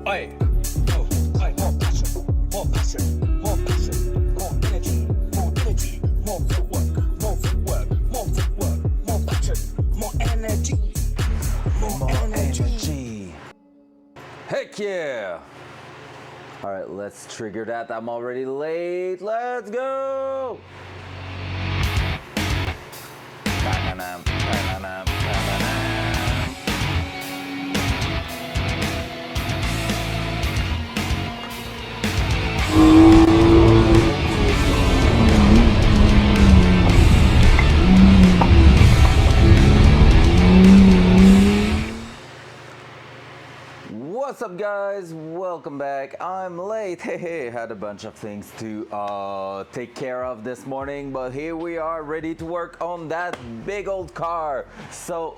Aye. Oh, aye. More passion, more passion, more passion, more energy, more footwork, more footwork, more footwork, more passion, more energy, more energy. Heck yeah! Alright, let's trigger that. I'm already late. Let's go! Ta-na-nam, ta-na-nam, ta-na-nam. What's up, guys? Welcome back. I'm late. Hey, had a bunch of things to take care of this morning, but here we are ready to work on that big old car. So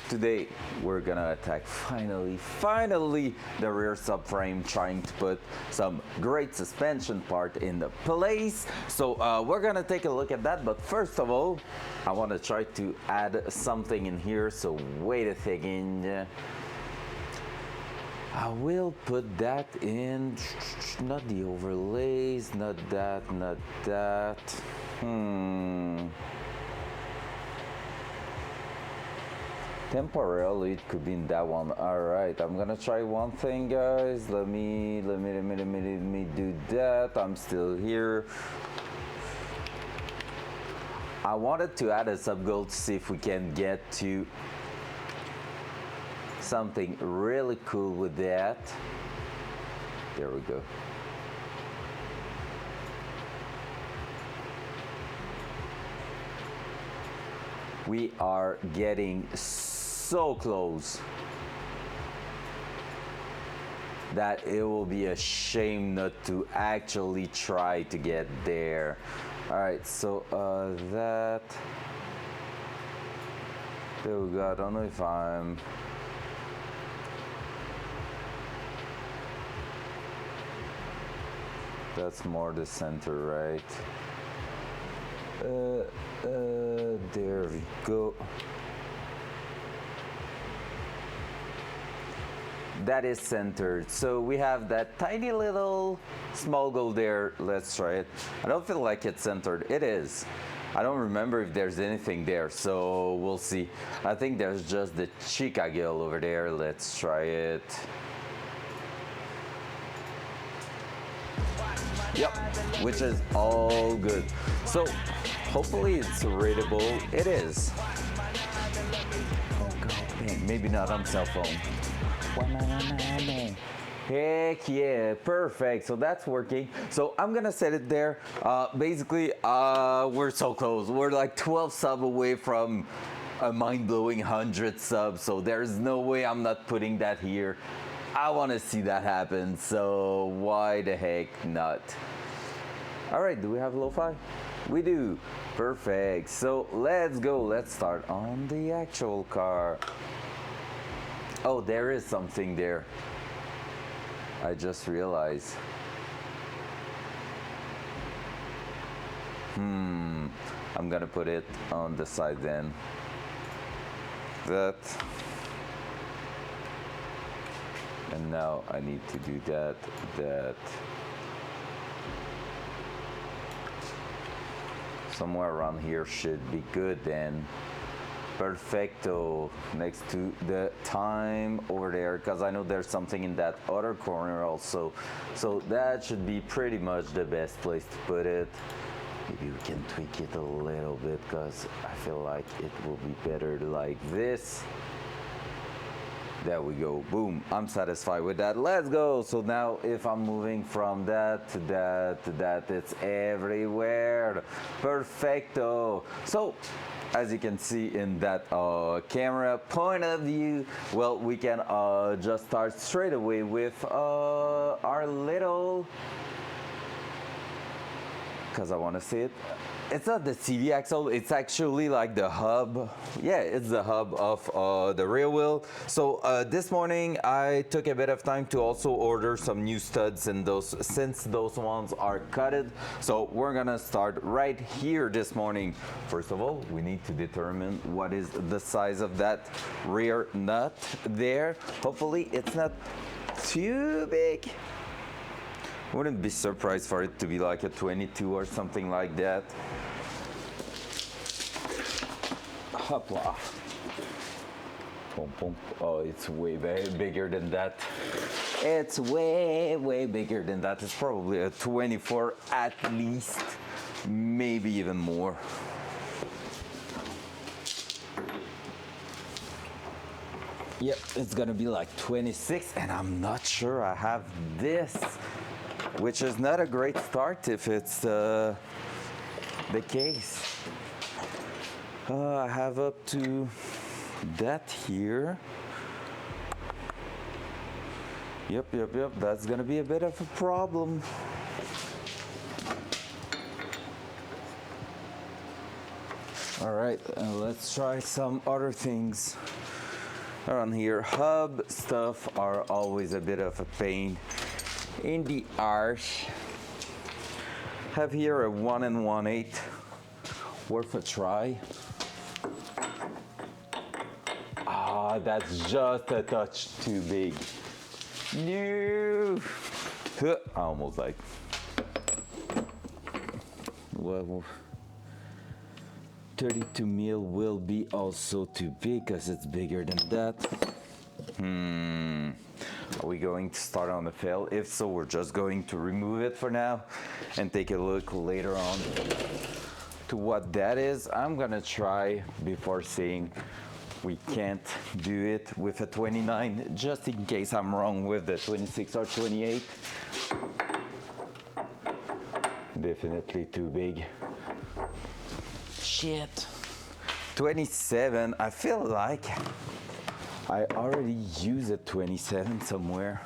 today we're gonna attack finally the rear subframe, trying to put some great suspension part in the place. So we're gonna take a look at that, but first of all I want to try to add something in here. So wait a second. I will put that in, not the overlays, not that, not that. Temporarily it could be in that one. All right, I'm gonna try one thing, guys. Let me do that. I'm still here. I wanted to add a sub goal to see if we can get to something really cool with that. There we go. We are getting so close that it will be a shame not to actually try to get there. All right, so that, there we go. I don't know if I'm, that's more the center, right? There we go. That is centered. So we have that tiny little small goal there. Let's try it. I don't feel like it's centered. It is. I don't remember if there's anything there, so we'll see. I think there's just the Chica girl over there. Let's try it. Yep, which is all good. So hopefully it's readable. It is. Oh god, man, maybe not on cell phone. Heck yeah, perfect. So that's working. So I'm gonna set it there. Basically, we're so close. We're like 12 sub away from a mind-blowing 100 subs. So there's no way I'm not putting that here. I want to see that happen, so why the heck not? All right, do we have lo-fi? We do. Perfect. So let's go. Let's start on the actual car. Oh, there is something there. I just realized. I'm gonna put it on the side then. That. And now I need to do that. Somewhere around here should be good then. Perfecto. Next to the time over there, because I know there's something in that other corner also. So that should be pretty much the best place to put it. Maybe we can tweak it a little bit, because I feel like it will be better like this. There we go. Boom. I'm satisfied with that. Let's go. So now if I'm moving from that to that to that, it's everywhere. Perfecto. So as you can see in that camera point of view, well, we can just start straight away with our little, because I want to see it. It's not the CV axle, it's actually like the hub. Yeah, it's the hub of the rear wheel. So this morning I took a bit of time to also order some new studs in those, since those ones are cutted. So we're gonna start right here this morning. First of all, we need to determine what is the size of that rear nut there. Hopefully it's not too big. Wouldn't be surprised for it to be like a 22 or something like that. Hopla. Pom pom. Oh, it's way bigger than that. It's way bigger than that. It's probably a 24 at least, maybe even more. Yep, it's gonna be like 26, and I'm not sure I have this, which is not a great start if it's the case. I have up to that here. Yep, that's gonna be a bit of a problem. All right, let's try some other things around here. Hub stuff are always a bit of a pain in the arse. Have here a 1 1/8, worth a try. Ah, that's just a touch too big. No, I almost like. Well, 32 mil will be also too big because it's bigger than that. Are we going to start on the fail? If so, we're just going to remove it for now and take a look later on to what that is. I'm gonna try before saying we can't do it with a 29, just in case I'm wrong with the 26 or 28. Definitely too big. Shit. 27, I feel like I already used a 27 somewhere,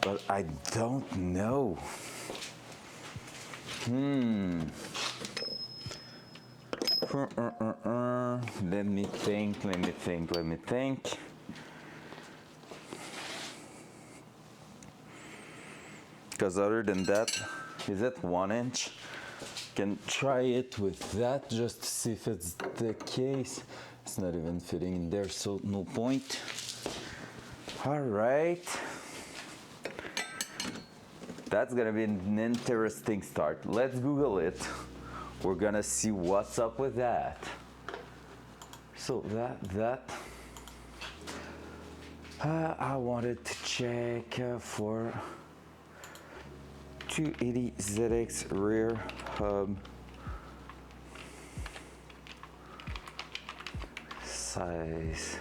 but I don't know. Let me think. Because other than that, is it 1 inch? Can try it with that just to see if it's the case. It's not even fitting in there, so no point. All right. That's gonna be an interesting start. Let's Google it. We're gonna see what's up with that. So I wanted to check for 280 ZX rear hub size.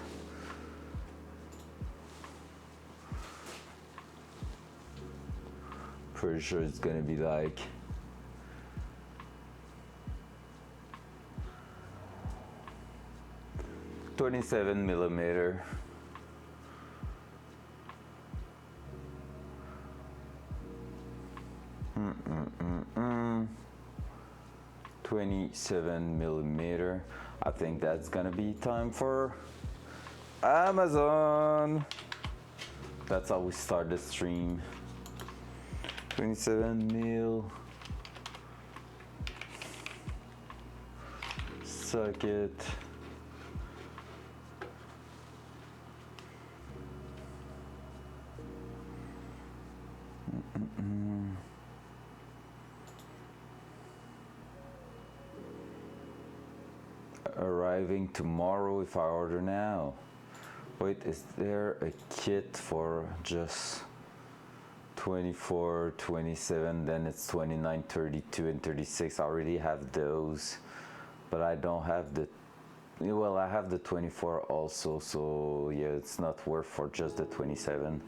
Pretty sure it's gonna be like 27 millimeter. Mm-mm-mm-mm. 27 millimeter. I think that's gonna be time for Amazon. That's how we start the stream. 27 mil. Socket. Arriving tomorrow if I order now. Wait, is there a kit for just 24, 27, then it's 29, 32, and 36. I already have those, but I don't have the, well, I have the 24 also, so yeah, it's not worth for just the 27.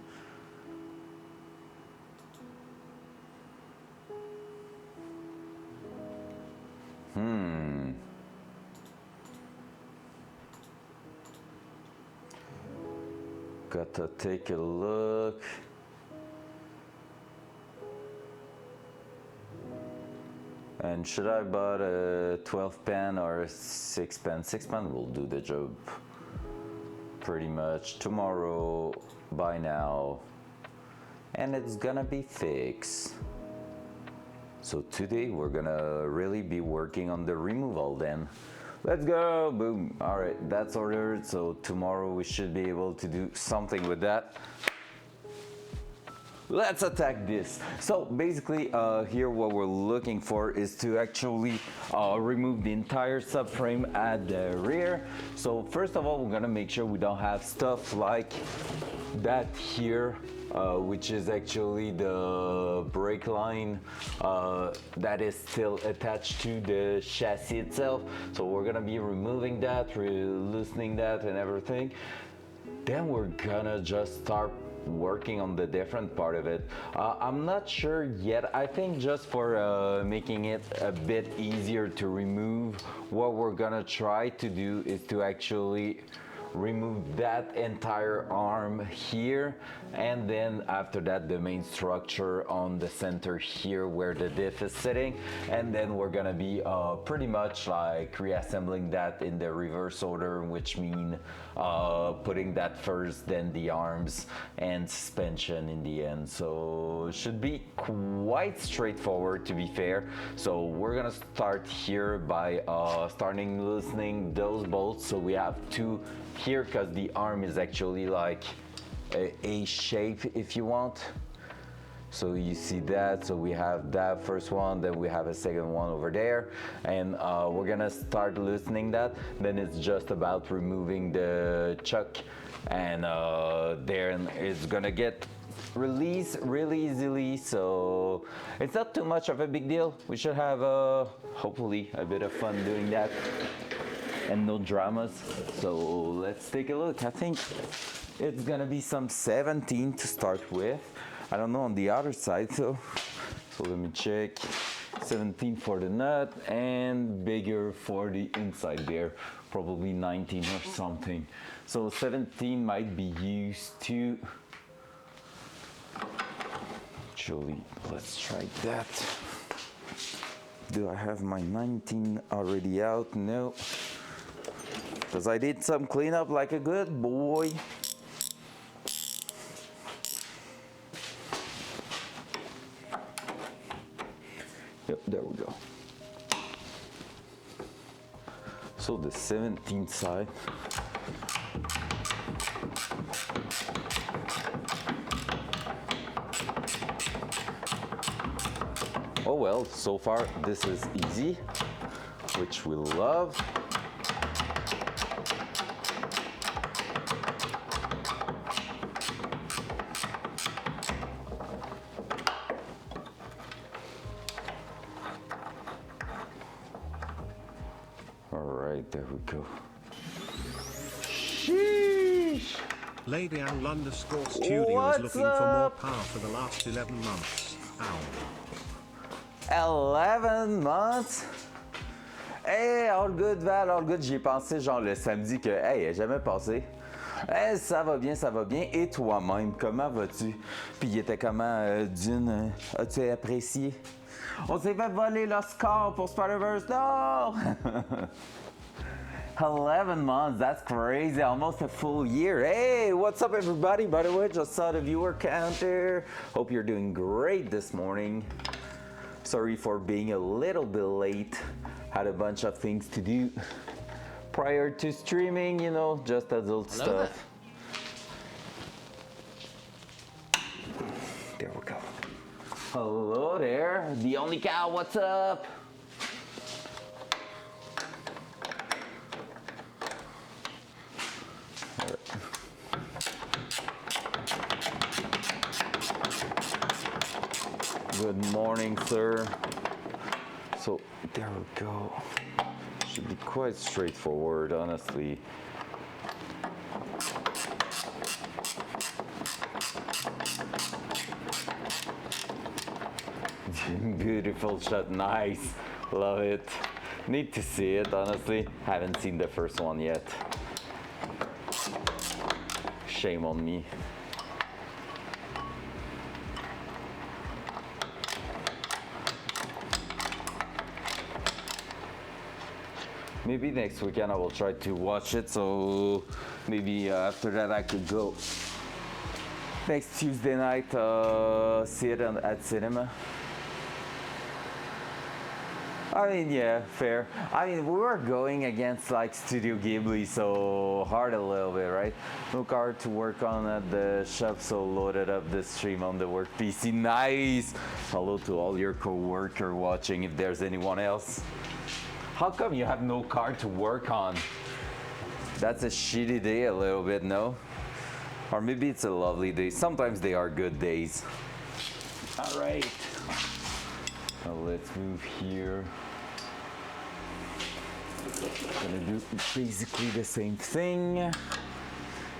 Gotta take a look. And should I buy a 12 pan or a 6 pan? 6 pan will do the job pretty much tomorrow by now, and it's gonna be fixed. So today we're gonna really be working on the removal then. Let's go, boom. All right, that's ordered, so tomorrow we should be able to do something with that. let's attack this. So basically here what we're looking for is to actually remove the entire subframe at the rear. So first of all, we're gonna make sure we don't have stuff like that here, which is actually the brake line that is still attached to the chassis itself. So we're gonna be removing that, loosening that and everything. Then we're gonna just start working on the different part of it. I'm not sure yet. I think just for making it a bit easier to remove, what we're gonna try to do is to actually remove that entire arm here, and then after that the main structure on the center here where the diff is sitting, and then we're gonna be pretty much like reassembling that in the reverse order, which mean putting that first, then the arms and suspension in the end. So it should be quite straightforward, to be fair. So we're gonna start here by starting loosening those bolts. So we have two here because the arm is actually like a shape, if you want. So you see that, so we have that first one, then we have a second one over there, and we're gonna start loosening that. Then it's just about removing the chuck, and then it's gonna get released really easily. So it's not too much of a big deal. We should have hopefully a bit of fun doing that and no dramas. So let's take a look. I think it's gonna be some 17 to start with. I don't know on the other side, so let me check. 17 for the nut and bigger for the inside there, probably 19 or something. So 17 might be used to. Actually, let's try that. Do I have my 19 already out? No. Because I did some cleanup like a good boy. Yep, there we go. So the 17th side. Oh well, so far this is easy, which we love. There we go. Sheesh! Lady Al underscore studio What's is looking for more up? power for the last 11 months. Ow. 11 months? Hey, all good, Val, all good. J'y ai pensé genre le samedi que, hey, jamais passé. Hey, ça va bien, ça va bien. Et toi-même, comment vas-tu? Puis il était comment, Dune? As-tu apprécié? On s'est fait voler le score pour Spider-Verse. Non! 11 months, that's crazy, almost a full year. Hey, what's up everybody? By the way, just saw the viewer counter. Hope you're doing great this morning. Sorry for being a little bit late. Had a bunch of things to do prior to streaming, you know, just adult stuff. There we go. Hello there, the only cow, what's up? Good morning, sir. So there we go. Should be quite straightforward, honestly. Beautiful shot, nice. Love it. Need to see it, honestly. Haven't seen the first one yet. Shame on me. Maybe next weekend I will try to watch it, so maybe after that I could go next Tuesday night, see it at cinema. I mean, yeah, fair. I mean, we were going against like Studio Ghibli, so hard a little bit, right? No car to work on at the shop, so loaded up the stream on the work PC. Nice! Hello to all your co-worker watching, if there's anyone else. How come you have no car to work on? That's a shitty day a little bit, no? Or maybe it's a lovely day. Sometimes they are good days. All right. Now let's move here. Gonna do basically the same thing.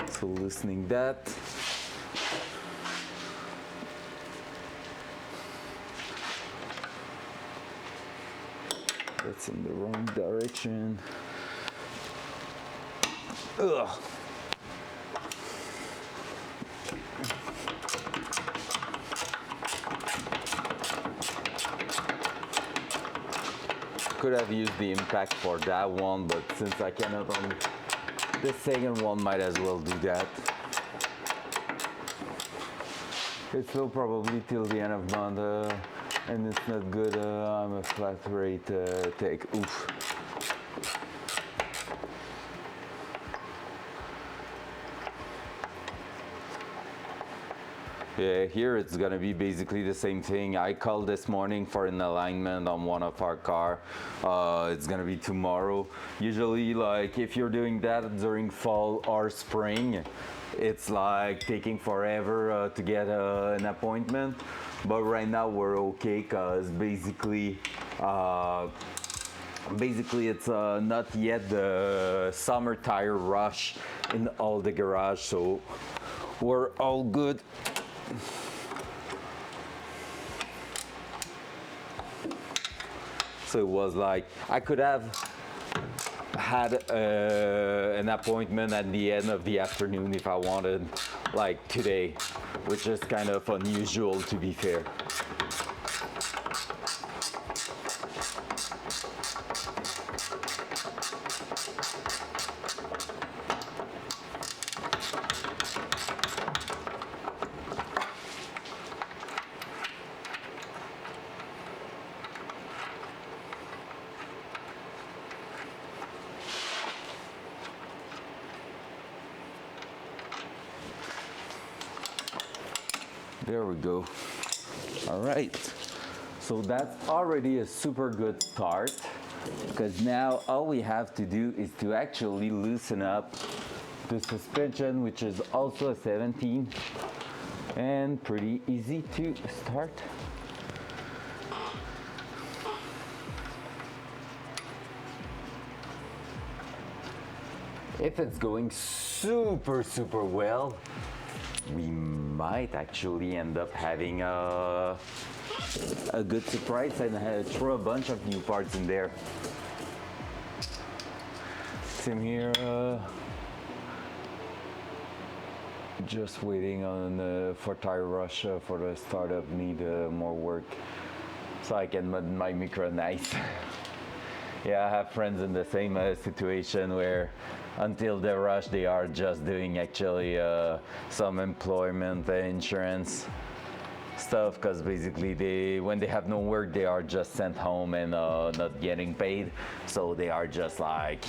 So loosening that. That's in the wrong direction. Ugh. Could have used the impact for that one, but since I cannot on the second one, might as well do that. It's still probably till the end of month, and it's not good. I'm a flat rate take. Oof. Yeah, here it's gonna be basically the same thing. I called this morning for an alignment on one of our car. It's gonna be tomorrow. Usually, like if you're doing that during fall or spring, it's like taking forever to get an appointment. But right now we're okay, cause basically it's not yet the summer tire rush in all the garage, so we're all good. So it was like I could have had an appointment at the end of the afternoon if I wanted, like today, which is kind of unusual to be fair. There we go. All right. So that's already a super good start, because now all we have to do is to actually loosen up the suspension, which is also a 17, and pretty easy to start. If it's going super well, we might actually end up having a good surprise and throw a bunch of new parts in there. Same here. Just waiting on for tire rush for the startup. Need more work so I can mod my micro nice. Yeah, I have friends in the same situation where until the rush they are just doing actually some employment insurance stuff, because basically when they have no work they are just sent home and not getting paid, so they are just like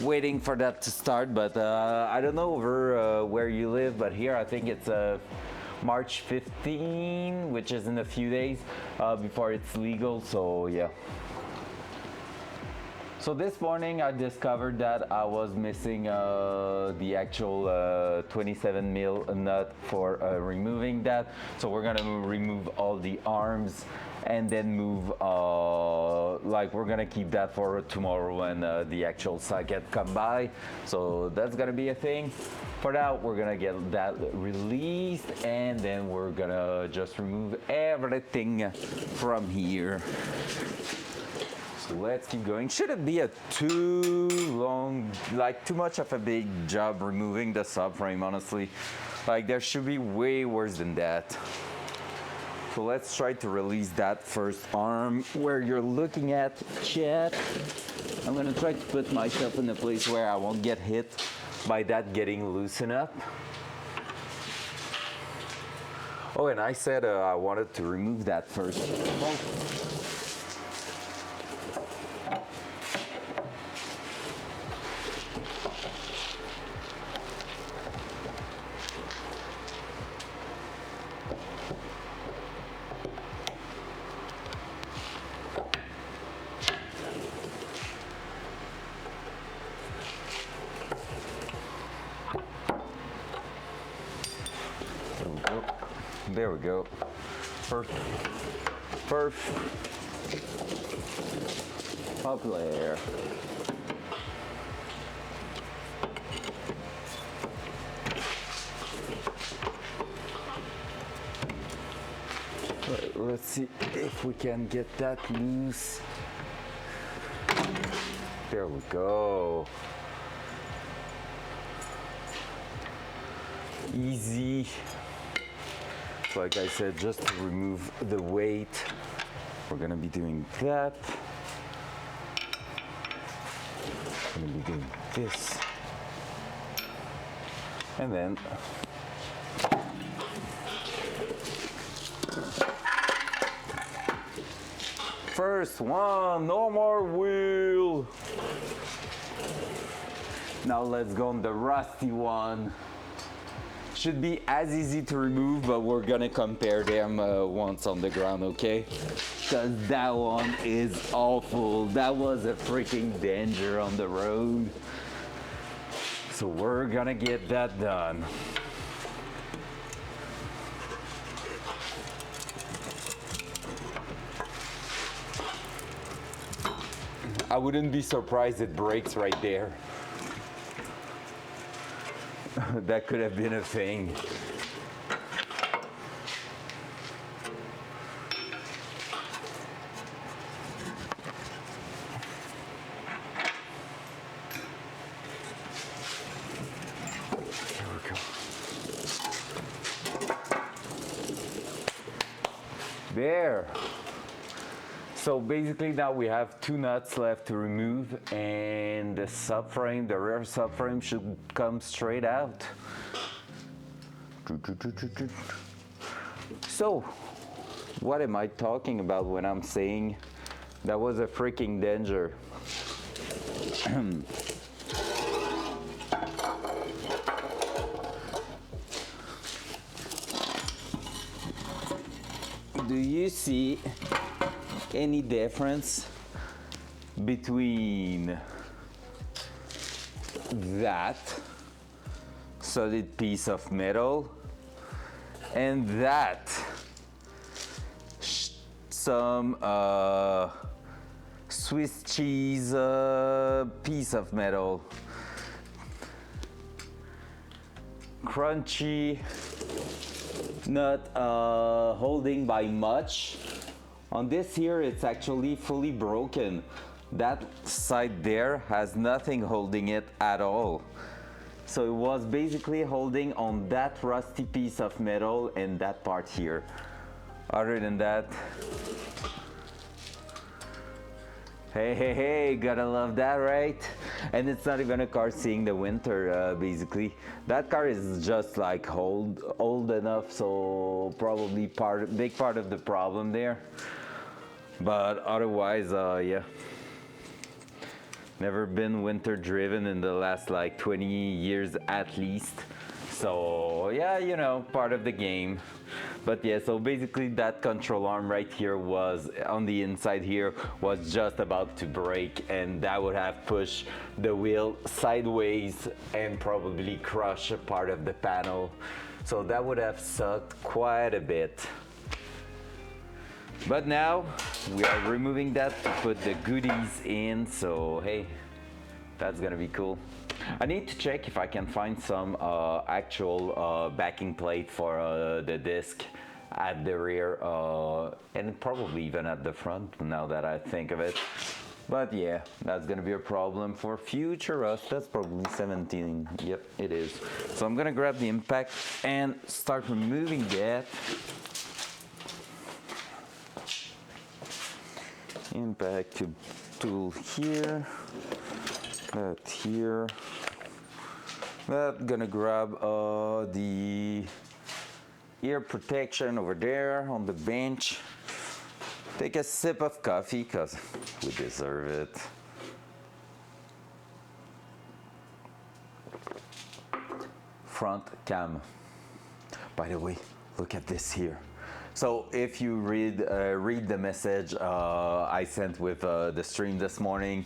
waiting for that to start. But I don't know over where you live, but here I think it's March 15, which is in a few days before it's legal, so yeah. So this morning I discovered that I was missing the actual 27 mil nut for removing that. So we're gonna remove all the arms and then move, like we're gonna keep that for tomorrow when the actual socket come by. So that's gonna be a thing. For now, we're gonna get that released and then we're gonna just remove everything from here. Let's keep going. Shouldn't be a too long, like too much of a big job removing the subframe, honestly. Like there should be way worse than that. So let's try to release that first arm where you're looking at, chat. I'm gonna try to put myself in a place where I won't get hit by that getting loosened up. Oh, and I said I wanted to remove that first. There we go. Perfect. Perfect. Up there. Let's see if we can get that loose. There we go. Easy. Like I said, just to remove the weight, we're gonna be doing that. We're gonna be doing this. And then first one, no more wheel. Now let's go on the rusty one. Should be as easy to remove, but we're gonna compare them once on the ground, okay? Because that one is awful. That was a freaking danger on the road. So we're gonna get that done. I wouldn't be surprised it breaks right there. That could have been a thing. There we go. There. So basically now we have two nuts left to remove, and the subframe, the rear subframe, should come straight out. So what am I talking about when I'm saying that was a freaking danger? Do you see any difference between that solid piece of metal and that some Swiss cheese piece of metal? Crunchy, not holding by much. On this here, it's actually fully broken. That side there has nothing holding it at all. So it was basically holding on that rusty piece of metal and that part here. Other than that, hey, gotta love that, right? And it's not even a car seeing the winter, basically. That car is just like old enough, so probably big part of the problem there. But otherwise, yeah. Never been winter driven in the last like 20 years at least. So yeah, you know, part of the game. But yeah, so basically that control arm right here was on the inside here was just about to break, and that would have pushed the wheel sideways and probably crush a part of the panel. So that would have sucked quite a bit. But now we are removing that to put the goodies in, so hey, that's gonna be cool. I need to check if I can find some actual backing plate for the disc at the rear and probably even at the front now that I think of it. But yeah, that's gonna be a problem for future us. That's probably 17, yep it is. So I'm gonna grab the impact and start removing that. Impact tool here, that here. That's gonna grab the ear protection over there on the bench. Take a sip of coffee because we deserve it. Front cam. By the way, look at this here. So if you read the message I sent with the stream this morning,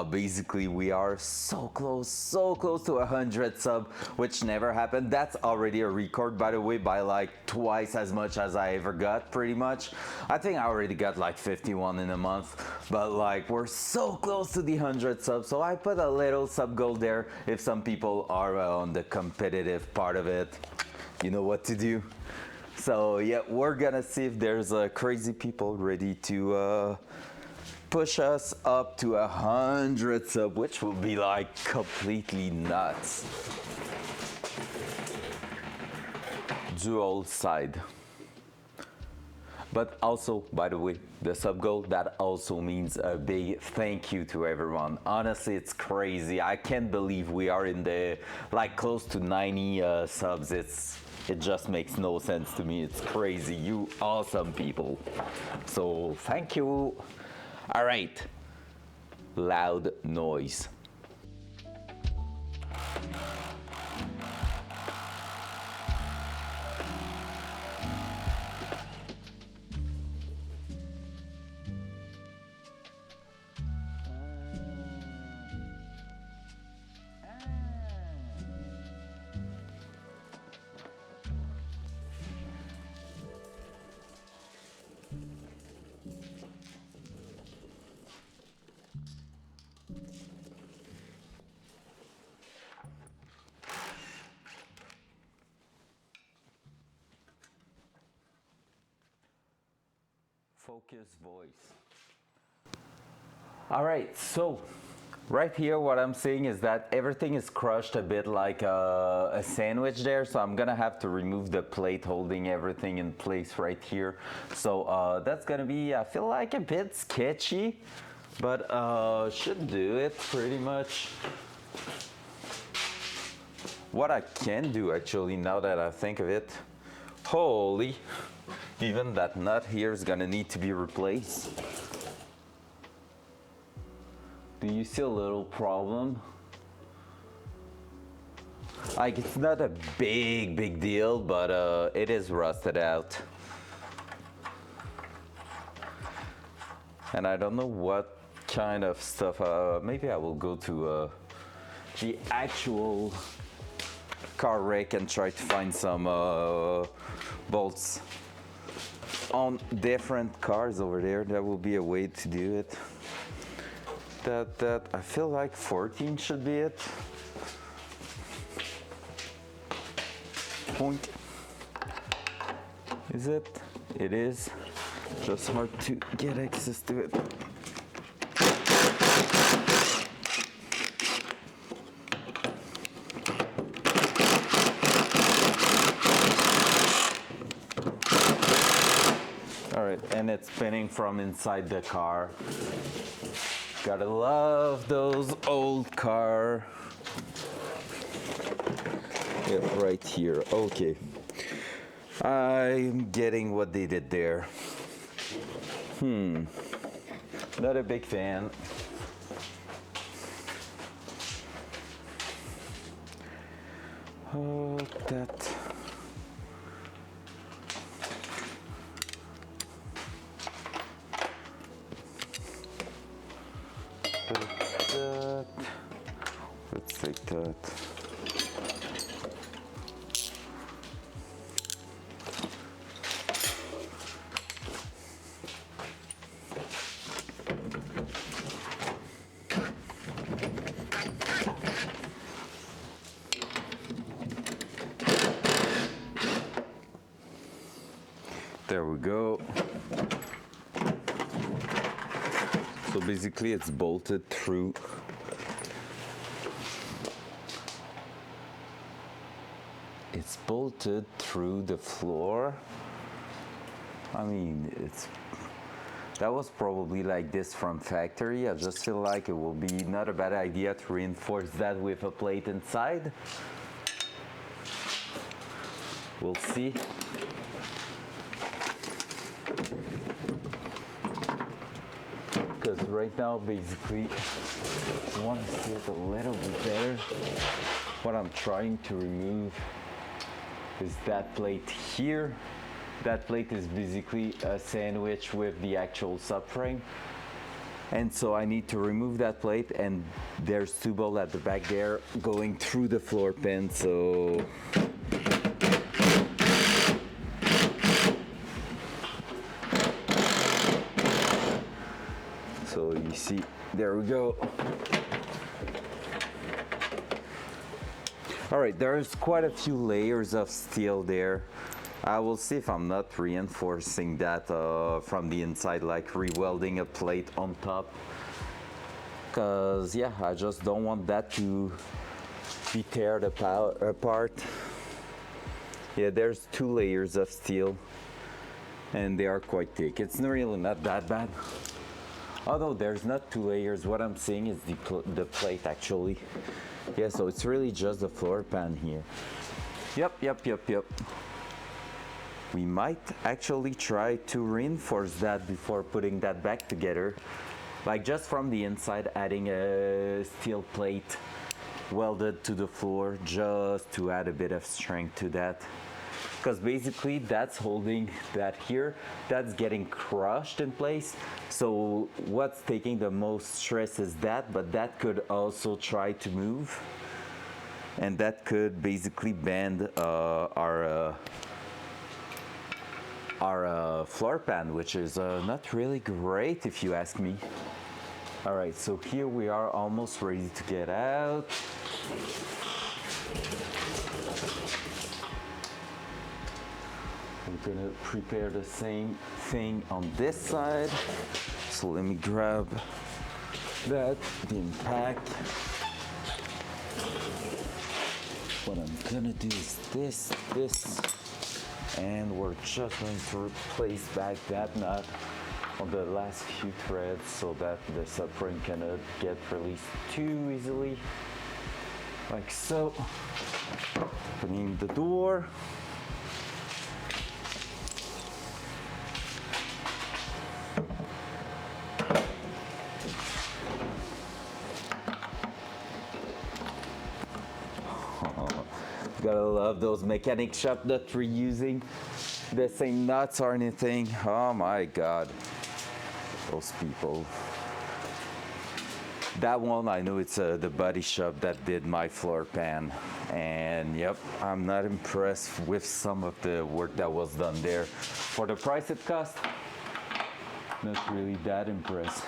basically we are so close to 100 sub, which never happened. That's already a record, by the way, by like twice as much as I ever got, pretty much. I think I already got like 51 in a month, but like we're so close to the 100 subs, so I put a little sub goal there. If some people are on the competitive part of it, you know what to do. So yeah, we're gonna see if there's crazy people ready to push us up to 100 sub, which will be like completely nuts. Dual side. But also, by the way, the sub goal, that also means a big thank you to everyone. Honestly, it's crazy. I can't believe we are in the like close to 90 subs. It just makes no sense to me. It's crazy. You awesome people. So thank you. All right. Loud noise. Focus voice. All right, so right here what I'm seeing is that everything is crushed a bit like a sandwich there, so I'm gonna have to remove the plate holding everything in place right here. So that's gonna be, I feel like, a bit sketchy, but should do it pretty much. What I can do actually, now that I think of it, holy, even that nut here is gonna need to be replaced. Do you see a little problem? Like, it's not a big deal, but it is rusted out. And I don't know what kind of stuff, maybe I will go to the actual car wreck and try to find some bolts on different cars over there. That will be a way to do it. That I feel like 14 should be it. Point. Is it? It is. Just hard to get access to it. And it's spinning from inside the car. Gotta love those old car. Yeah, right here. Okay. I'm getting what they did there. Not a big fan. Oh, that. Let's take that. There we go. So basically it's bolted through. It's bolted through the floor. I mean, that was probably like this from factory. I just feel like it will be not a bad idea to reinforce that with a plate inside. We'll see. Because right now, basically, I want to see it a little bit better. What I'm trying to remove is that plate here, that plate is basically a sandwich with the actual subframe. And so I need to remove that plate, and there's two bolts at the back there going through the floor pan, so you see, there we go. All right, there's quite a few layers of steel there. I will see if I'm not reinforcing that from the inside, like re-welding a plate on top. Cause yeah, I just don't want that to be teared apart. Yeah, there's two layers of steel and they are quite thick. It's really not that bad. Although there's not two layers, what I'm seeing is the plate actually. Yeah, so it's really just the floor pan here. Yep. We might actually try to reinforce that before putting that back together. Like just from the inside, adding a steel plate welded to the floor just to add a bit of strength to that. Because basically that's holding that here, that's getting crushed in place. So what's taking the most stress is that, but that could also try to move. And that could basically bend our floor pan, which is not really great if you ask me. All right, so here we are almost ready to get out. We're gonna prepare the same thing on this side. So let me grab that, the impact. What I'm gonna do is this, and we're just going to replace back that nut on the last few threads so that the subframe cannot get released too easily. Like so. Opening the door. Gotta love those mechanic shop that we're using the same nuts or anything. Oh my god, those people. That one, I know it's the body shop that did my floor pan, and yep, I'm not impressed with some of the work that was done there. For the price it cost, not really that impressed.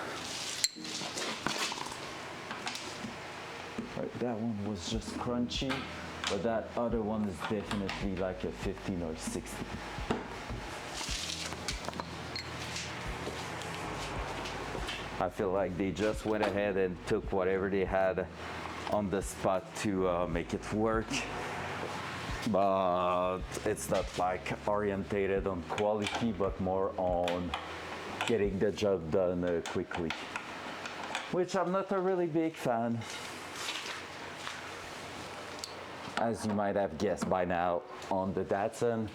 Right, that one was just crunchy. But that other one is definitely like a 15 or 16. I feel like they just went ahead and took whatever they had on the spot to make it work. But it's not like orientated on quality, but more on getting the job done quickly. Which I'm not a really big fan. As you might have guessed by now on the Datsun,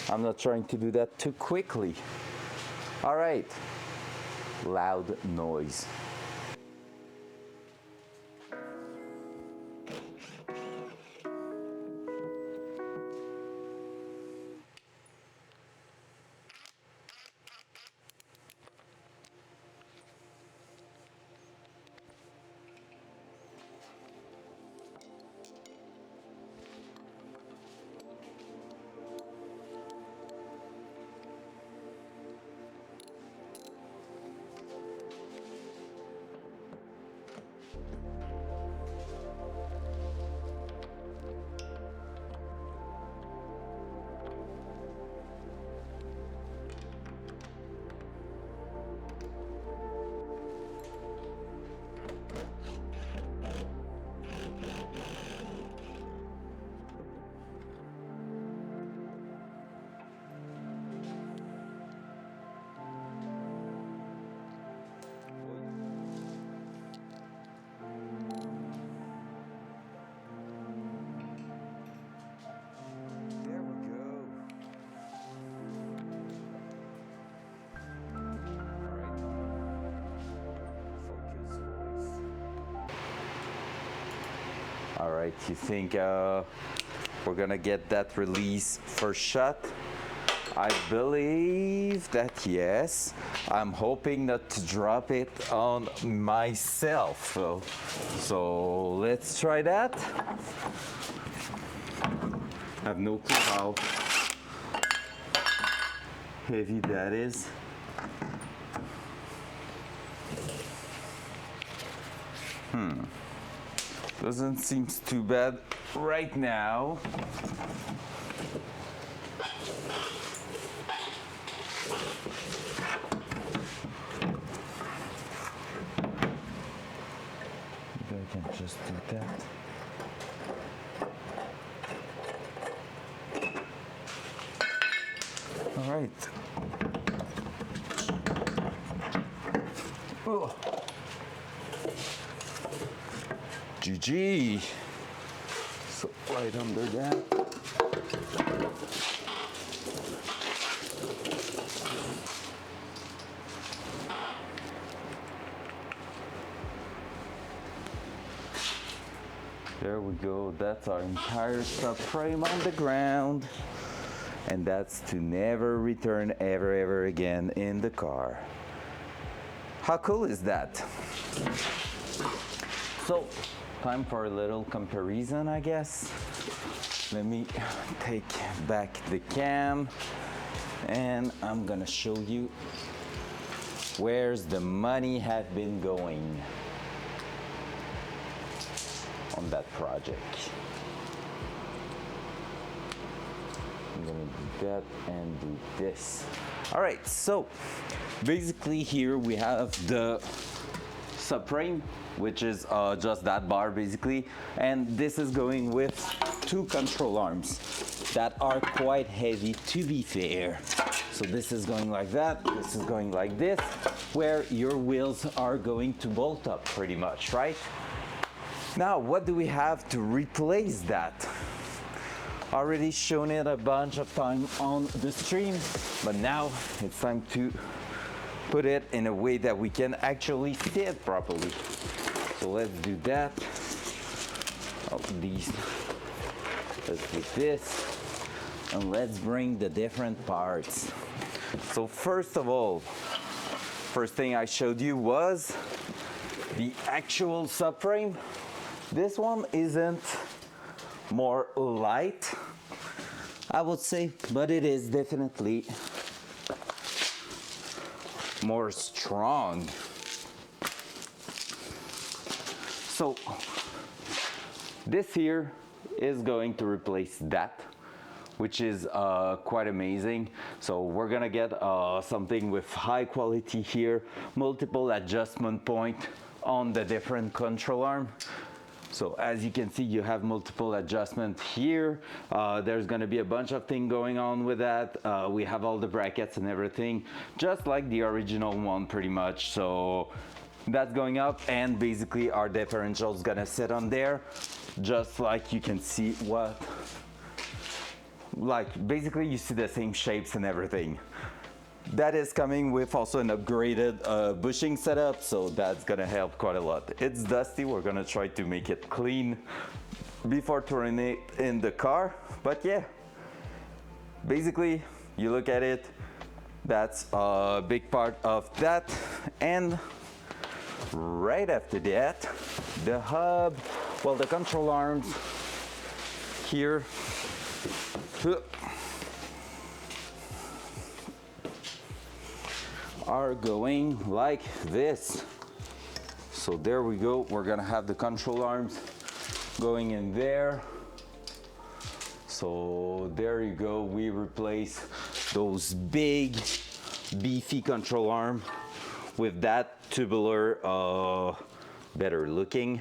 I'm not trying to do that too quickly. All right, loud noise. All right, you think we're gonna get that release first shot? I believe that yes. I'm hoping not to drop it on myself. So let's try that. I have no clue how heavy that is. Doesn't seem too bad right now. Maybe I can just do that. All right. Oh. GG. So right under that. There we go. That's our entire subframe on the ground. And that's to never return ever again in the car. How cool is that? So, time for a little comparison, I guess. Let me take back the cam and I'm gonna show you where's the money have been going on that project. I'm gonna do that and do this. All right, so basically here we have the subframe, which is just that bar basically, and this is going with two control arms that are quite heavy, to be fair. So this is going like that, this is going like this, where your wheels are going to bolt up pretty much, right? Now, what do we have to replace that? Already shown it a bunch of times on the stream, but now it's time to put it in a way that we can actually see it properly. So let's do that. Oh, these. Let's do this. And let's bring the different parts. So first of all, first thing I showed you was the actual subframe. This one isn't more light, I would say, but it is definitely more strong. So this here is going to replace that, which is quite amazing. So we're gonna get something with high quality here, multiple adjustment point on the different control arm. So as you can see, you have multiple adjustments here. There's gonna be a bunch of things going on with that. We have all the brackets and everything, just like the original one pretty much. So that's going up, and basically our differential is gonna sit on there, just like you can see what, like basically you see the same shapes and everything. That is coming with also an upgraded bushing setup, so that's gonna help quite a lot. It's dusty, we're gonna try to make it clean before throwing it in the car, but yeah, basically you look at it, that's a big part of that. And right after that, the hub, well, the control arms here, are going like this. So there we go, we're gonna have the control arms going in there. So there you go, we replace those big beefy control arm with that tubular better looking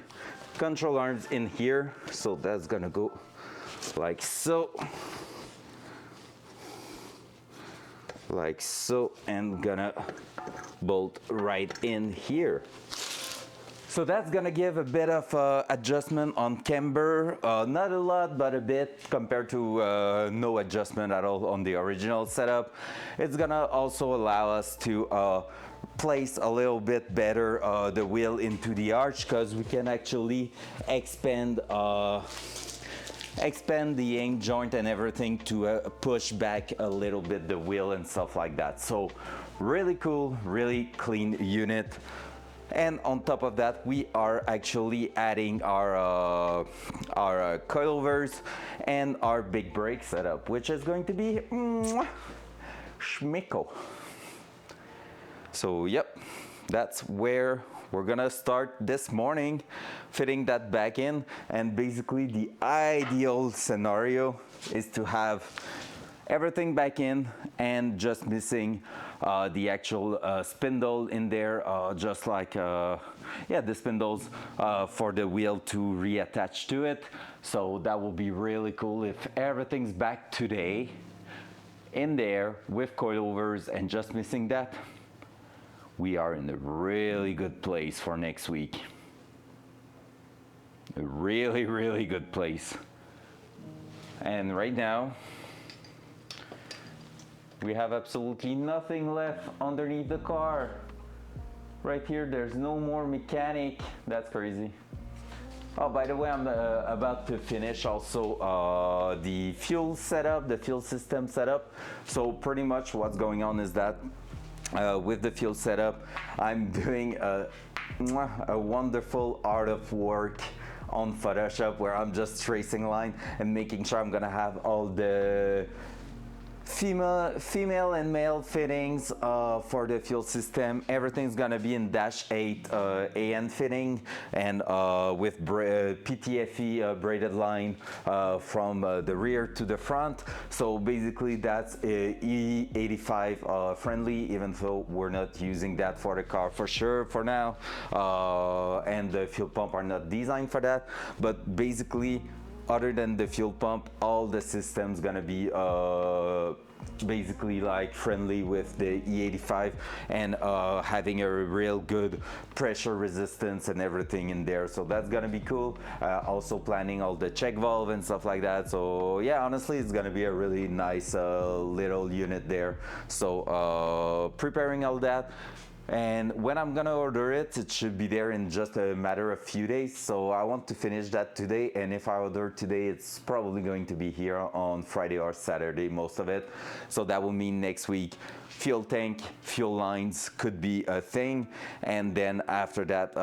control arms in here. So that's gonna go like so, like so, and gonna bolt right in here. So that's gonna give a bit of adjustment on camber, not a lot, but a bit compared to no adjustment at all on the original setup. It's gonna also allow us to place a little bit better the wheel into the arch, because we can actually expand expand the hinge joint and everything to push back a little bit the wheel and stuff like that. So really cool, really clean unit. And on top of that, we are actually adding our coilovers and our big brake setup, which is going to be schmicko. So yep, that's where we're gonna start this morning, fitting that back in. And basically the ideal scenario is to have everything back in and just missing the actual spindle in there, just like the spindles for the wheel to reattach to it. So that will be really cool if everything's back today in there with coilovers and just missing that. We are in a really good place for next week. A really, really good place. And right now, we have absolutely nothing left underneath the car. Right here, there's no more mechanic. That's crazy. Oh, by the way, I'm about to finish also the fuel setup, the fuel system setup. So pretty much what's going on is that with the fuel setup, I'm doing a wonderful art of work on Photoshop where I'm just tracing line and making sure I'm gonna have all the female and male fittings for the fuel system. Everything's gonna be in -8 AN fitting and with PTFE braided line from the rear to the front. So basically that's E85 friendly, even though we're not using that for the car for sure for now, and the fuel pump are not designed for that. But basically, other than the fuel pump, all the systems gonna be basically like friendly with the E85 and having a real good pressure resistance and everything in there. So that's gonna be cool. Also planning all the check valve and stuff like that. So yeah, honestly, it's gonna be a really nice little unit there. So preparing all that. And when I'm gonna order it, it should be there in just a matter of few days. So I want to finish that today. And if I order today, it's probably going to be here on Friday or Saturday, most of it. So that will mean next week, fuel tank, fuel lines could be a thing. And then after that,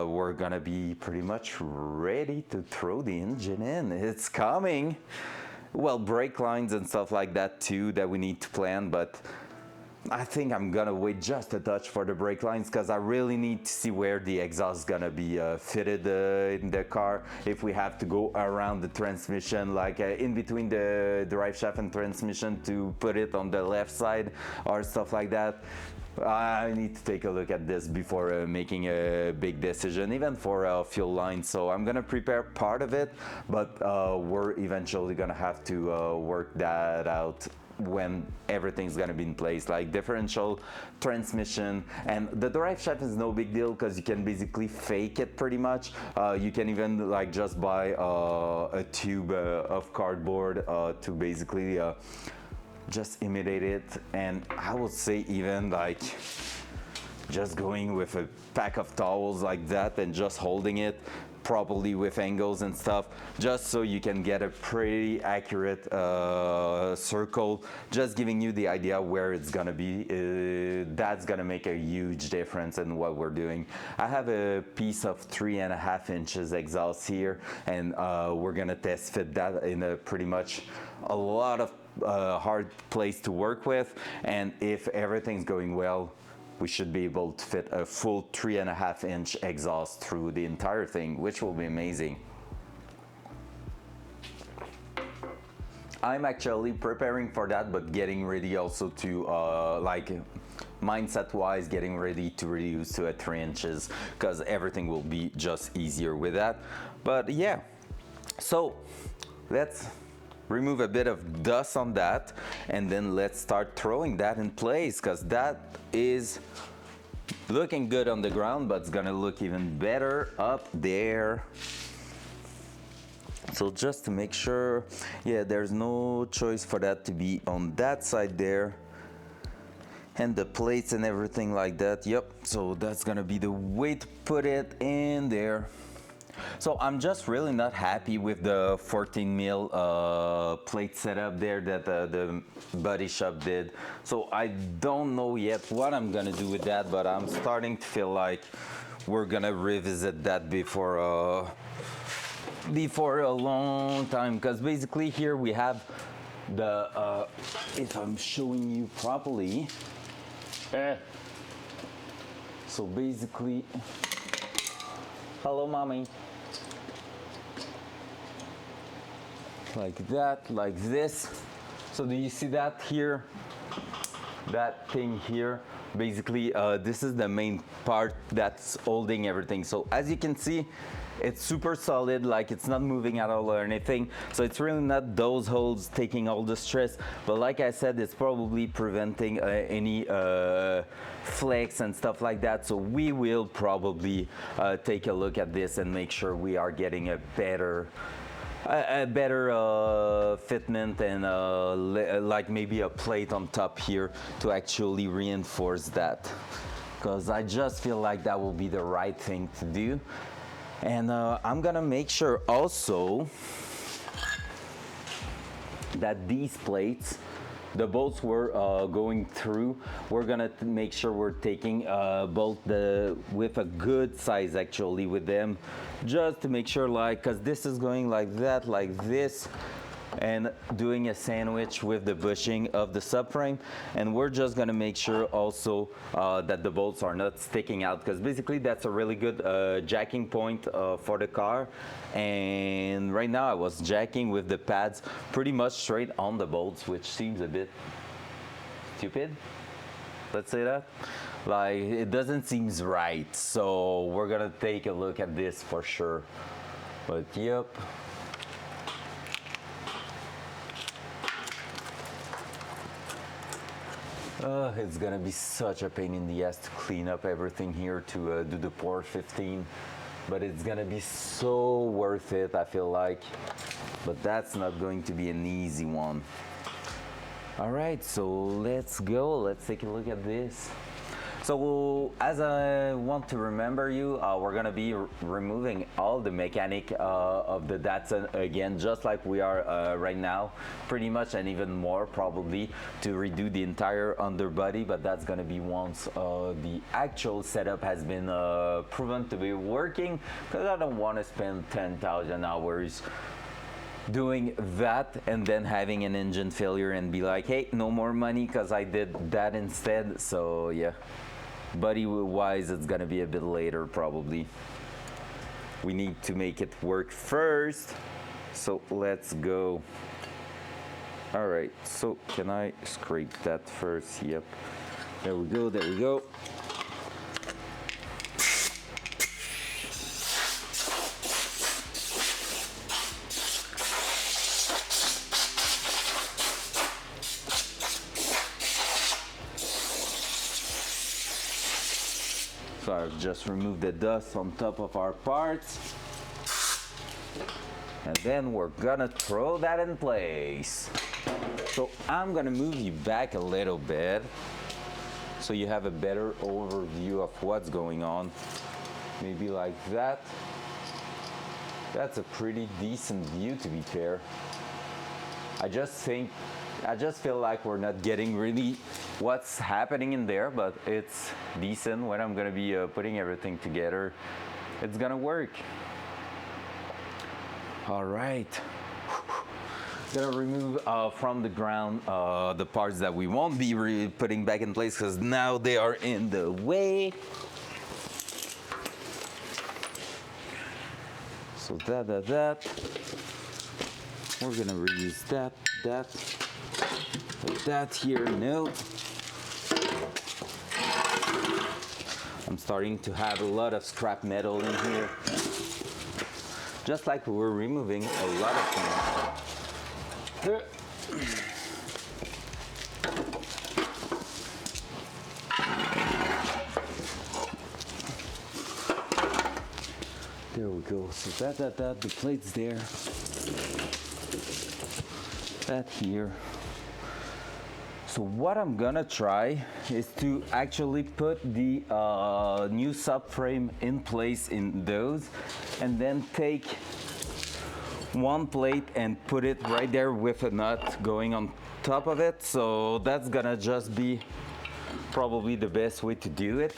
we're gonna be pretty much ready to throw the engine in. It's coming. Well, brake lines and stuff like that too, that we need to plan, but I think I'm gonna wait just a touch for the brake lines because I really need to see where the exhaust is gonna be fitted in the car. If we have to go around the transmission, like in between the drive shaft and transmission to put it on the left side or stuff like that. I need to take a look at this before making a big decision, even for fuel lines. So I'm gonna prepare part of it, but we're eventually gonna have to work that out when everything's gonna be in place, like differential, transmission, and the drive shaft is no big deal because you can basically fake it pretty much. You can even like just buy a tube of cardboard to basically just imitate it. And I would say even like just going with a pack of towels like that and just holding it properly with angles and stuff, just so you can get a pretty accurate circle, just giving you the idea where it's gonna be. That's gonna make a huge difference in what we're doing. I have a piece of 3.5 inches exhaust here, and we're gonna test fit that in a pretty much a lot of hard place to work with, and if everything's going well, we should be able to fit a full 3.5 inch exhaust through the entire thing, which will be amazing. I'm actually preparing for that, but getting ready also to like mindset wise, getting ready to reduce to a 3 inches because everything will be just easier with that. But yeah, so let's remove a bit of dust on that and then let's start throwing that in place, because that is looking good on the ground, but it's gonna look even better up there. So just to make sure, yeah, there's no choice for that to be on that side there, and the plates and everything like that. Yep, so that's gonna be the way to put it in there. So I'm just really not happy with the 14 mil plate setup there that the body shop did. So I don't know yet what I'm gonna do with that, but I'm starting to feel like we're gonna revisit that before a long time. Because basically here we have the, if I'm showing you properly, so basically, hello mommy. Like that, like this. So do you see that here? That thing here? Basically, this is the main part that's holding everything. So as you can see, it's super solid, like it's not moving at all or anything. So it's really not those holes taking all the stress. But like I said, it's probably preventing any flex and stuff like that. So we will probably take a look at this and make sure we are getting a better fitment and like maybe a plate on top here to actually reinforce that, because I just feel like that will be the right thing to do. And I'm gonna make sure also that these plates, the bolts we're going through, we're gonna make sure we're taking bolt with a good size actually with them, just to make sure, like, because this is going like that, like this, and doing a sandwich with the bushing of the subframe. And we're just gonna make sure also that the bolts are not sticking out, because basically that's a really good jacking point for the car. And right now I was jacking with the pads pretty much straight on the bolts, which seems a bit stupid, let's say that. Like, it doesn't seem right. So we're gonna take a look at this for sure. But yep. It's gonna be such a pain in the ass to clean up everything here to do the pour 15, but it's gonna be so worth it, I feel like. But that's not going to be an easy one. All right, so let's go. Let's take a look at this. So as I want to remember you, we're gonna be removing all the mechanic of the Datsun again, just like we are right now, pretty much, and even more probably, to redo the entire underbody. But that's gonna be once the actual setup has been proven to be working, because I don't want to spend 10,000 hours doing that and then having an engine failure and be like, hey, no more money because I did that instead. So yeah, body wise, it's gonna be a bit later probably. We need to make it work first, so let's go. All right, so can I scrape that first? Yep, there we go, there we go. So I've just removed the dust on top of our parts. And then we're gonna throw that in place. So I'm gonna move you back a little bit so you have a better overview of what's going on. Maybe like that. That's a pretty decent view, to be fair. I just feel like we're not getting really what's happening in there, but it's decent. When I'm gonna be putting everything together, it's gonna work. All right. Gonna remove from the ground the parts that we won't be putting back in place, because now they are in the way. So that. We're gonna reuse that. Put that here, no. I'm starting to have a lot of scrap metal in here. Just like we were removing a lot of things. There we go. So that, the plate's there. That here. So what I'm gonna try is to actually put the new subframe in place in those, and then take one plate and put it right there with a nut going on top of it. So that's gonna just be probably the best way to do it.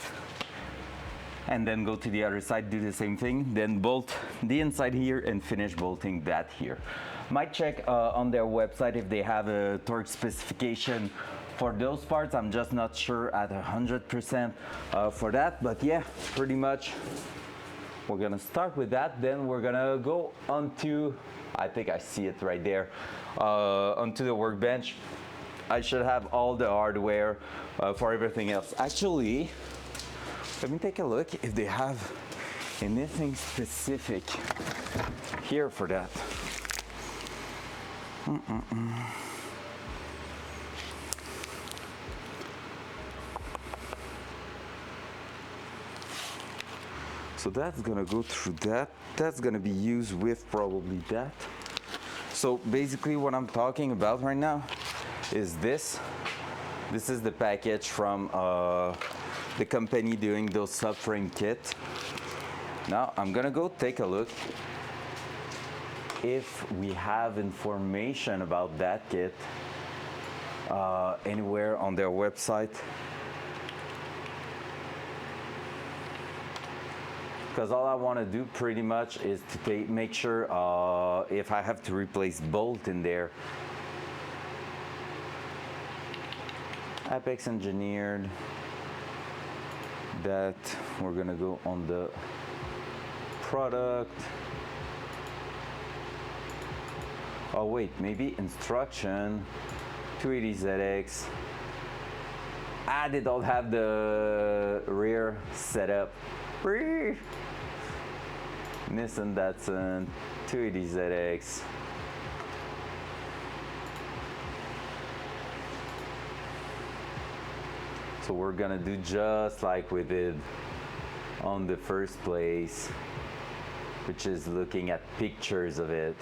And then go to the other side, do the same thing, then bolt the inside here and finish bolting that here. Might check on their website if they have a torque specification for those parts. I'm just not sure at 100% for that, but yeah, pretty much we're gonna start with that. Then we're gonna go onto, I think I see it right there, onto the workbench. I should have all the hardware for everything else. Actually, let me take a look if they have anything specific here for that. So that's gonna go through that. That's gonna be used with probably that. So basically what I'm talking about right now is this. This is the package from the company doing those subframe kits. Now I'm gonna go take a look if we have information about that kit anywhere on their website. Because all I want to do pretty much is to make sure if I have to replace bolt in there. Apex engineered. That we're gonna go on the product. Oh wait, maybe instruction 280ZX. Ah, they don't have the rear setup. Nissan Datsun 280ZX. So we're gonna do just like we did on the first place, which is looking at pictures of it.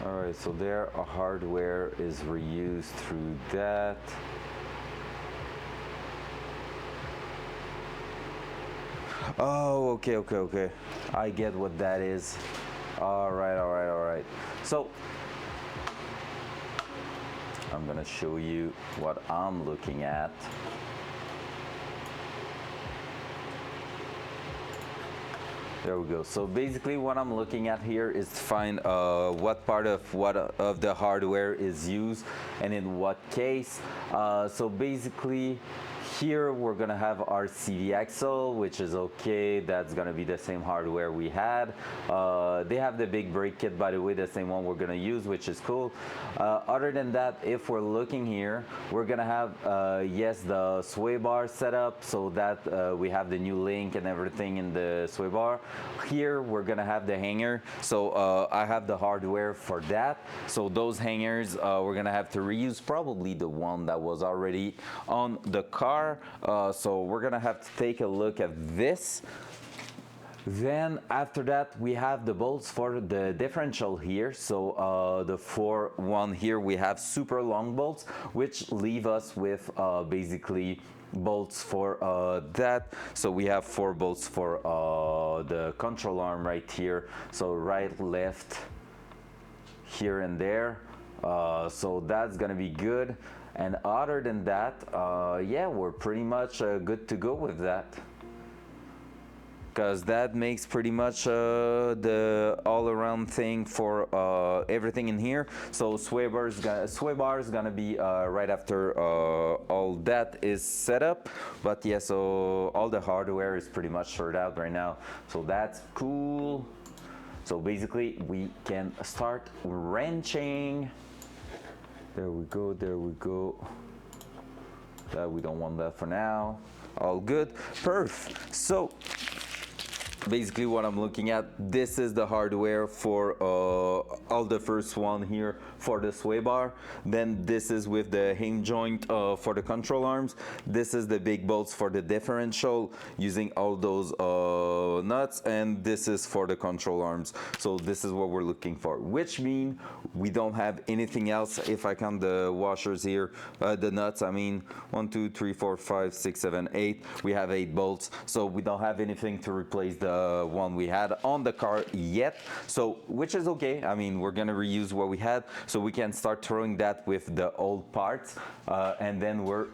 Alright, so their hardware is reused through that. Oh, okay. I get what that is. Alright. So, I'm gonna show you what I'm looking at. There we go. So basically what I'm looking at here is to find what part of the hardware is used and in what case. So basically here we're gonna have our CV axle, which is okay. That's gonna be the same hardware we had. They have the big brake kit, by the way, the same one we're gonna use, which is cool. Other than that, if we're looking here, we're gonna have yes, the sway bar setup, so that we have the new link and everything in the sway bar. Here we're gonna have the hanger, so I have the hardware for that. So those hangers we're gonna have to reuse probably the one that was already on the car. So we're gonna have to take a look at this. Then after that we have the bolts for the differential here. So the 4-1 here we have super long bolts, which leave us with basically bolts for that. So we have 4 bolts for the control arm right here. So right, left, here and there. So that's gonna be good. And other than that, yeah, we're pretty much good to go with that. Because that makes pretty much the all-around thing for everything in here. So sway bar is gonna be right after all that is set up. But yeah, so all the hardware is pretty much sorted out right now. So that's cool. So basically, we can start wrenching. There we go. That we don't want that for now. All good. Perf. So basically what I'm looking at. This is the hardware for all the first one here for the sway bar. Then this is with the hinge joint for the control arms. This is the big bolts for the differential using all those nuts, and this is for the control arms. So this is what we're looking for, which means we don't have anything else. If I count the washers here, the nuts, I mean 1, 2, 3, 4, 5, 6, 7, 8. We have 8 bolts, so we don't have anything to replace the one we had on the car yet. So which is okay. I mean, we're gonna reuse what we had, so we can start throwing that with the old parts, and then we're.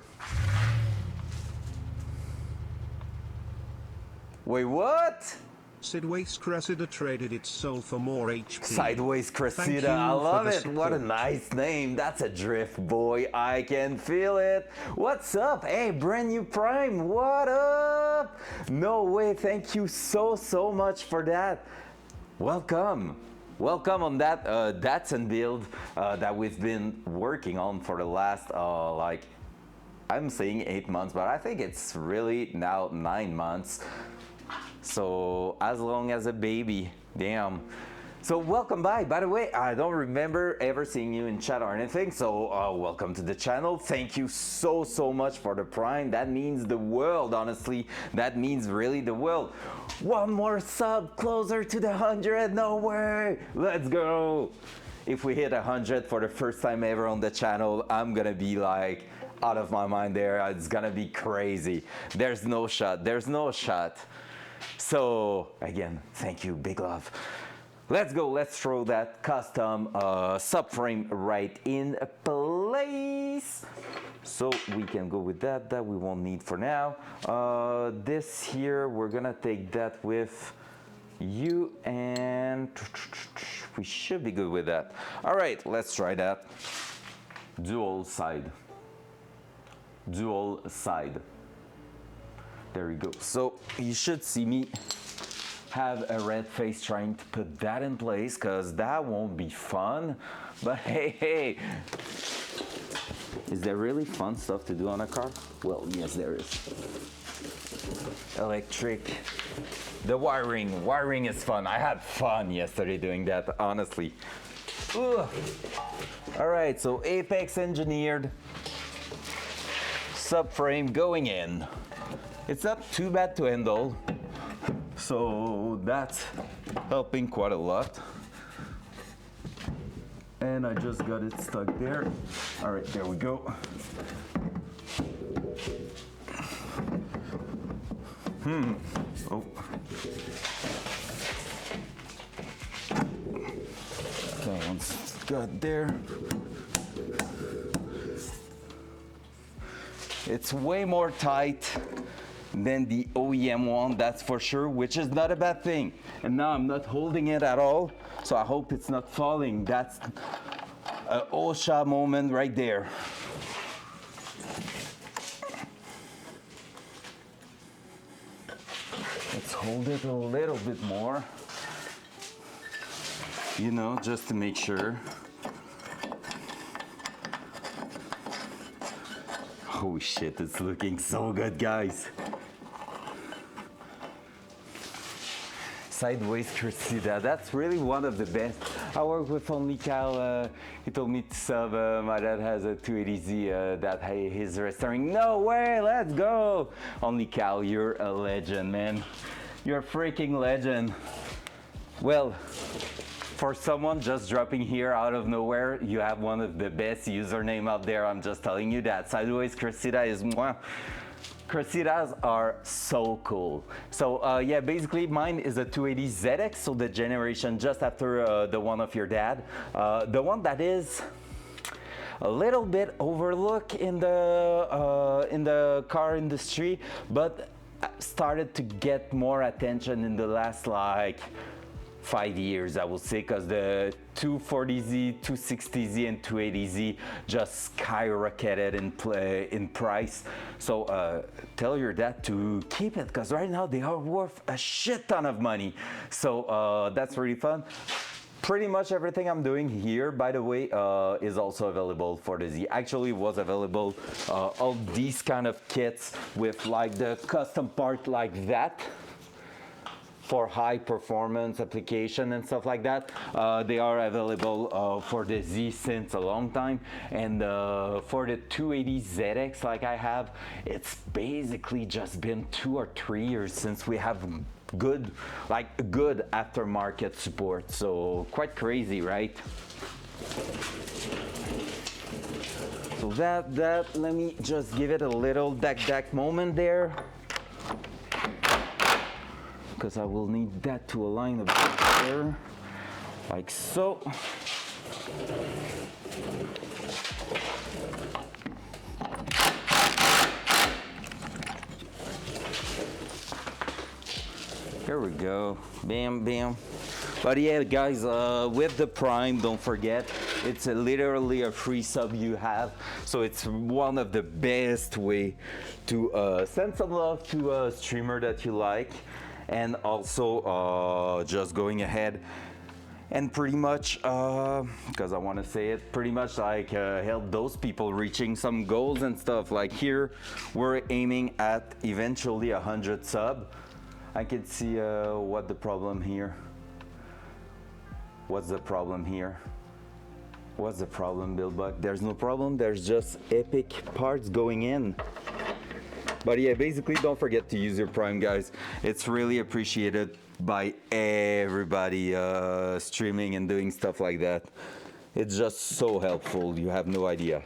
Wait, what? Sideways Cressida traded its soul for more HP. Sideways Thank Cressida, you I for love the it. What a support. nice name. That's a drift boy. I can feel it. What's up? Hey, brand new Prime. What up? No way. Thank you so much for that. Welcome. Welcome on that Datsun build that we've been working on for the last like, I'm saying 8 months, but I think it's really now 9 months. So as long as a baby, damn. So welcome by the way, I don't remember ever seeing you in chat or anything, so welcome to the channel. Thank you so much for the Prime. That means the world, honestly. That means really the world. One more sub closer to the 100, no way, let's go. If we hit 100 for the first time ever on the channel, I'm gonna be like out of my mind there. It's gonna be crazy. There's no shot, there's no shot. So again, thank you, big love. Let's go, let's throw that custom subframe right in place. So we can go with that we won't need for now. This here, we're gonna take that with you, and we should be good with that. All right, let's try that. Dual side. Dual side. There we go. So you should see me have a red face trying to put that in place, because that won't be fun. But hey, is there really fun stuff to do on a car? Well, yes, there is. Electric. The wiring is fun. I had fun yesterday doing that, honestly. Ugh. All right, so Apex engineered subframe going in. It's not too bad to handle, so that's helping quite a lot. And I just got it stuck there. All right, there we go. Oh. That one's got there. It's way more tight than the OEM one, that's for sure, which is not a bad thing. And now I'm not holding it at all, so I hope it's not falling. That's an OSHA moment right there. Let's hold it a little bit more, you know, just to make sure. Oh shit, it's looking so good, guys. Sideways Cressida, that's really one of the best. I work with only Cal, he told me to sub, my dad has a 280Z that he's restoring. No way, let's go! Only Cal, you're a legend, man. You're a freaking legend. Well, for someone just dropping here out of nowhere, you have one of the best username out there, I'm just telling you that. Sideways Cressida is mwah. Cressidas are so cool. So yeah, basically mine is a 280 ZX, so the generation just after the one of your dad. The one that is a little bit overlooked in the car industry, but started to get more attention in the last like 5 years, I would say, because the 240Z, 260Z, and 280Z just skyrocketed in price. So tell your dad to keep it, because right now they are worth a shit ton of money. So that's really fun. Pretty much everything I'm doing here, by the way, is also available for the Z. Actually, was available all these kind of kits with like the custom part like that for high performance application and stuff like that. They are available for the Z since a long time, and for the 280ZX like I have, it's basically just been 2 or 3 years since we have good aftermarket support. So quite crazy, right? So that let me just give it a little dack moment there, because I will need that to align a bit there, like so. Here we go, bam, bam. But yeah, guys, with the Prime, don't forget, it's literally a free sub you have. So it's one of the best way to send some love to a streamer that you like. And also just going ahead and pretty much, because I want to say it, pretty much like help those people reaching some goals and stuff. Like here, we're aiming at eventually 100 sub. I can see what the problem here. What's the problem here? What's the problem, Billbuck? There's no problem, there's just epic parts going in. But yeah, basically don't forget to use your Prime, guys. It's really appreciated by everybody streaming and doing stuff like that. It's just so helpful, you have no idea.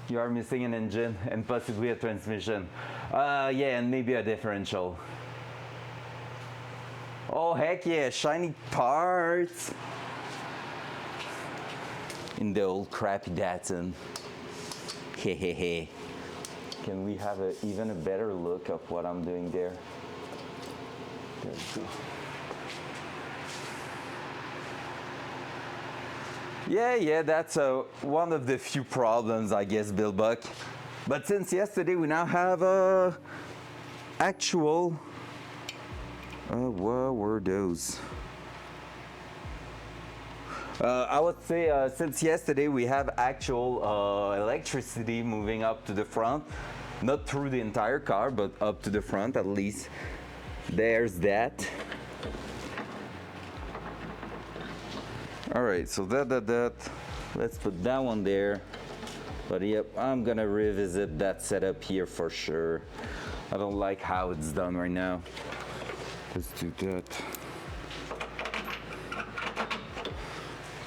You are missing an engine and possibly a transmission. Yeah, and maybe a differential. Oh, heck yeah, shiny parts. In the old crappy Datsun. Hehehe. Can we have even a better look of what I'm doing there? There we go. Yeah, that's one of the few problems, I guess, Billbuck. But since yesterday, we now have actual. What were those? I would say since yesterday we have actual electricity moving up to the front, not through the entire car, but up to the front at least. There's that. All right, so that. Let's put that one there. But yep, I'm gonna revisit that setup here for sure. I don't like how it's done right now. Let's do that.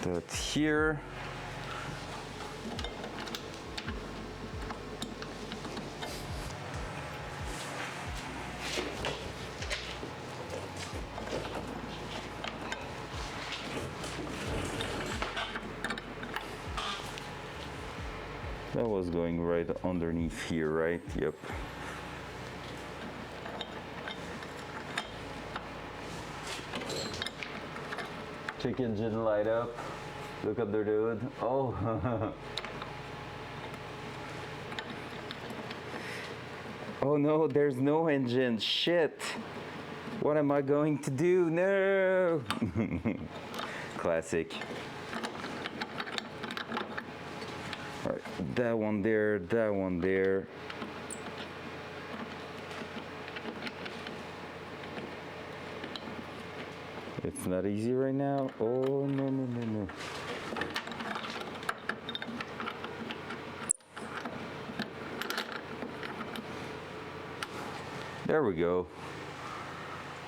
That here. That was going right underneath here, right? Yep. Check engine light up. Look at the hood. Oh. Oh no, there's no engine. Shit. What am I going to do? No. Classic. All right, that one there, that one there. It's not easy right now. Oh, no. There we go.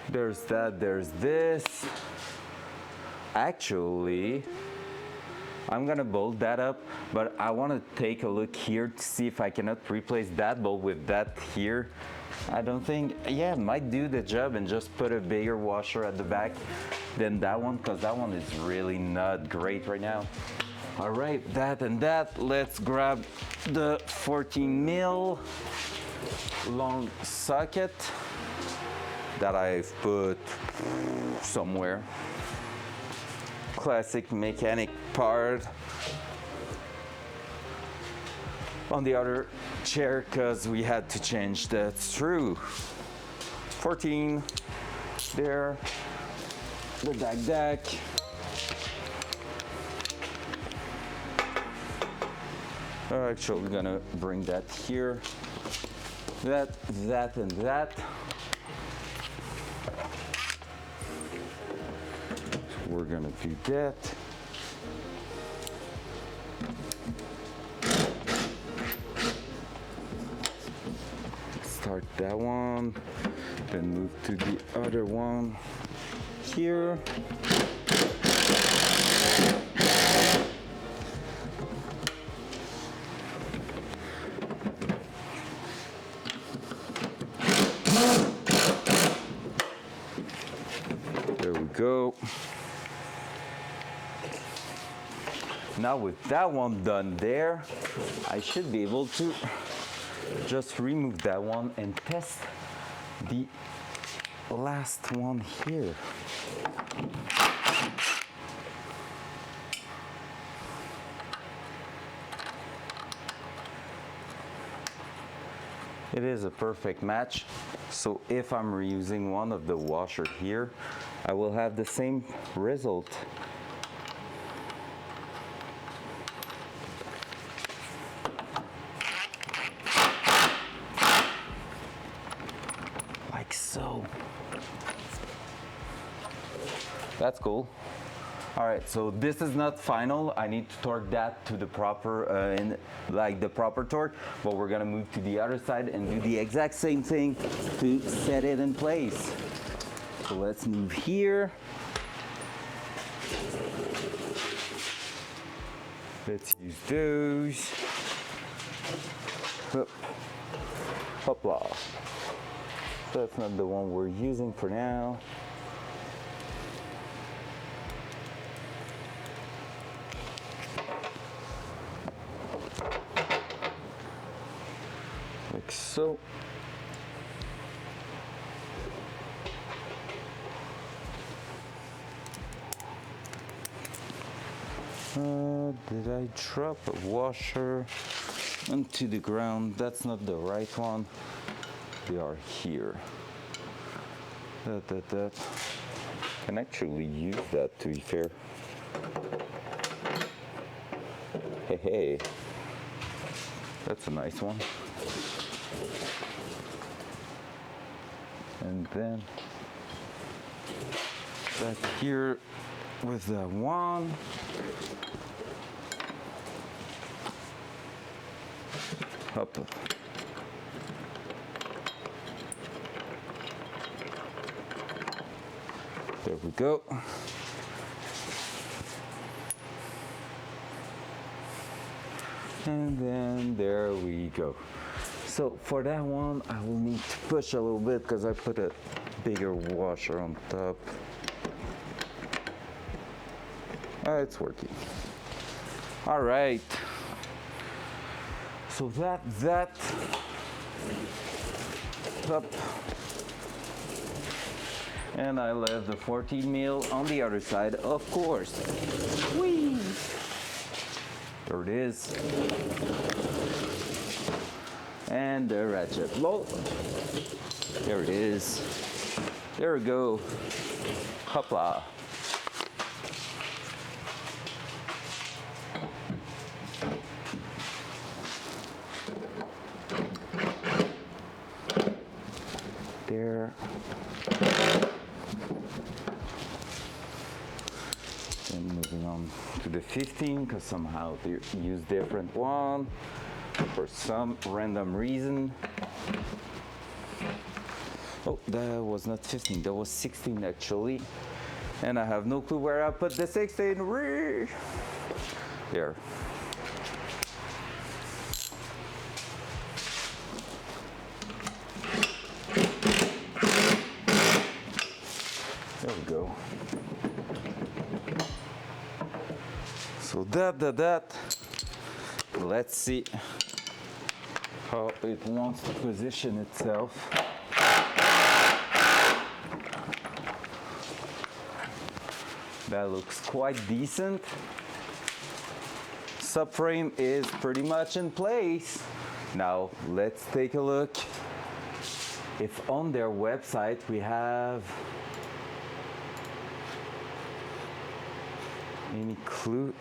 There's that, there's this. Actually, I'm gonna bolt that up, but I wanna take a look here to see if I cannot replace that bolt with that here. I don't think, yeah, it might do the job and just put a bigger washer at the back than that one, because that one is really not great right now. All right, that and that. Let's grab the 14 mil long socket that I've put somewhere. Classic mechanic part on the other chair because we had to change that screw. 14 there, the deck. Actually, we're gonna bring that here. That, and that. gonna do that. Start that one, then move to the other one here. There we go. Now with that one done there, I should be able to just remove that one and test the last one here. It is a perfect match. So if I'm reusing one of the washer here, I will have the same result. Like so. That's cool. All right, so this is not final. I need to torque that to the proper, like the proper torque, but we're gonna move to the other side and do the exact same thing to set it in place. So let's move here. Let's use those. Hop. Hopla. That's not the one we're using for now. Like so. Did I drop a washer onto the ground? That's not the right one. They are here. That. Can actually use that, to be fair. Hey. That's a nice one. And then back here with that one. Up. There we go. And then there we go. So for that one, I will need to push a little bit because I put a bigger washer on top. It's working. All right. So that up. And I left the 14 mil on the other side, of course. Whee! There it is. And the ratchet. Low. There it is. There we go. Hopla. There. And moving on to the 15, because somehow they use different one for some random reason. Oh, that was not 15, that was 16 actually. And I have no clue where I put the 16. There. There we go. So that. Let's see how it wants to position itself. That looks quite decent. Subframe is pretty much in place. Now let's take a look if on their website we have any clue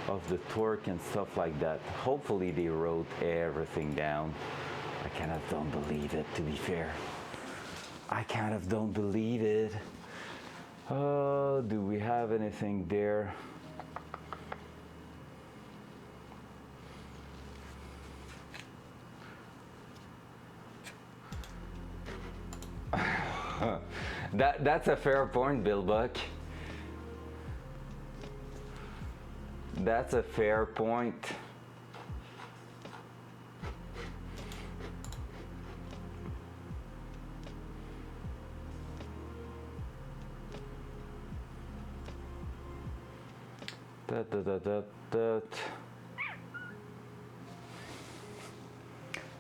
of the torque and stuff like that. Hopefully they wrote everything down. I kind of don't believe it, to be fair. I kind of don't believe it. Do we have anything there? That's a fair point, Bill Buck. That's a fair point.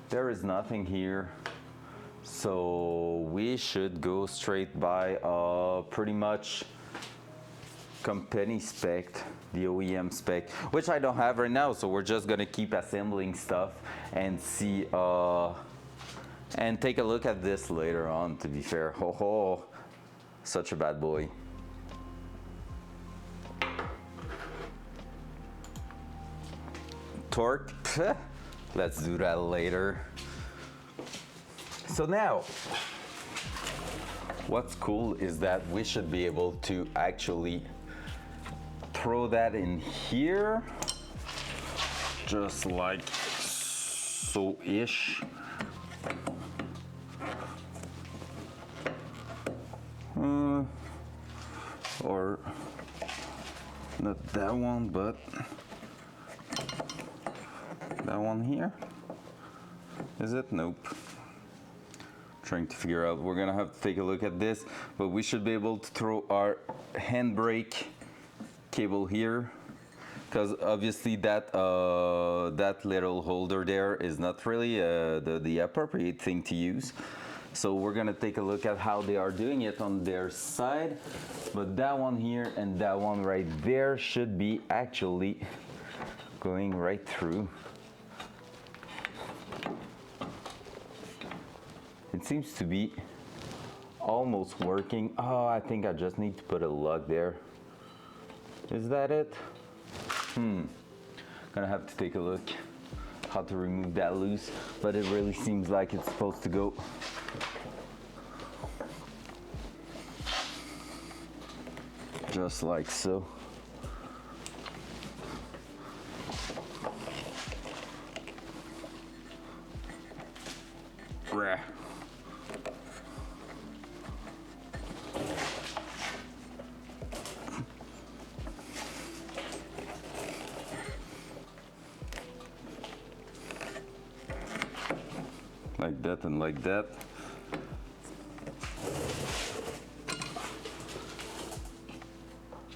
There is nothing here, so we should go straight by pretty much company spec, the OEM spec, which I don't have right now, so we're just gonna keep assembling stuff and see and take a look at this later on, to be fair. Ho ho, such a bad boy. Torque, let's do that later. So now, what's cool is that we should be able to actually throw that in here, just like so-ish. Or not that one, but that one here. Is it? Nope. Trying to figure out. We're gonna have to take a look at this, but we should be able to throw our handbrake cable here, because obviously that that little holder there is not really the appropriate thing to use. So we're gonna take a look at how they are doing it on their side, but that one here and that one right there should be actually going right through. It seems to be almost working. Oh, I think I just need to put a lug there. Is that it? Gonna have to take a look how to remove that loose, but it really seems like it's supposed to go. Just like so. Rah. Like that and like that.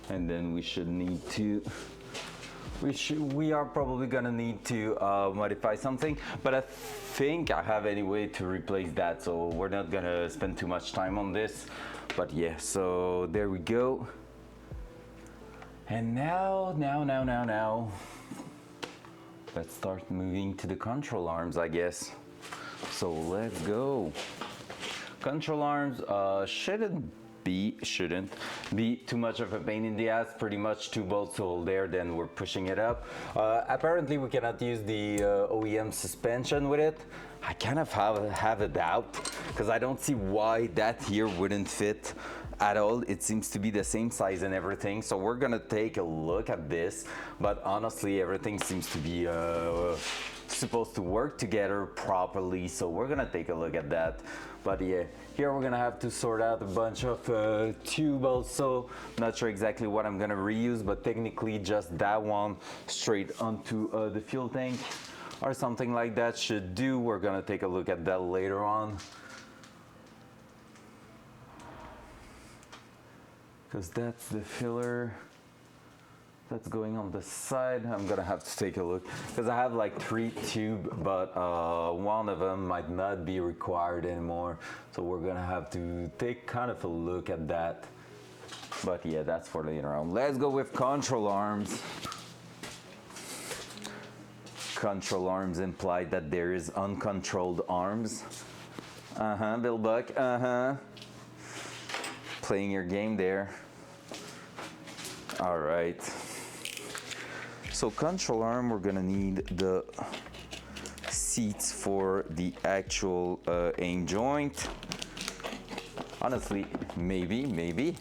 And then we should need to, we are probably gonna need to modify something, but I think I have any way to replace that, so we're not gonna spend too much time on this. But yeah, so there we go. And now, let's start moving to the control arms, I guess. So let's go. Control arms shouldn't be too much of a pain in the ass. Pretty much 2 bolts to hold there, then we're pushing it up. Apparently we cannot use the OEM suspension with it. I kind of have a doubt, because I don't see why that here wouldn't fit at all. It seems to be the same size and everything, so we're gonna take a look at this. But honestly, everything seems to be supposed to work together properly, so we're gonna take a look at that. But yeah, here we're gonna have to sort out a bunch of tube also. Not sure exactly what I'm gonna reuse, but technically just that one straight onto the fuel tank or something like that should do. We're gonna take a look at that later on, because that's the filler that's going on the side. I'm gonna have to take a look, because I have like 3 tubes, but one of them might not be required anymore, so we're gonna have to take kind of a look at that. But yeah, that's for later on. Let's go with control arms. Control arms imply that there is uncontrolled arms. Bill Buck, playing your game there. All right. So control arm, we're gonna need the seats for the actual aim joint. Honestly, maybe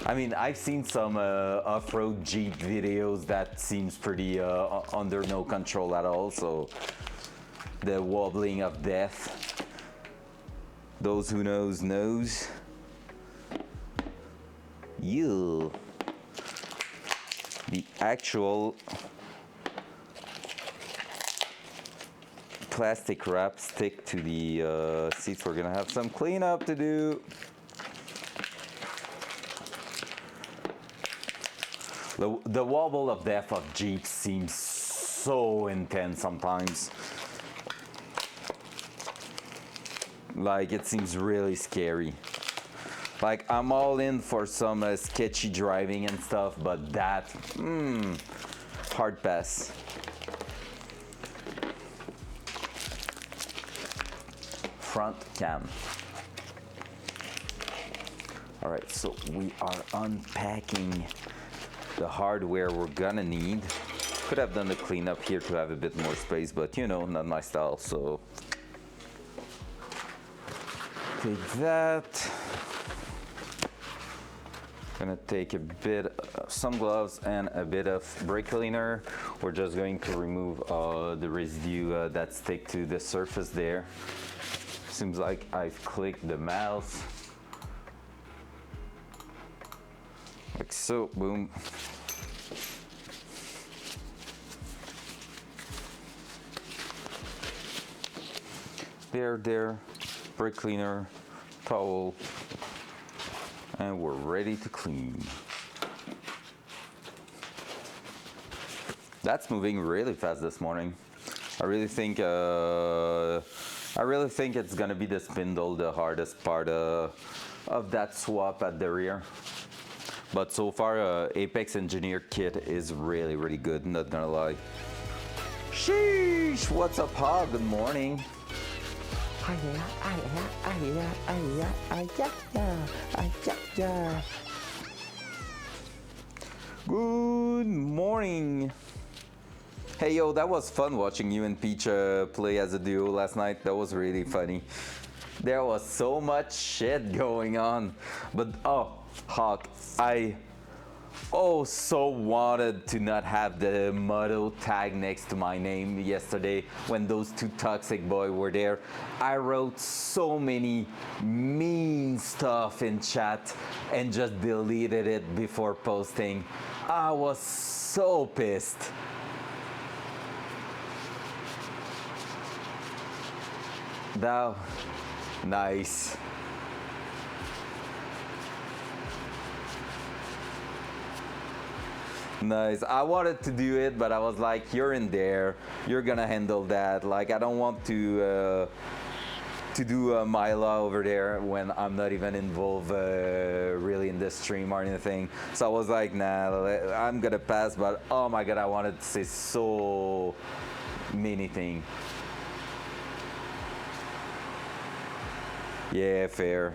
I mean, I've seen some off-road Jeep videos that seems pretty under no control at all, so the wobbling of death, those who knows. You, the actual plastic wrap stick to the seats. We're gonna have some cleanup to do. The wobble of death of Jeeps seems so intense sometimes. Like, it seems really scary. Like, I'm all in for some sketchy driving and stuff, but that, hard pass. Front cam. All right, so we are unpacking the hardware we're gonna need. Could have done the cleanup here to have a bit more space, but you know, not my style, so. Take that. Gonna take a bit, some gloves and a bit of brake cleaner. We're just going to remove the residue that stick to the surface there. Seems like I've clicked the mouse. Like so, boom. There, brake cleaner, towel, and we're ready to clean. That's moving really fast this morning. I really think it's gonna be the spindle, the hardest part of that swap at the rear. But so far, Apex Engineered Kit is really, really good, not gonna lie. Sheesh, what's up, Ha? Good morning. Good morning. Hey yo, that was fun watching you and Peach play as a duo last night. That was really funny. There was so much shit going on. But oh, Hawk, I so wanted to not have the motto tag next to my name yesterday when those two toxic boys were there. I wrote so many mean stuff in chat and just deleted it before posting. I was so pissed. That nice. Nice. I wanted to do it, but I was like, you're in there. You're gonna handle that. Like, I don't want to do Mila over there when I'm not even involved really in the stream or anything. So I was like, nah, I'm gonna pass. But oh my god, I wanted to say so many things. Yeah, fair.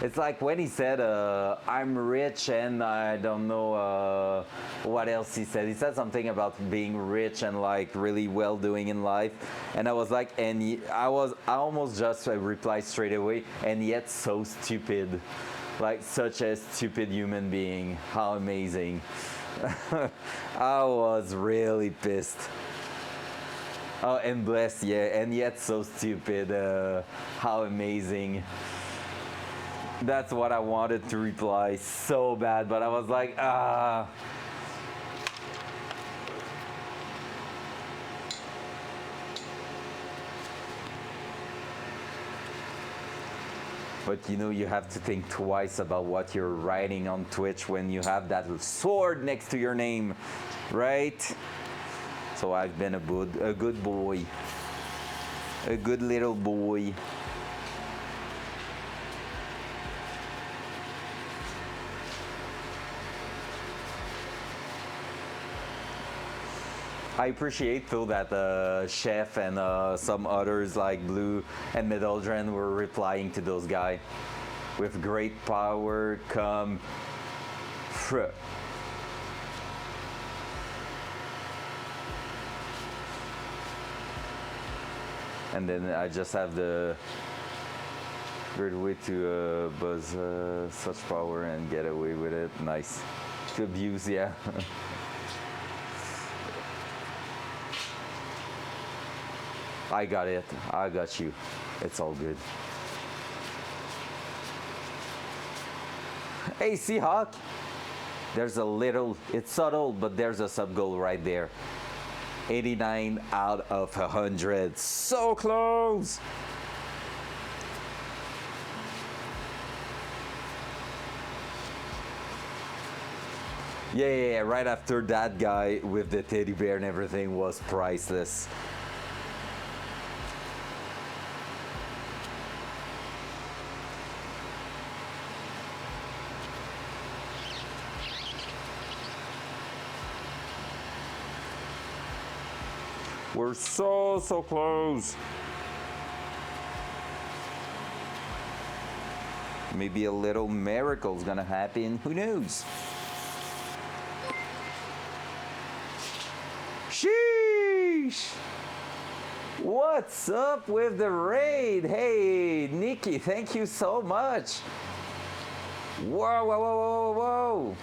It's like when he said, I'm rich and I don't know what else he said. He said something about being rich and like really well doing in life. And I was like, I almost just replied straight away, and yet so stupid. Like such a stupid human being. How amazing. I was really pissed. Oh, and blessed, yeah, and yet so stupid. How amazing. That's what I wanted to reply so bad, but I was like, ah. But you know, you have to think twice about what you're writing on Twitch when you have that sword next to your name, right? So I've been a good boy. A good little boy. I appreciate though that Chef and some others like Blue and Medoldren were replying to those guys. With great power come and then I just have the Great way to buzz such power and get away with it. Nice. To abuse, yeah. I got it. I got you. It's all good. Hey, Seahawk. There's a little, it's subtle, but there's a sub goal right there. 89 out of 100. So close. Yeah, right after that guy with the teddy bear and everything was priceless. We're so close. Maybe a little miracle's gonna happen. Who knows? Sheesh! What's up with the raid? Hey, Nikki, thank you so much. Whoa.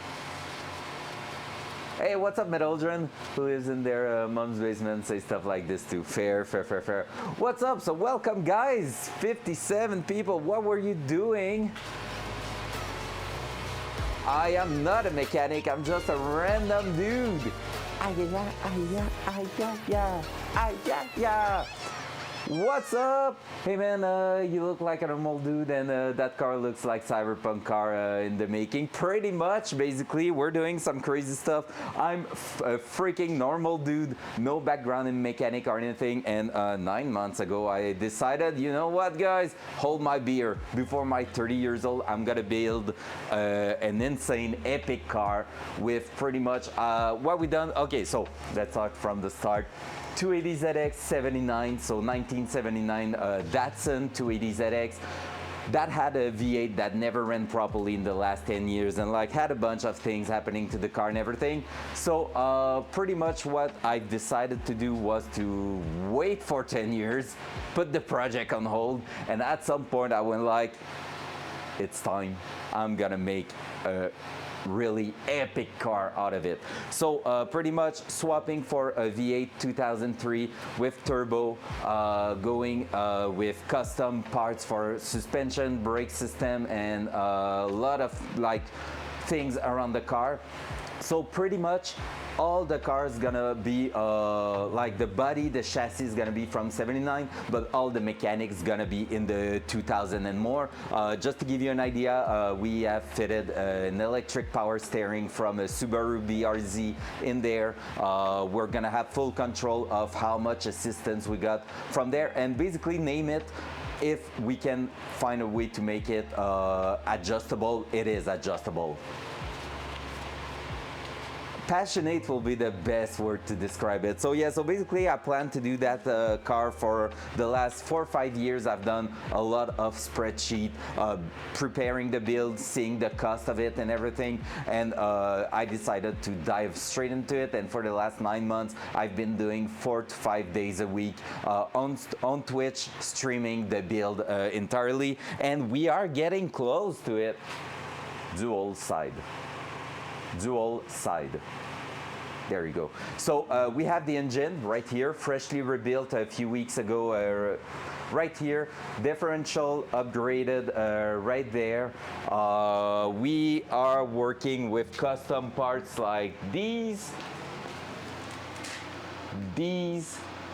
Hey, what's up, Medoldren? Who lives in their mom's basement, say stuff like this too. Fair. What's up? So welcome, guys. 57 people. What were you doing? I am not a mechanic. I'm just a random dude. What's up? Hey man, you look like a normal dude and that car looks like cyberpunk car in the making. Pretty much, basically, we're doing some crazy stuff. I'm a freaking normal dude, no background in mechanic or anything, and 9 months ago I decided, you know what guys, hold my beer. Before my 30 years old, I'm gonna build an insane epic car with pretty much what we done. Okay, so let's start from the start. 280ZX 79, so 1979 Datsun 280ZX. That had a V8 that never ran properly in the last 10 years and like had a bunch of things happening to the car and everything. So pretty much what I decided to do was to wait for 10 years, put the project on hold, and at some point I went like, it's time. I'm gonna make a really epic car out of it. So pretty much swapping for a V8 2003 with turbo, going with custom parts for suspension, brake system, and a lot of like things around the car. So pretty much all the car is gonna be like the body, the chassis is gonna be from 79, but all the mechanics gonna be in the 2000 and more. Just to give you an idea, we have fitted an electric power steering from a Subaru BRZ in there. We're gonna have full control of how much assistance we got from there, and basically name it. If we can find a way to make it adjustable, it is adjustable. Passionate will be the best word to describe it. So yeah, so basically I plan to do that car for the last 4 or 5 years. I've done a lot of spreadsheet, preparing the build, seeing the cost of it and everything, and I decided to dive straight into it. And for the last 9 months, I've been doing 4 to 5 days a week on Twitch, streaming the build entirely, and we are getting close to it. Dual side. There you go. So we have the engine right here, freshly rebuilt a few weeks ago. Right here, differential upgraded right there. We are working with custom parts like these,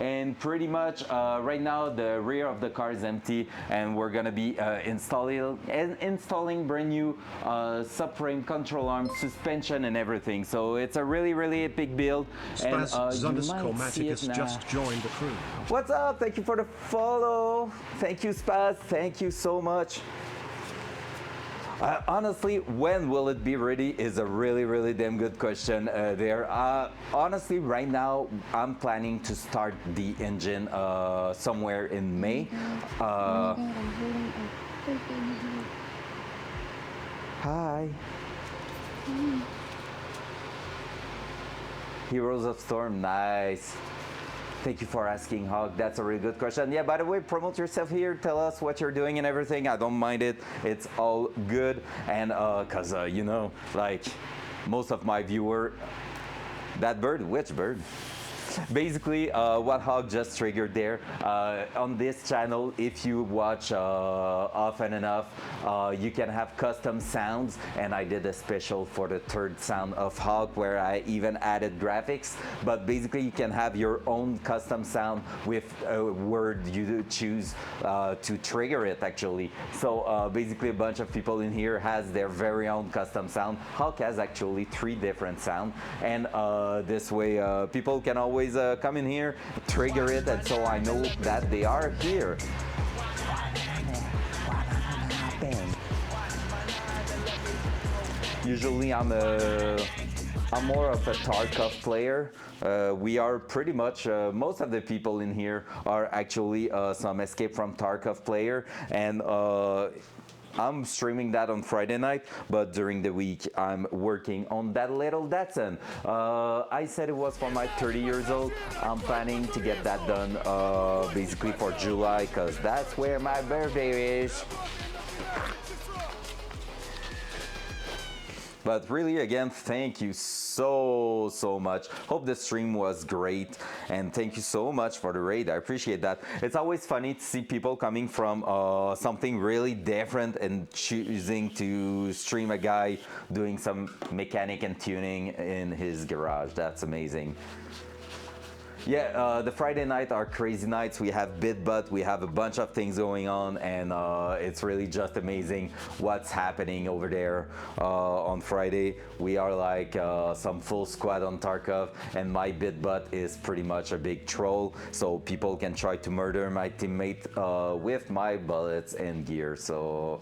and pretty much right now the rear of the car is empty, and we're gonna be installing brand new subframe, control arm, suspension, and everything. So it's a really epic build. Spaz And you might see it Zundiscomaticus now. just joined the crew. What's up? Thank you for the follow. Thank you, Spaz. Thank you so much. Honestly, when will it be ready is a really damn good question there. Honestly, right now, I'm planning to start the engine somewhere in May. Hi. Heroes of Storm, nice. Thank you for asking, Hog. That's a really good question. Yeah, by the way, promote yourself here. Tell us what you're doing and everything. I don't mind it. It's all good. And because, you know, like most of my viewer, that bird, which bird? Basically, what Hog just triggered there, on this channel, if you watch often enough, you can have custom sounds, and I did a special for the third sound of Hog where I even added graphics. But basically, you can have your own custom sound with a word you choose to trigger it, actually. So basically, a bunch of people in here has their very own custom sound. Hog has actually 3 different sounds, and this way people can always come in here, trigger it, and so I know that they are here. Usually I'm more of a Tarkov player. We are pretty much, most of the people in here are actually some Escape from Tarkov player, and I'm streaming that on Friday night, but during the week I'm working on that little Datsun. I said it was for my 30 years old. I'm planning to get that done basically for July, because that's where my birthday is. But really, again, thank you so much. Hope the stream was great, and thank you so much for the raid. I appreciate that. It's always funny to see people coming from something really different and choosing to stream a guy doing some mechanic and tuning in his garage. That's amazing. Yeah, the Friday night are crazy nights. We have BitButt, we have a bunch of things going on, and it's really just amazing what's happening over there on Friday. We are like some full squad on Tarkov, and my BitButt is pretty much a big troll, so people can try to murder my teammate with my bullets and gear. So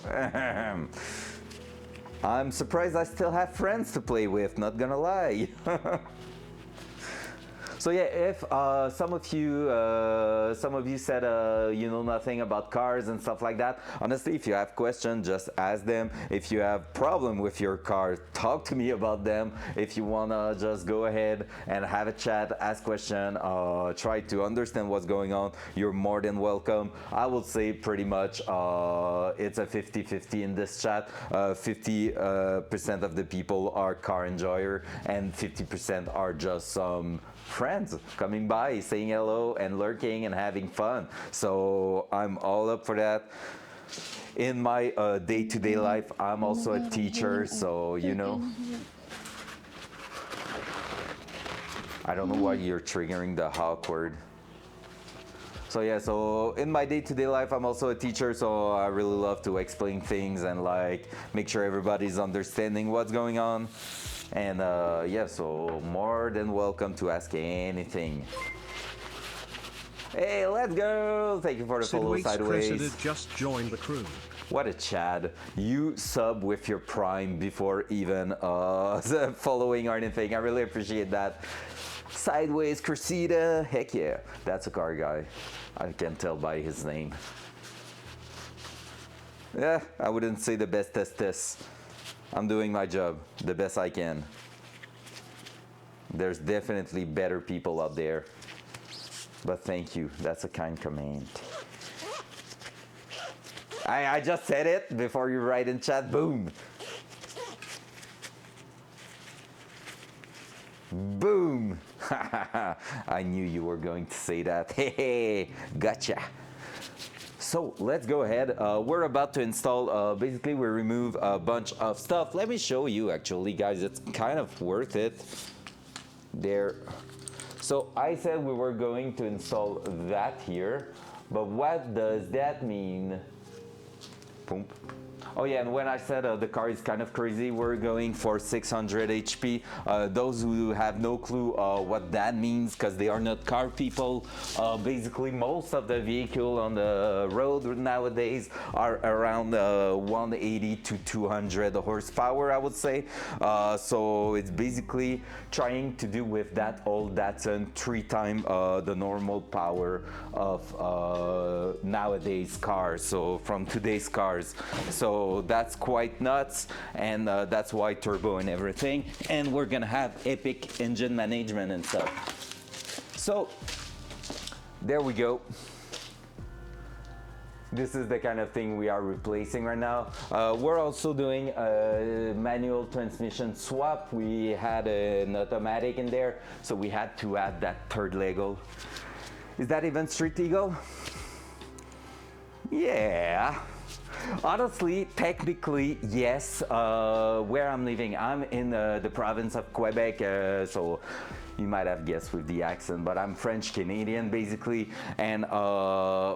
I'm surprised I still have friends to play with, not gonna lie. So yeah, if some of you said you know nothing about cars and stuff like that, honestly, if you have questions, just ask them. If you have problem with your car, talk to me about them. If you wanna just go ahead and have a chat, ask question, try to understand what's going on, you're more than welcome. I will say pretty much it's a 50-50 in this chat. 50% of the people are car enjoyer, and 50% are just some friends coming by, saying hello and lurking and having fun. So I'm all up for that. In my day-to-day life, I'm also a teacher, so you know. I don't know why you're triggering the hawk word. So yeah, so in my day-to-day life, I'm also a teacher, so I really love to explain things and like make sure everybody's understanding what's going on. And yeah, so more than welcome to ask anything. Hey, let's go! Thank you for the follow, Sideways. Just joined the crew. What a Chad. You sub with your Prime before even following or anything. I really appreciate that. Sideways, Cressida, heck yeah. That's a car guy. I can tell by his name. Yeah, I wouldn't say the best test. I'm doing my job the best I can. There's definitely better people out there. But thank you, that's a kind comment. I just said it before you write in chat, boom. Boom. I knew you were going to say that. Hey, gotcha. So let's go ahead. We're about to install, basically we remove a bunch of stuff. Let me show you actually, guys, it's kind of worth it. There. So I said we were going to install that here, but what does that mean? Boom. Oh yeah, and when I said the car is kind of crazy, we're going for 600 HP. Those who have no clue what that means, because they are not car people, basically most of the vehicle on the road nowadays are around 180 to 200 horsepower, I would say. So it's basically trying to do with that old Datsun 3 times the normal power of nowadays cars, so from today's cars. So that's quite nuts, and that's why turbo and everything, and we're gonna have epic engine management and stuff. So there we go. This is the kind of thing we are replacing right now. We're also doing a manual transmission swap. We had an automatic in there, so we had to add that third Lego. Is that even street legal? Yeah. Honestly, technically, yes. Where I'm living, I'm in the province of Quebec, so you might have guessed with the accent, but I'm French Canadian basically. And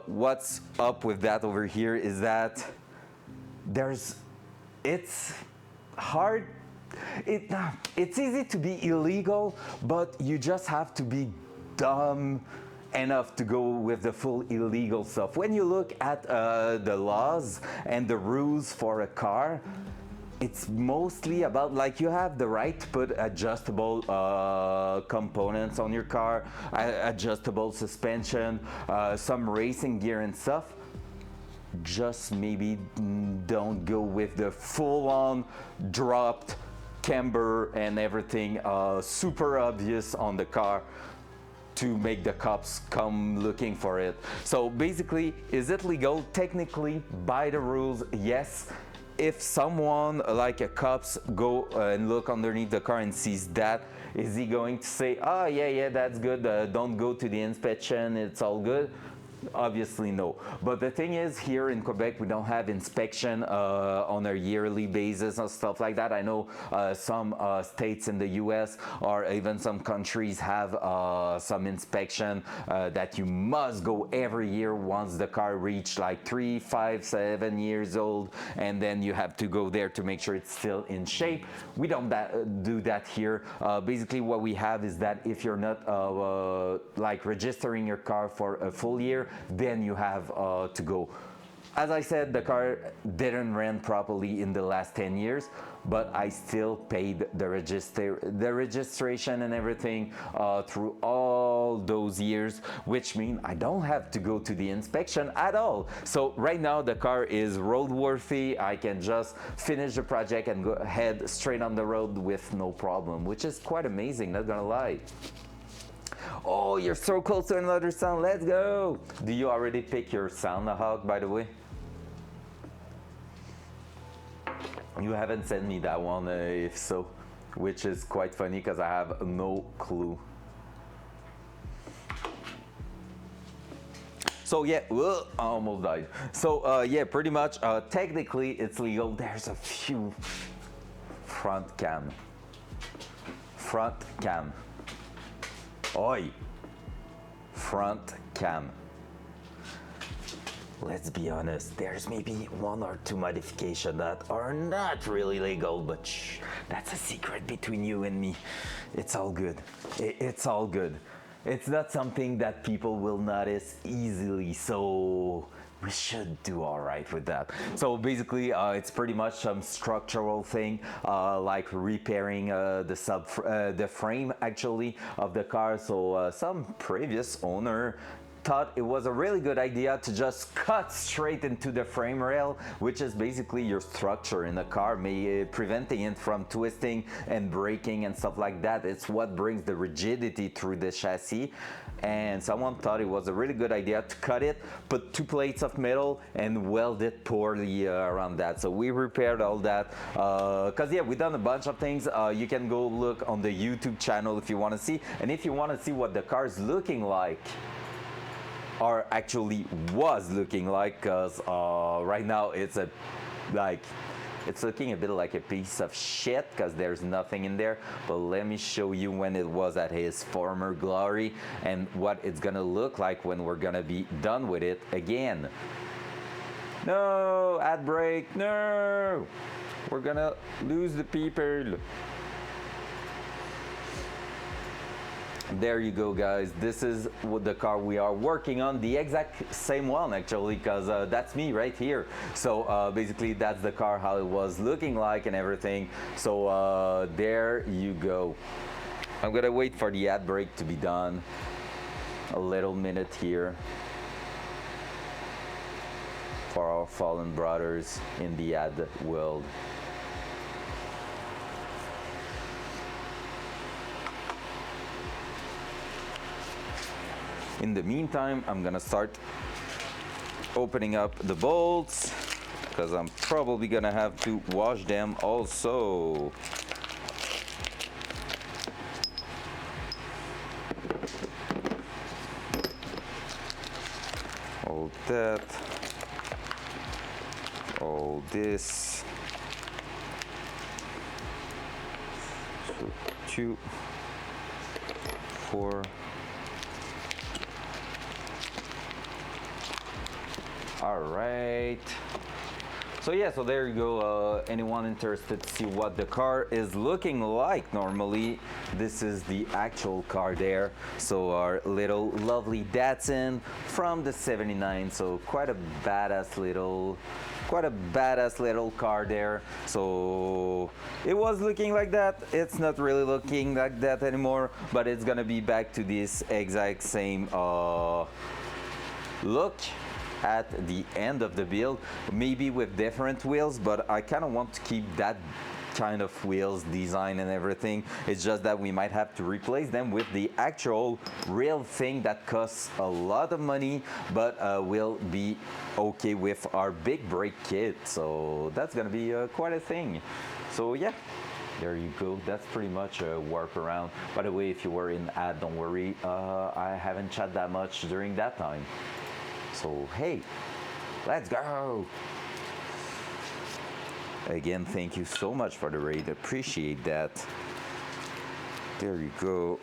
what's up with that over here is that it's hard. It's easy to be illegal, but you just have to be dumb enough to go with the full illegal stuff. When you look at the laws and the rules for a car, it's mostly about, like, you have the right to put adjustable components on your car, adjustable suspension, some racing gear and stuff. Just maybe don't go with the full-on dropped camber and everything super obvious on the car to make the cops come looking for it. So basically, is it legal? Technically, by the rules, yes. If someone like a cops go and look underneath the car and sees that, is he going to say, oh yeah, that's good, don't go to the inspection, it's all good? Obviously no. But the thing is, here in Quebec we don't have inspection on a yearly basis or stuff like that. I know some states in the US or even some countries have some inspection that you must go every year once the car reached like 3, 5, 7 years old, and then you have to go there to make sure it's still in shape. We don't do that here. Basically what we have is that if you're not like registering your car for a full year, then you have to go. As I said, the car didn't run properly in the last 10 years, but I still paid the registration and everything through all those years, which means I don't have to go to the inspection at all. So right now the car is roadworthy. I can just finish the project and go head straight on the road with no problem, which is quite amazing, not gonna lie. Oh, you're so close to another sound. Let's go. Do you already pick your sound, Hawk, by the way? You haven't sent me that one, if so, which is quite funny because I have no clue. So yeah, I almost died. So yeah, pretty much, technically it's legal. There's a few front cam. Oi, front cam. Let's be honest, there's maybe 1 or 2 modifications that are not really legal, but shh, that's a secret between you and me. It's all good. It's all good. It's not something that people will notice easily, so we should do all right with that. So basically, it's pretty much some structural thing, like repairing the frame actually of the car. So some previous owner thought it was a really good idea to just cut straight into the frame rail, which is basically your structure in the car, preventing it from twisting and breaking and stuff like that. It's what brings the rigidity through the chassis. And someone thought it was a really good idea to cut it, put 2 plates of metal and weld it poorly around that. So we repaired all that, because yeah, we've done a bunch of things. You can go look on the YouTube channel if you want to see, and if you want to see what the car's looking like, or actually was looking like, because right now it's looking a bit like a piece of shit because there's nothing in there. But let me show you when it was at his former glory and what it's gonna look like when we're gonna be done with it again. No, ad break, no! We're gonna lose the people. There you go, guys. This is what the car we are working on, the exact same one actually, because that's me right here. So basically that's the car, how it was looking like and everything. So there you go. I'm gonna wait for the ad break to be done. A little minute here for our fallen brothers in the ad world. In the meantime, I'm gonna start opening up the bolts because I'm probably gonna have to wash them also. All that, all this. So 2, 4. All right. So yeah, so there you go. Anyone interested to see what the car is looking like normally, this is the actual car there. So our little lovely Datsun from the 79. So quite a badass little car there. So it was looking like that. It's not really looking like that anymore, but it's gonna be back to this exact same look at the end of the build, maybe with different wheels, but I kind of want to keep that kind of wheels design and everything. It's just that we might have to replace them with the actual real thing that costs a lot of money, but will be okay with our big brake kit. So that's gonna be quite a thing. So yeah, there you go. That's pretty much a warp around. By the way, if you were in ad, don't worry, I haven't chat that much during that time. So hey, let's go. Again, thank you so much for the raid, appreciate that. There you go.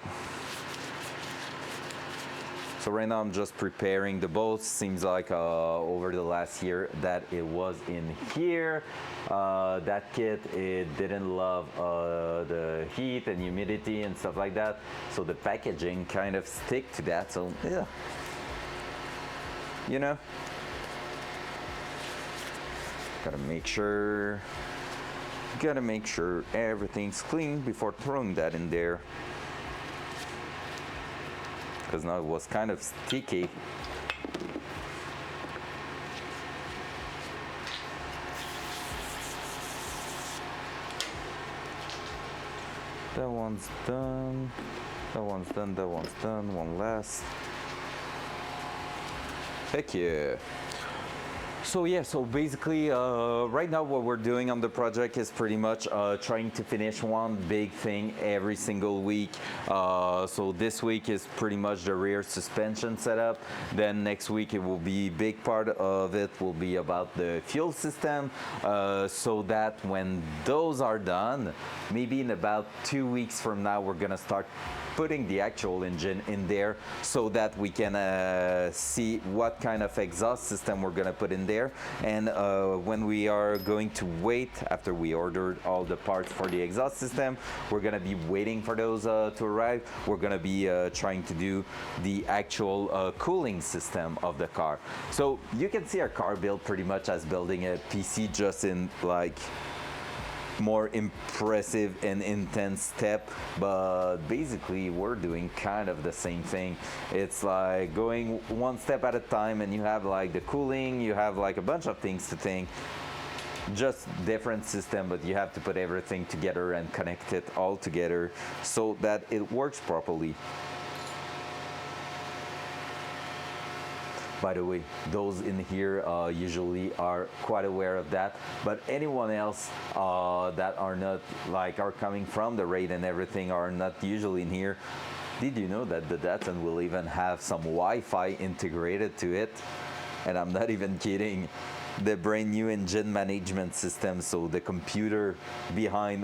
So right now I'm just preparing the bolts. Seems like over the last year that it was in here. That kit, it didn't love the heat and humidity and stuff like that. So the packaging kind of stick to that, so yeah. You know, gotta make sure everything's clean before throwing that in there, because now it was kind of sticky. That one's done, that one's done, that one's done. One last. Heck yeah. So yeah, so basically right now what we're doing on the project is pretty much trying to finish one big thing every single week. So this week is pretty much the rear suspension setup. Then next week it will be, big part of it will be about the fuel system, so that when those are done, maybe in about 2 weeks from now, we're gonna start putting the actual engine in there so that we can see what kind of exhaust system we're gonna put in there. And when we are going to wait, after we ordered all the parts for the exhaust system, we're gonna be waiting for those to arrive. We're gonna be trying to do the actual cooling system of the car. So you can see our car build pretty much as building a PC, just in like more impressive and intense step, but basically we're doing kind of the same thing. It's like going one step at a time, and you have like the cooling, you have like a bunch of things to think, just different system, but you have to put everything together and connect it all together so that it works properly. By the way, those in here usually are quite aware of that, but anyone else that are not, like, are coming from the raid and everything, are not usually in here, did you know that the Datsun will even have some Wi-Fi integrated to it? And I'm not even kidding. The brand new engine management system, so the computer behind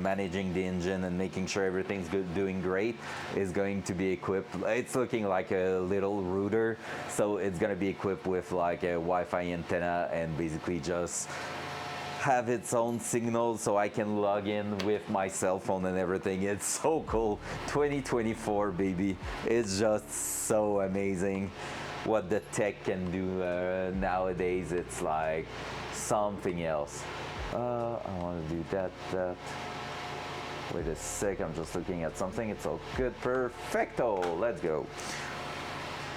managing the engine and making sure everything's doing great, is going to be equipped. It's looking like a little router, so it's going to be equipped with like a Wi-Fi antenna and basically just have its own signal, so I can log in with my cell phone and everything. It's so cool. 2024, baby. It's just so amazing what the tech can do nowadays. It's like something else. I want to do that. Wait a sec, I'm just looking at something. It's all good. Perfecto. Let's go.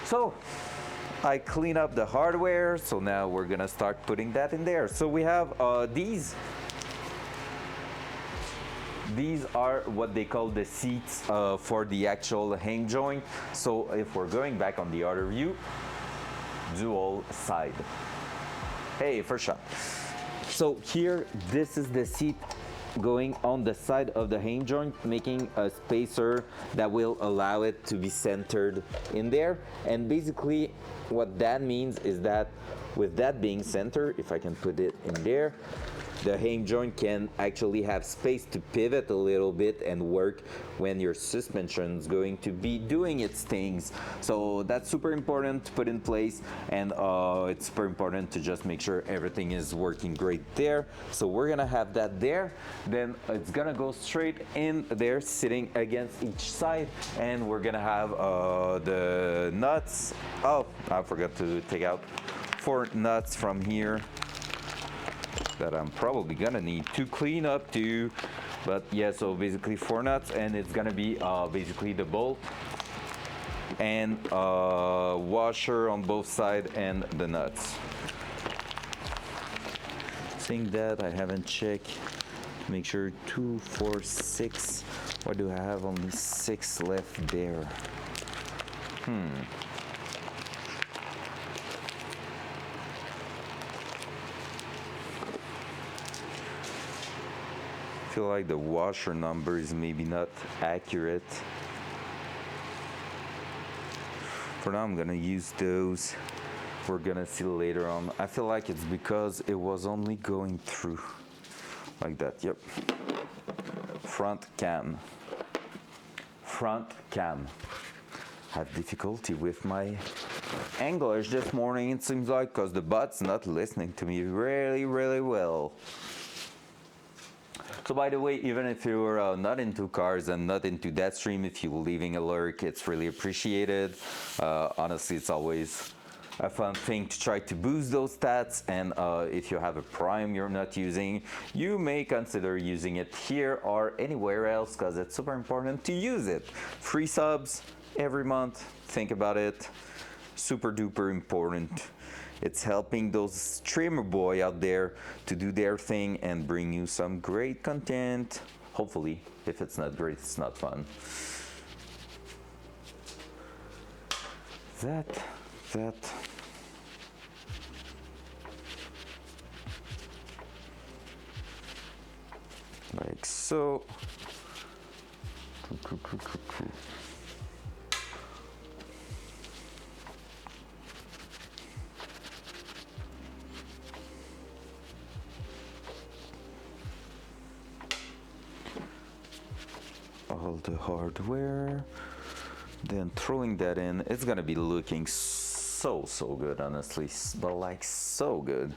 So I clean up the hardware, so now we're gonna start putting that in there. So we have these these are what they call the seats for the actual hang joint. So if we're going back on the other view, dual side. Hey, first shot. So here, this is the seat going on the side of the hang joint, making a spacer that will allow it to be centered in there. And basically what that means is that with that being centered, if I can put it in there, the hang joint can actually have space to pivot a little bit and work when your suspension is going to be doing its things. So that's super important to put in place, and it's super important to just make sure everything is working great there. So we're gonna have that there, then it's gonna go straight in there, sitting against each side, and we're gonna have the nuts. Oh, I forgot to take out 4 nuts from here that I'm probably gonna need to clean up too. But yeah, so basically 4 nuts, and it's gonna be basically the bolt and washer on both sides and the nuts. Seeing that, I haven't checked to make sure 2, 4, 6. Why do I have only 6 left there? I feel like the washer number is maybe not accurate. For now, I'm gonna use those. We're gonna see later on. I feel like it's because it was only going through like that. Yep. Front cam. Front cam. Have difficulty with my English this morning, it seems like, because the bot's not listening to me really well. So by the way, even if you're not into cars and not into that stream, if you're leaving a lurk, it's really appreciated. Honestly, it's always a fun thing to try to boost those stats, and if you have a Prime you're not using, you may consider using it here or anywhere else, because it's super important to use it. Free subs every month, think about it. Super duper important. It's helping those streamer boy out there to do their thing and bring you some great content. Hopefully, if it's not great, it's not fun. That. Like so. All the hardware, then throwing that in, it's gonna be looking so good, honestly, but like so good.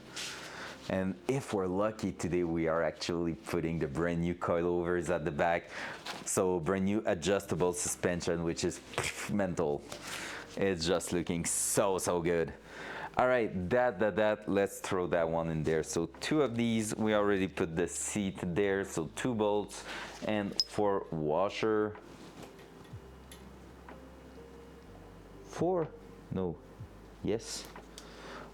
And if we're lucky today, we are actually putting the brand new coilovers at the back, so brand new adjustable suspension, which is mental. It's just looking so good. All right, that, let's throw that one in there. So 2 of these, we already put the seat there, so 2 bolts and 4 washer. 4? No. Yes.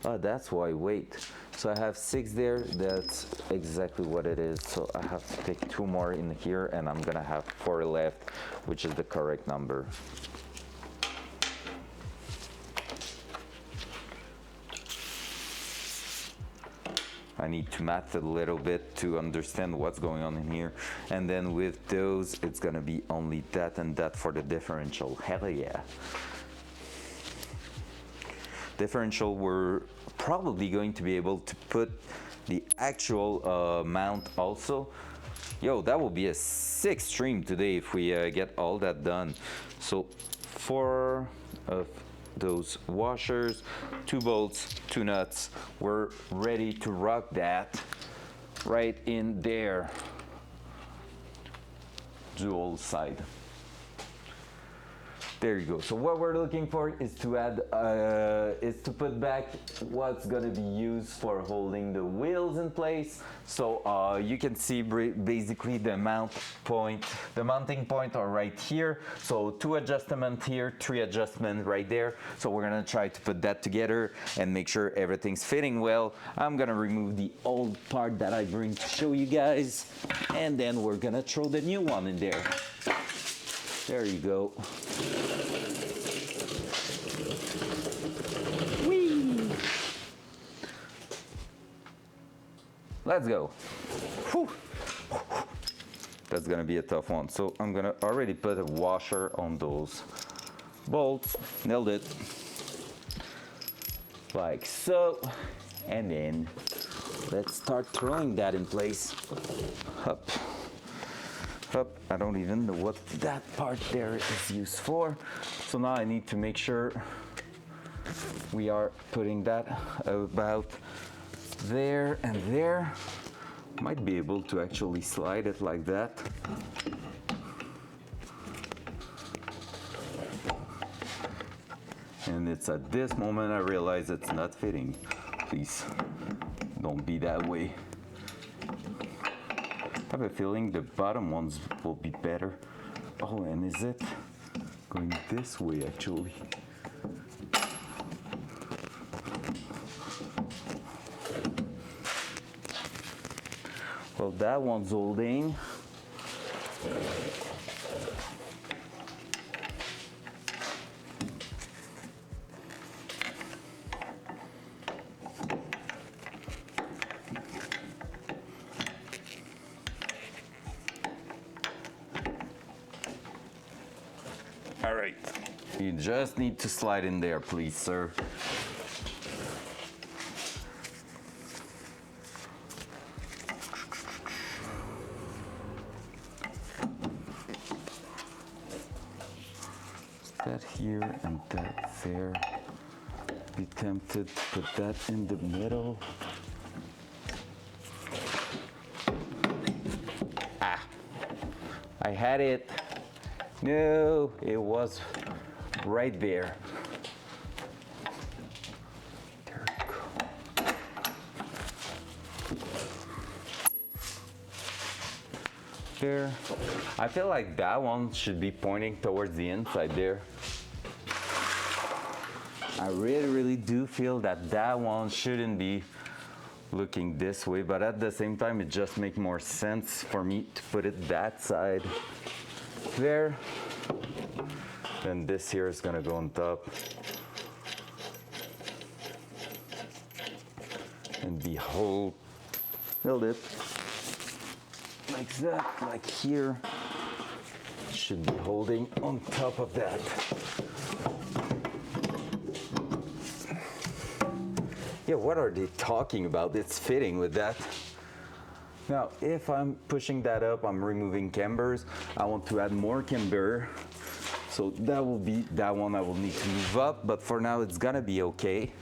Oh, that's why, wait. So I have 6 there, that's exactly what it is. So I have to take 2 more in here, and I'm gonna have 4 left, which is the correct number. I need to math it a little bit to understand what's going on in here. And then with those, it's gonna be only that and that for the differential. Hell yeah. Differential, we're probably going to be able to put the actual mount also. Yo, that will be a sick stream today if we get all that done. So 4 of those washers, 2 bolts, 2 nuts. We're ready to rock that right in there. Dual side. There you go. So what we're looking for is to add, is to put back what's gonna be used for holding the wheels in place. So you can see basically the mounting point are right here. So 2 adjustments here, 3 adjustments right there. So we're gonna try to put that together and make sure everything's fitting well. I'm gonna remove the old part that I bring to show you guys, and then we're gonna throw the new one in there. There you go. Whee! Let's go. Whew. That's gonna be a tough one. So I'm gonna already put a washer on those bolts. Nailed it. Like so. And then let's start throwing that in place. Up. Up. I don't even know what that part there is used for. So now I need to make sure we are putting that about there and there. Might be able to actually slide it like that. And it's at this moment I realize it's not fitting. Please don't be that way. I have a feeling the bottom ones will be better. Oh, and is it going this way actually? Well, that one's holding. All right, you just need to slide in there, please, sir. That here and that there. Be tempted to put that in the middle. Ah, I had it. No, it was right there. There we go. There. I feel like that one should be pointing towards the inside there. I really do feel that that one shouldn't be looking this way, but at the same time it just makes more sense for me to put it that side there. Then this here is gonna go on top and be held it like that, like here. Should be holding on top of that. Yeah, what are they talking about? It's fitting with that. Now, if I'm pushing that up, I'm removing cambers. I want to add more camber. So that will be that one I will need to move up, but for now it's gonna be okay.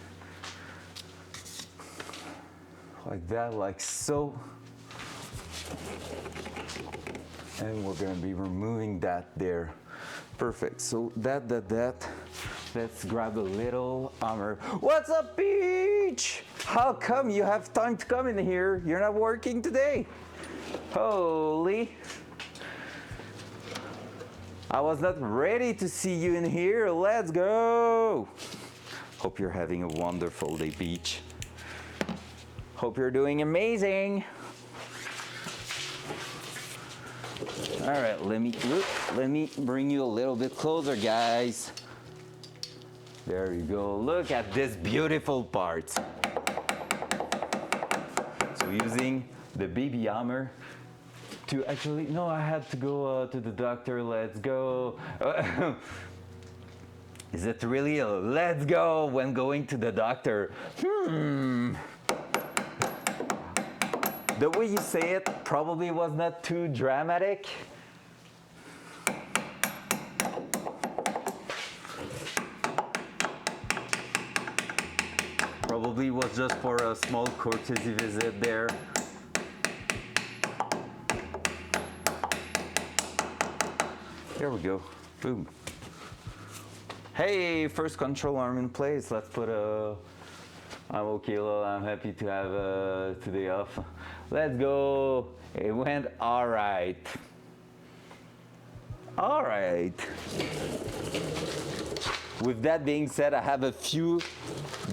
Like that, like so. And we're gonna be removing that there. Perfect, so that. Let's grab a little hammer. What's up, Peach? How come you have time to come in here? You're not working today? Holy. I was not ready to see you in here. Let's go. Hope you're having a wonderful day, Peach. Hope you're doing amazing. All right, let me bring you a little bit closer, guys. There you go. Look at this beautiful part. So using the baby hammer to actually, no, I had to go to the doctor. Let's go. Is it really a let's go when going to the doctor? The way you say it probably was not too dramatic. Probably was just for a small courtesy visit there. There we go. Boom. Hey, first control arm in place. Let's put a. I'm okay, Lil. I'm happy to have today off. Let's go. It went all right. All right. With that being said, I have a few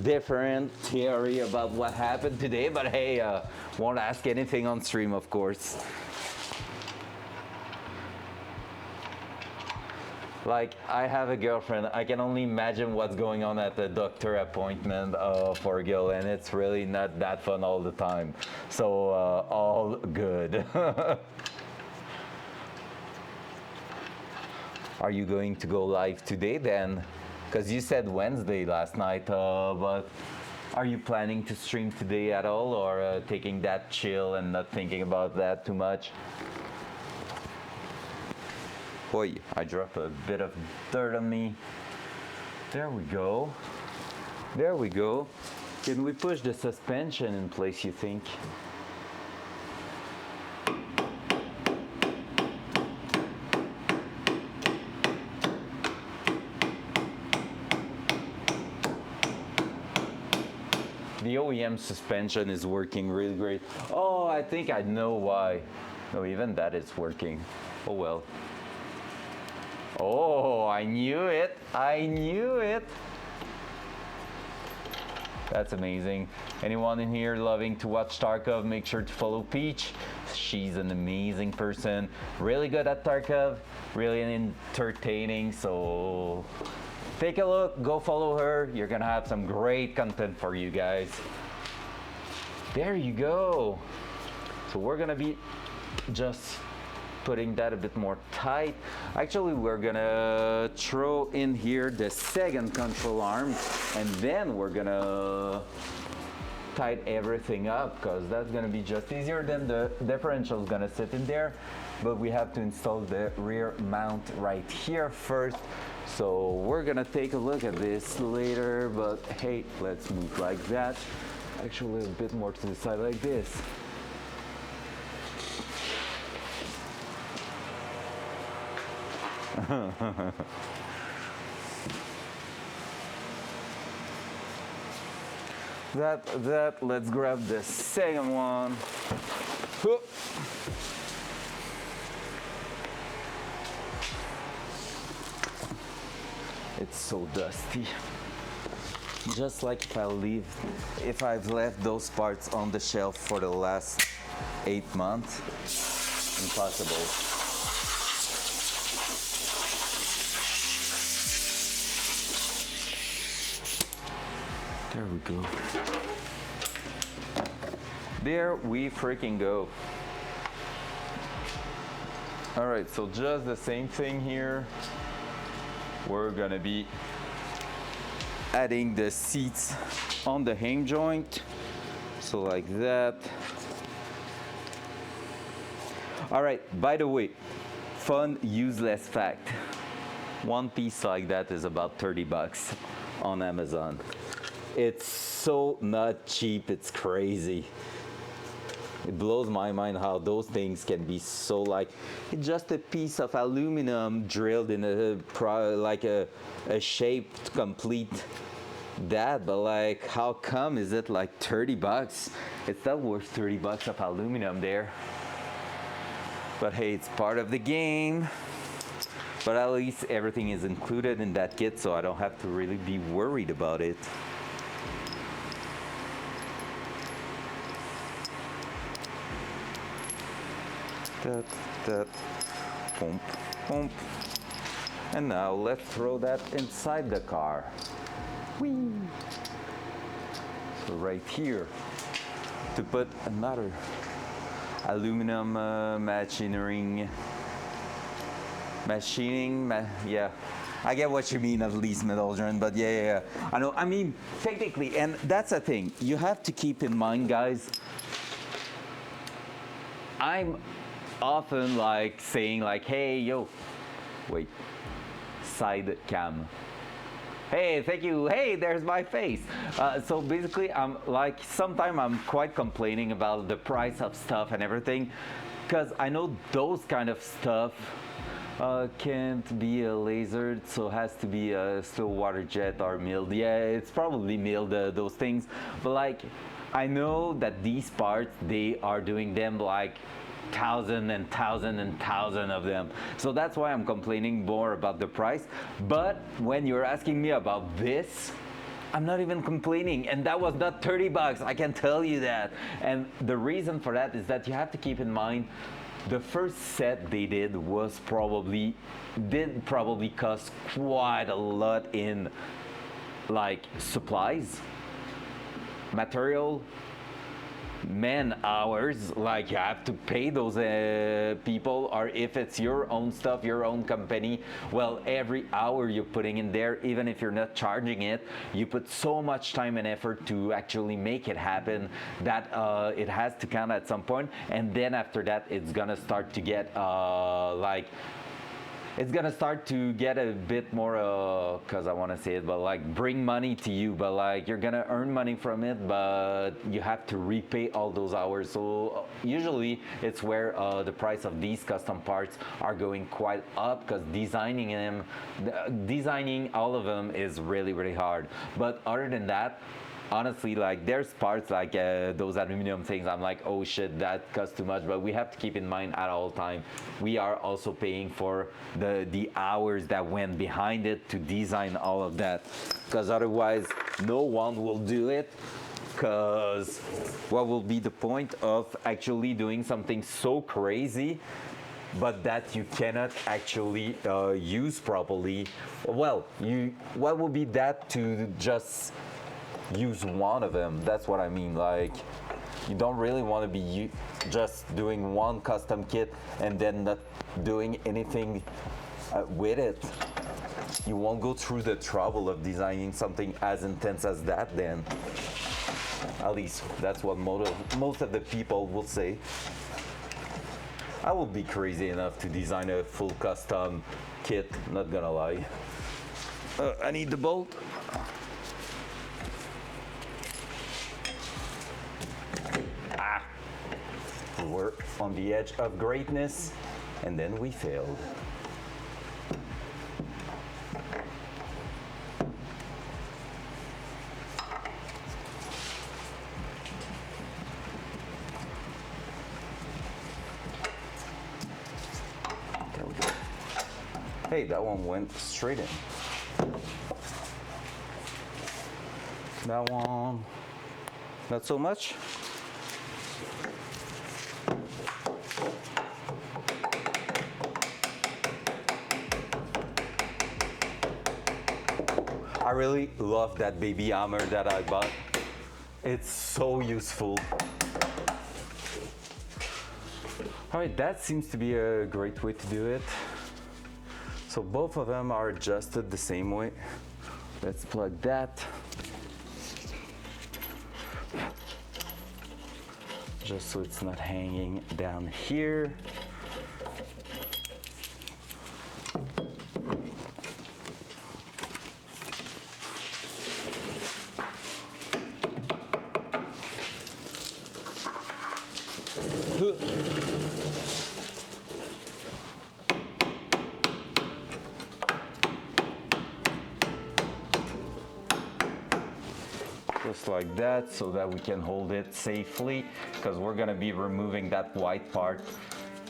different theory about what happened today, but hey, won't ask anything on stream, of course. Like, I have a girlfriend. I can only imagine what's going on at the doctor appointment for a girl, and it's really not that fun all the time. So, all good. Are you going to go live today then? Because you said Wednesday last night, but are you planning to stream today at all, or taking that chill and not thinking about that too much? Boy, I dropped a bit of dirt on me. There we go. There we go. Can we push the suspension in place, you think? The OEM suspension is working really great. Oh, I think I know why. No, even that is working. Oh well. Oh, I knew it. I knew it. That's amazing. Anyone in here loving to watch Tarkov, make sure to follow Peach. She's an amazing person. Really good at Tarkov. Really entertaining. So take a look. Go follow her. You're going to have some great content for you guys. There you go. So we're going to be just putting that a bit more tight. Actually, we're gonna throw in here the second control arm, and then we're gonna tighten everything up, because that's gonna be just easier. Then the differential is gonna sit in there, but we have to install the rear mount right here first. So we're gonna take a look at this later, but hey, let's move like that. Actually, a bit more to the side like this. Let's grab the second one. It's so dusty. Just like if I've left those parts on the shelf for the last 8 months, impossible. There we go. There we freaking go. All right, so just the same thing here. We're gonna be adding the seats on the hang joint. So like that. All right, by the way, fun, useless fact. One piece like that is about 30 bucks on Amazon. It's so not cheap, it's crazy. It blows my mind how those things can be so it's just a piece of aluminum drilled in a shape to complete that, but how come is it 30 bucks? It's not worth 30 bucks of aluminum there. But hey, it's part of the game. But at least everything is included in that kit, so I don't have to really be worried about it. That, pump, pump. And now let's throw that inside the car. Whee! So right here, to put another aluminum machining, yeah. I get what you mean, at least, Medaldron, but yeah. I know, I mean, technically, and that's the thing, you have to keep in mind, guys, I'm often saying hey, yo, wait, side cam. Hey, thank you. Hey, there's my face. So basically, I'm sometimes I'm quite complaining about the price of stuff and everything, because I know those kind of stuff Can't be lasered, so has to be a still water jet or milled. Yeah, it's probably milled, those things. But like, I know that these parts, they are doing them like thousand and thousand and thousand of them. So that's why I'm complaining more about the price. But when you're asking me about this, I'm not even complaining, and that was not 30 bucks, I can tell you that. And the reason for that is that you have to keep in mind the first set they did did probably cost quite a lot in like supplies, material, man hours. Like, you have to pay those people, or if it's your own stuff, your own company, well, every hour you're putting in there, even if you're not charging it, you put so much time and effort to actually make it happen that it has to count at some point. And then after that, it's gonna start to get it's gonna start to get a bit more, cause I wanna say it, but like bring money to you, but like you're gonna earn money from it, but you have to repay all those hours. So usually it's where the price of these custom parts are going quite up, cause designing all of them is really, really hard. But other than that, honestly, like, there's parts like those aluminum things, I'm like, oh shit, that costs too much. But we have to keep in mind at all time, we are also paying for the hours that went behind it to design all of that, because otherwise no one will do it. Because what will be the point of actually doing something so crazy but that you cannot actually use properly? Well, what will be that to just use one of them? That's what I mean. Like, you don't really want to be just doing one custom kit and then not doing anything with it. You won't go through the trouble of designing something as intense as that then. At least that's what most of the people will say. I will be crazy enough to design a full custom kit, not gonna lie. I need the bolt. We were on the edge of greatness, and then we failed. There we go. Hey, that one went straight in. That one, not so much. I really love that baby hammer that I bought. It's so useful. All right, that seems to be a great way to do it. So both of them are adjusted the same way. Let's plug that. Just so it's not hanging down here. Just like that, so that we can hold it safely, because we're gonna be removing that white part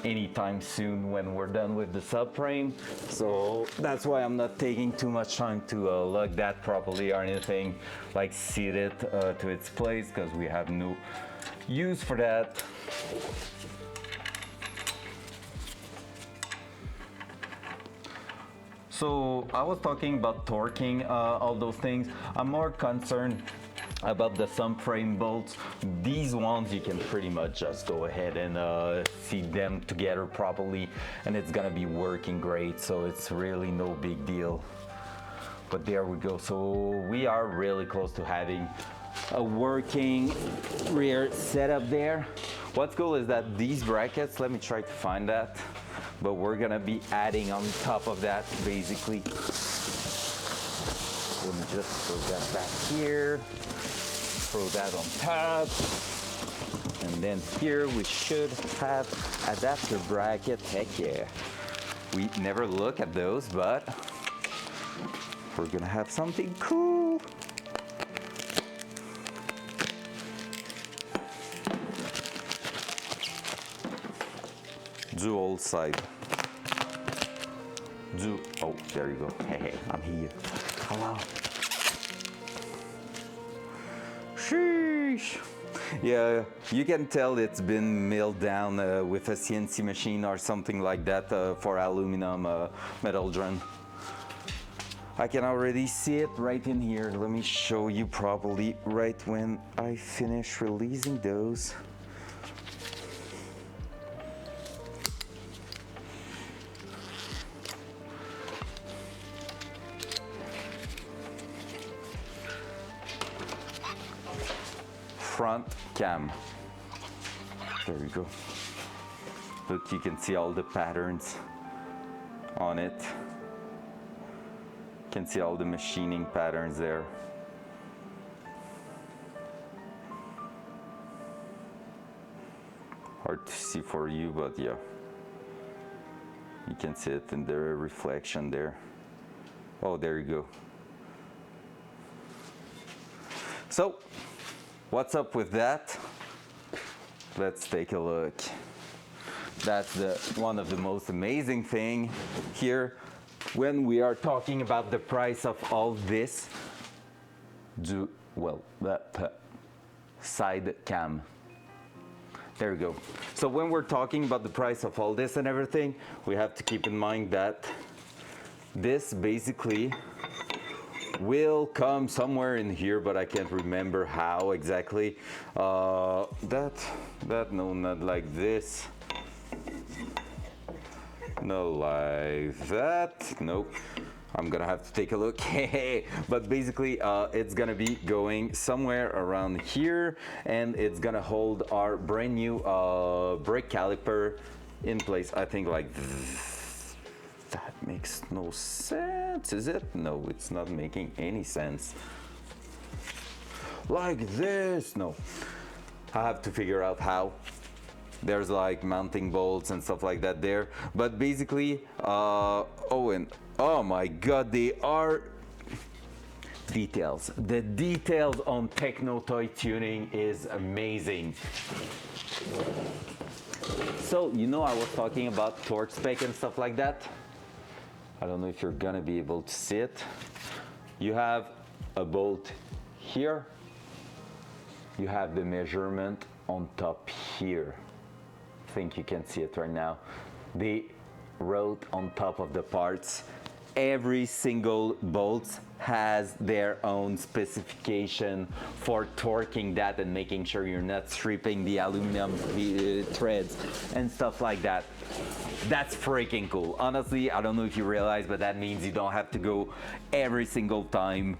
anytime soon when we're done with the subframe. So that's why I'm not taking too much time to lug that properly or anything, like seat it to its place, because we have no use for that. So I was talking about torquing all those things. I'm more concerned about the subframe bolts. These ones, you can pretty much just go ahead and seat them together properly, and it's gonna be working great, so it's really no big deal. But there we go. So we are really close to having a working rear setup there. What's cool is that these brackets, let me try to find that, but we're gonna be adding on top of that basically. Let me just throw that back here, throw that on top, and then here we should have adapter bracket. Heck yeah. We never look at those, but we're gonna have something cool. Dual side. Oh, there you go. Hey, I'm here. Hello. Sheesh. Yeah, you can tell it's been milled down with a CNC machine or something like that for aluminum metal drum. I can already see it right in here. Let me show you properly right when I finish releasing those. Front cam. There you go. Look, you can see all the patterns on it. You can see all the machining patterns there. Hard to see for you, but yeah. You can see it in the reflection there. Oh, there you go. So, what's up with that? Let's take a look. That's one of the most amazing thing here when we are talking about the price of all this. The side cam. There we go. So when we're talking about the price of all this and everything, we have to keep in mind that this basically will come somewhere in here, but I can't remember how exactly. No, not like this. No, like that. Nope. I'm gonna have to take a look. But basically, it's gonna be going somewhere around here, and it's gonna hold our brand new brake caliper in place. I think like that makes no sense, is it? No, it's not making any sense. Like this, no. I have to figure out how. There's like mounting bolts and stuff like that there. But basically, oh my God, they are details. The details on Techno Toy Tuning is amazing. So, you know, I was talking about torque spec and stuff like that. I don't know if you're gonna be able to see it. You have a bolt here. You have the measurement on top here. I think you can see it right now. They wrote on top of the parts. Every single bolt has their own specification for torquing that and making sure you're not stripping the aluminum threads and stuff like that. That's freaking cool. Honestly, I don't know if you realize, but that means you don't have to go every single time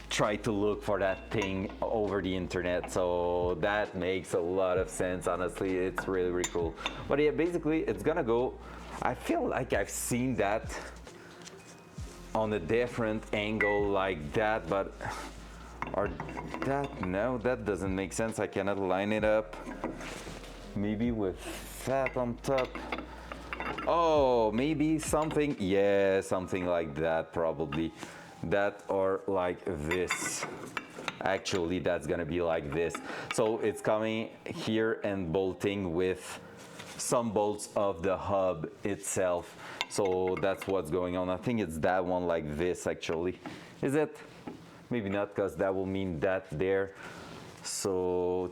try to look for that thing over the internet. So that makes a lot of sense. Honestly, it's really, really cool. But yeah, basically it's gonna go, I feel like I've seen that on a different angle like that, but no, that doesn't make sense. I cannot line it up. Maybe with that on top. Oh, maybe something, yeah, something like that probably. That or like this. Actually, that's gonna be like this. So it's coming here and bolting with some bolts of the hub itself. So that's what's going on. I think it's that one like this actually. Is it? Maybe not, because that will mean that there. So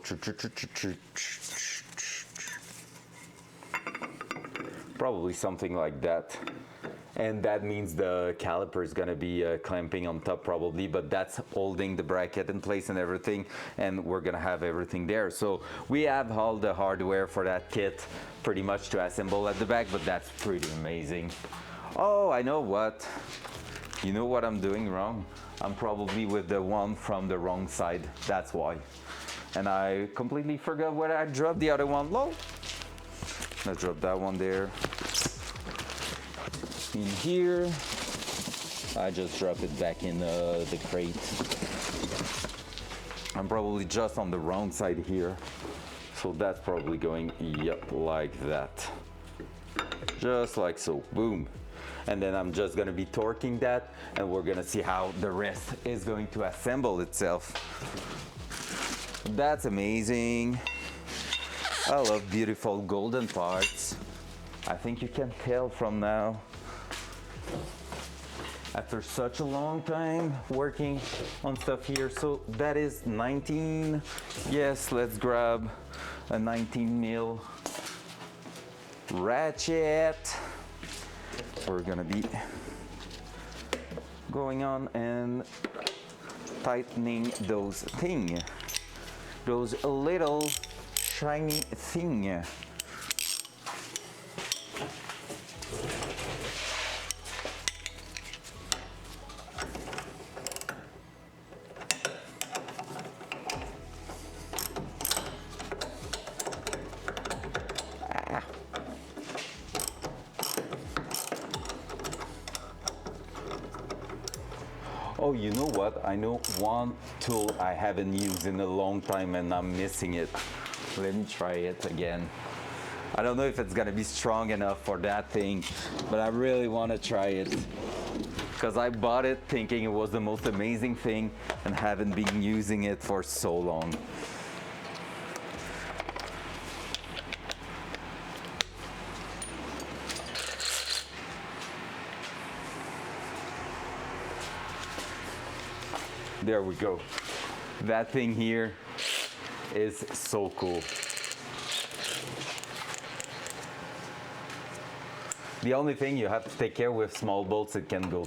probably something like that. And that means the caliper is gonna be clamping on top probably, but that's holding the bracket in place and everything, and we're gonna have everything there. So we have all the hardware for that kit pretty much to assemble at the back, but that's pretty amazing. Oh, I know what. You know what I'm doing wrong? I'm probably with the one from the wrong side, that's why. And I completely forgot where I dropped the other one. Lol. Let's drop that one there. In here, I just drop it back in the crate. I'm probably just on the wrong side here, so that's probably going, yep, like that, just like so, boom. and then I'm just gonna be torquing that, and we're gonna see how the rest is going to assemble itself. That's amazing. I love beautiful golden parts. I think you can tell from now. After such a long time working on stuff here. So that is 19. Yes, let's grab a 19 mil ratchet. We're gonna be going on and tightening those those little shiny thing. Oh, you know what? I know one tool I haven't used in a long time and I'm missing it. Let me try it again. I don't know if it's gonna be strong enough for that thing, but I really wanna try it. Because I bought it thinking it was the most amazing thing and haven't been using it for so long. There we go. That thing here is so cool. The only thing you have to take care with small bolts, it can go.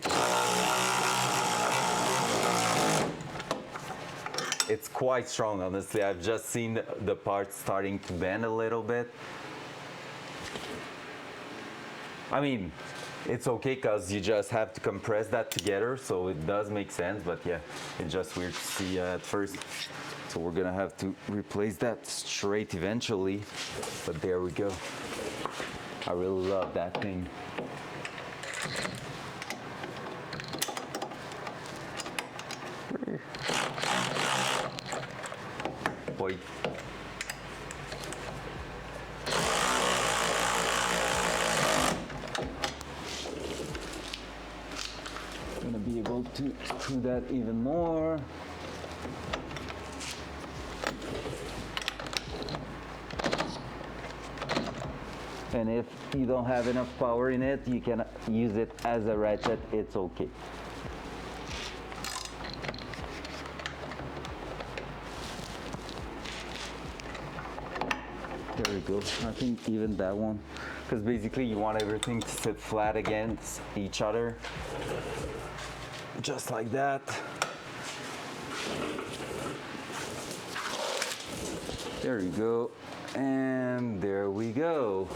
It's quite strong, honestly. I've just seen the parts starting to bend a little bit. I mean, it's okay because you just have to compress that together, so it does make sense, but yeah, it's just weird to see at first. So we're gonna have to replace that straight eventually, but there we go. I really love that thing. Boy. Gonna be able to screw that even more. And if you don't have enough power in it, you can use it as a ratchet, it's okay. There we go. I think even that one, because basically you want everything to sit flat against each other. Just like that. There you go. And there we go.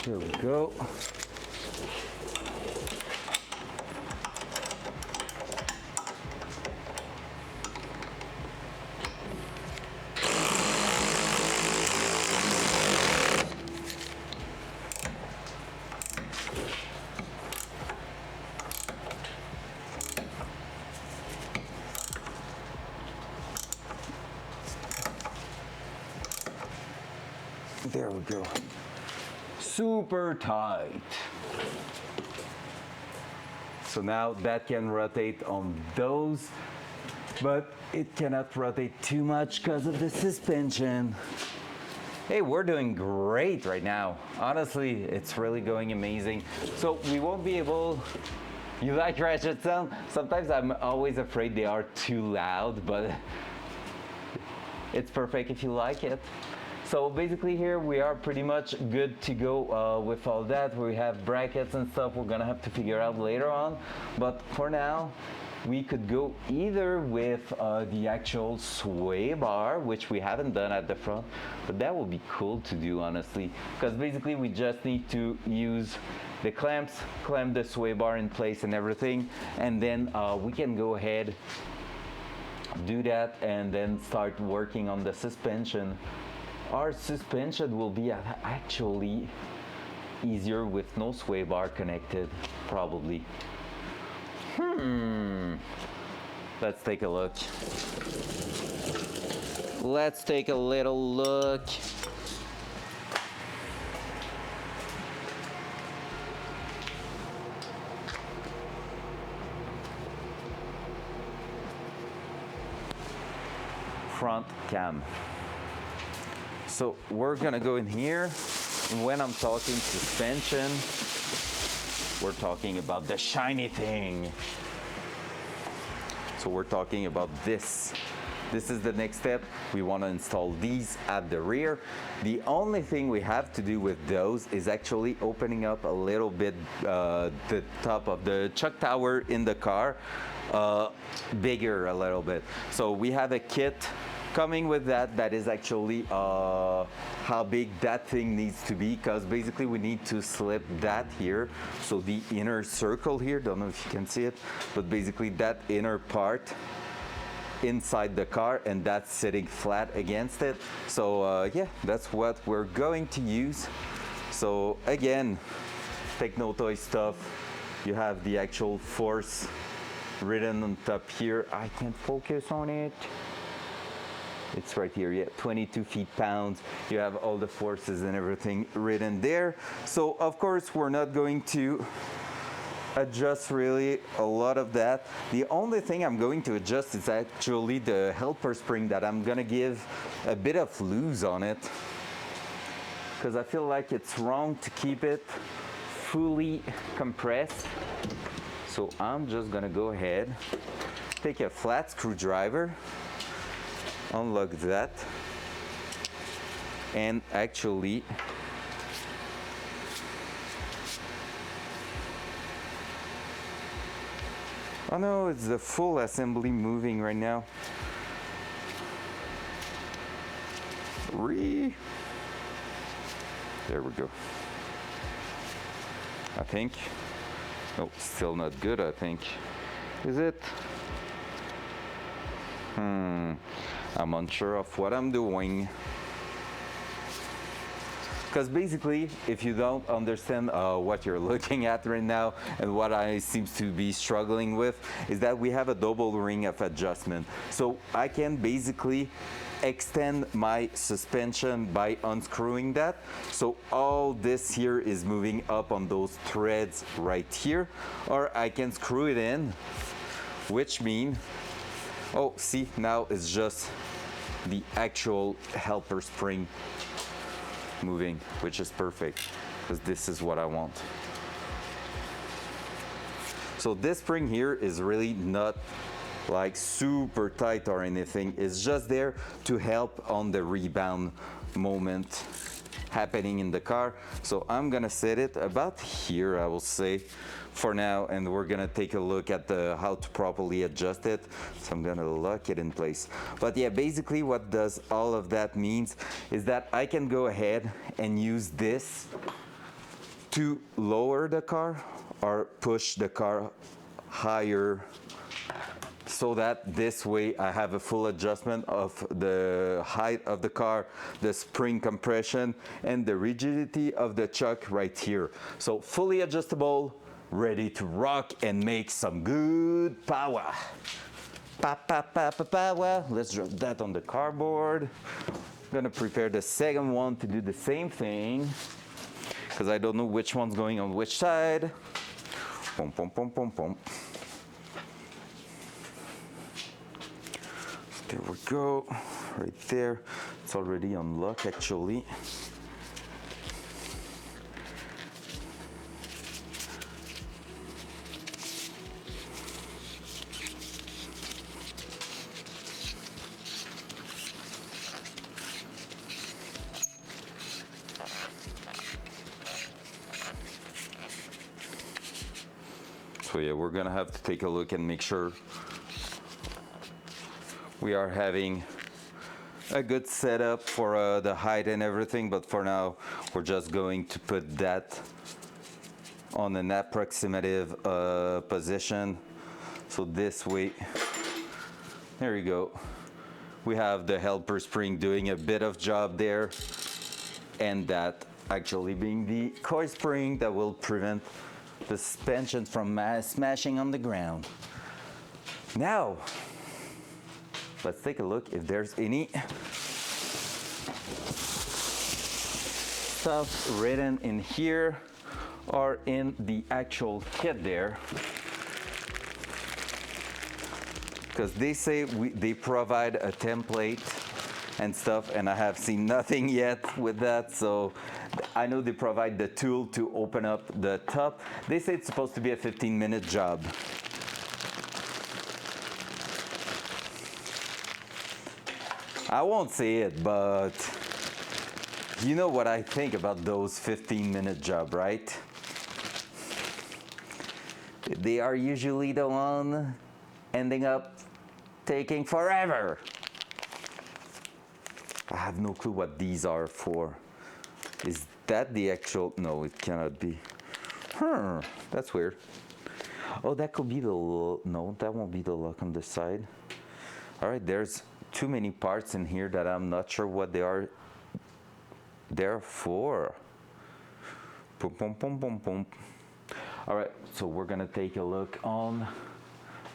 There we go. There we go. Super tight. So now that can rotate on those, but it cannot rotate too much because of the suspension. Hey, we're doing great right now. Honestly, it's really going amazing. So we won't be able, you like ratchet sound? Sometimes I'm always afraid they are too loud, but it's perfect if you like it. So basically here we are pretty much good to go with all that. We have brackets and stuff we're gonna have to figure out later on. But for now, we could go either with the actual sway bar, which we haven't done at the front, but that would be cool to do, honestly. Because basically we just need to use the clamps, clamp the sway bar in place and everything, and then we can go ahead do that and then start working on the suspension, our suspension will be actually easier with no sway bar connected, probably. Let's take a look. Let's take a little look. Front cam. So we're gonna go in here. When I'm talking suspension, we're talking about the shiny thing. So we're talking about this. This is the next step. We want to install these at the rear. The only thing we have to do with those is actually opening up a little bit the top of the chuck tower in the car, bigger a little bit. So we have a kit coming with that is actually how big that thing needs to be, because basically we need to slip that here. So the inner circle here, don't know if you can see it, but basically that inner part inside the car, and that's sitting flat against it. So yeah, that's what we're going to use. So again, Techno-Toy stuff. You have the actual force written on top here. I can't focus on it. It's right here, yeah, 22 feet-pounds. You have all the forces and everything written there. So of course, we're not going to adjust really a lot of that. The only thing I'm going to adjust is actually the helper spring, that I'm gonna give a bit of loose on it, because I feel like it's wrong to keep it fully compressed. So I'm just gonna go ahead, take a flat screwdriver, unlock that, and actually oh no, it's the full assembly moving right now. There we go. I think. No, still not good, I think. Is it? I'm unsure of what I'm doing. Because basically, if you don't understand what you're looking at right now, and what I seem to be struggling with, is that we have a double ring of adjustment. So I can basically extend my suspension by unscrewing that. So all this here is moving up on those threads right here, or I can screw it in, which means, oh, see, now it's just the actual helper spring moving, which is perfect, because this is what I want. So this spring here is really not like super tight or anything. It's just there to help on the rebound moment happening in the car. So I'm gonna set it about here, I will say, for now, and we're gonna take a look at how to properly adjust it. So I'm gonna lock it in place. But yeah, basically what does all of that means is that I can go ahead and use this to lower the car or push the car higher, so that this way I have a full adjustment of the height of the car, the spring compression, and the rigidity of the chuck right here. So fully adjustable, ready to rock and make some good power. Power. Let's drop that on the cardboard. I'm gonna prepare the second one to do the same thing, because I don't know which one's going on which side. Pom, pom, pom, pom, pom. There we go, right there. It's already unlocked actually. So yeah, we're gonna have to take a look and make sure we are having a good setup for the height and everything, but for now we're just going to put that on an approximative position, so this way There you go. We have the helper spring doing a bit of job there, and that actually being the coil spring that will prevent the suspension from smashing on the ground. Now, let's take a look if there's any stuff written in here or in the actual kit there. Because they say they provide a template and stuff, and I have seen nothing yet with that. So I know they provide the tool to open up the top. They say it's supposed to be a 15-minute job. I won't say it, but you know what I think about those 15-minute jobs, right? They are usually the one ending up taking forever. I have no clue what these are for. Is that the actual? No, it cannot be. That's weird. Oh, that could be the, no, that won't be the lock on the side. All right, there's too many parts in here that I'm not sure what they are there for. Boom, boom, boom, boom, boom. All right, so we're gonna take a look on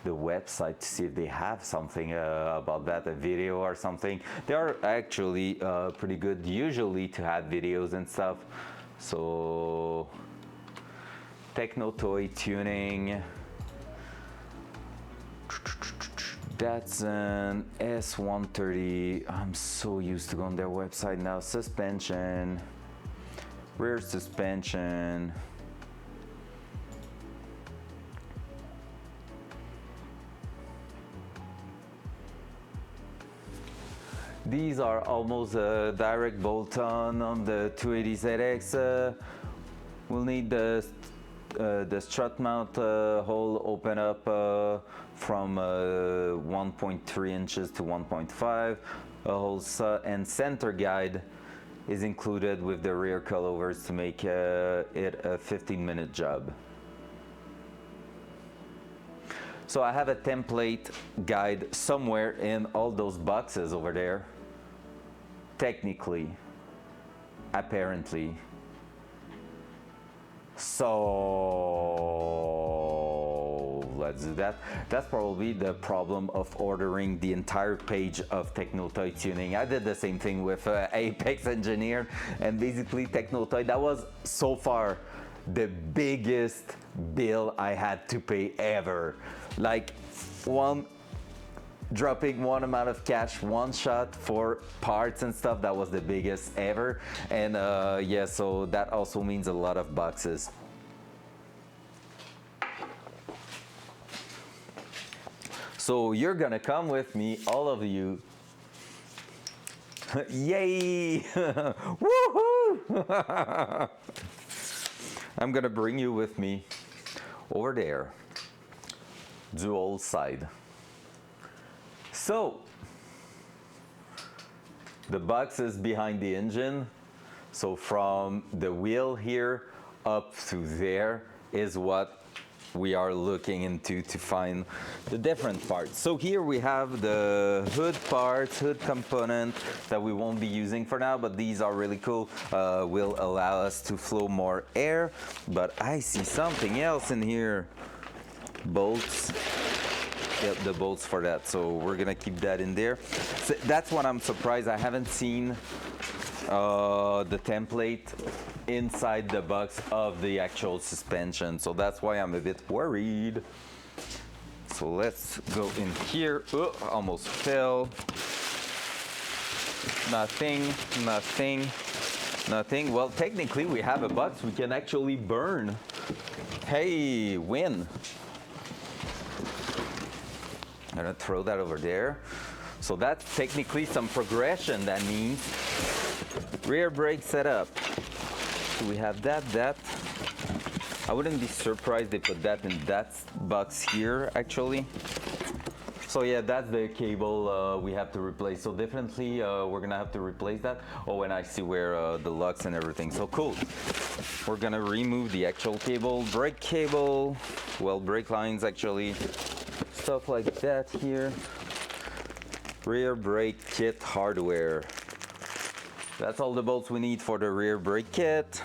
the website to see if they have something about that, a video or something. They are actually pretty good usually to have videos and stuff. So Techno Toy Tuning, Datsun S130. I'm so used to going on their website now. Suspension, rear suspension. These are almost a direct bolt-on the 280ZX. We'll need the strut mount hole open up from 1.3 inches to 1.5. A whole and center guide is included with the rear coilovers to make it a 15-minute job. So I have a template guide somewhere in all those boxes over there. Technically, apparently. So let's do that. That's probably the problem of ordering the entire page of Techno Toy Tuning. I did the same thing with Apex Engineer, and basically Techno Toy, that was so far the biggest bill I had to pay ever. Like dropping one amount of cash, one shot for parts and stuff, that was the biggest ever. And yeah, so that also means a lot of boxes. So you're gonna come with me, all of you. Yay! Woohoo! I'm gonna bring you with me over there. Dual side. So the box is behind the engine. So from the wheel here up to there is what we are looking into to find the different parts. So here we have the hood parts, hood component that we won't be using for now, but these are really cool. Will allow us to flow more air. But I see something else in here. Bolts. Yep, the bolts for that. So we're gonna keep that in there. So that's what I'm surprised. I haven't seen the template inside the box of the actual suspension. So that's why I'm a bit worried. So let's go in here. Oh, almost fell. Nothing, nothing, nothing. Well, technically we have a box we can actually burn. Hey, win. I'm gonna throw that over there. So that's technically some progression. That means rear brake setup. So we have that. I wouldn't be surprised they put that in that box here, actually. So yeah, that's the cable we have to replace. So definitely we're gonna have to replace that. Oh, and I see where the locks and everything. So cool. We're gonna remove the actual cable, brake cable, well, brake lines actually. Stuff like that here. Rear brake kit hardware. That's all the bolts we need for the rear brake kit.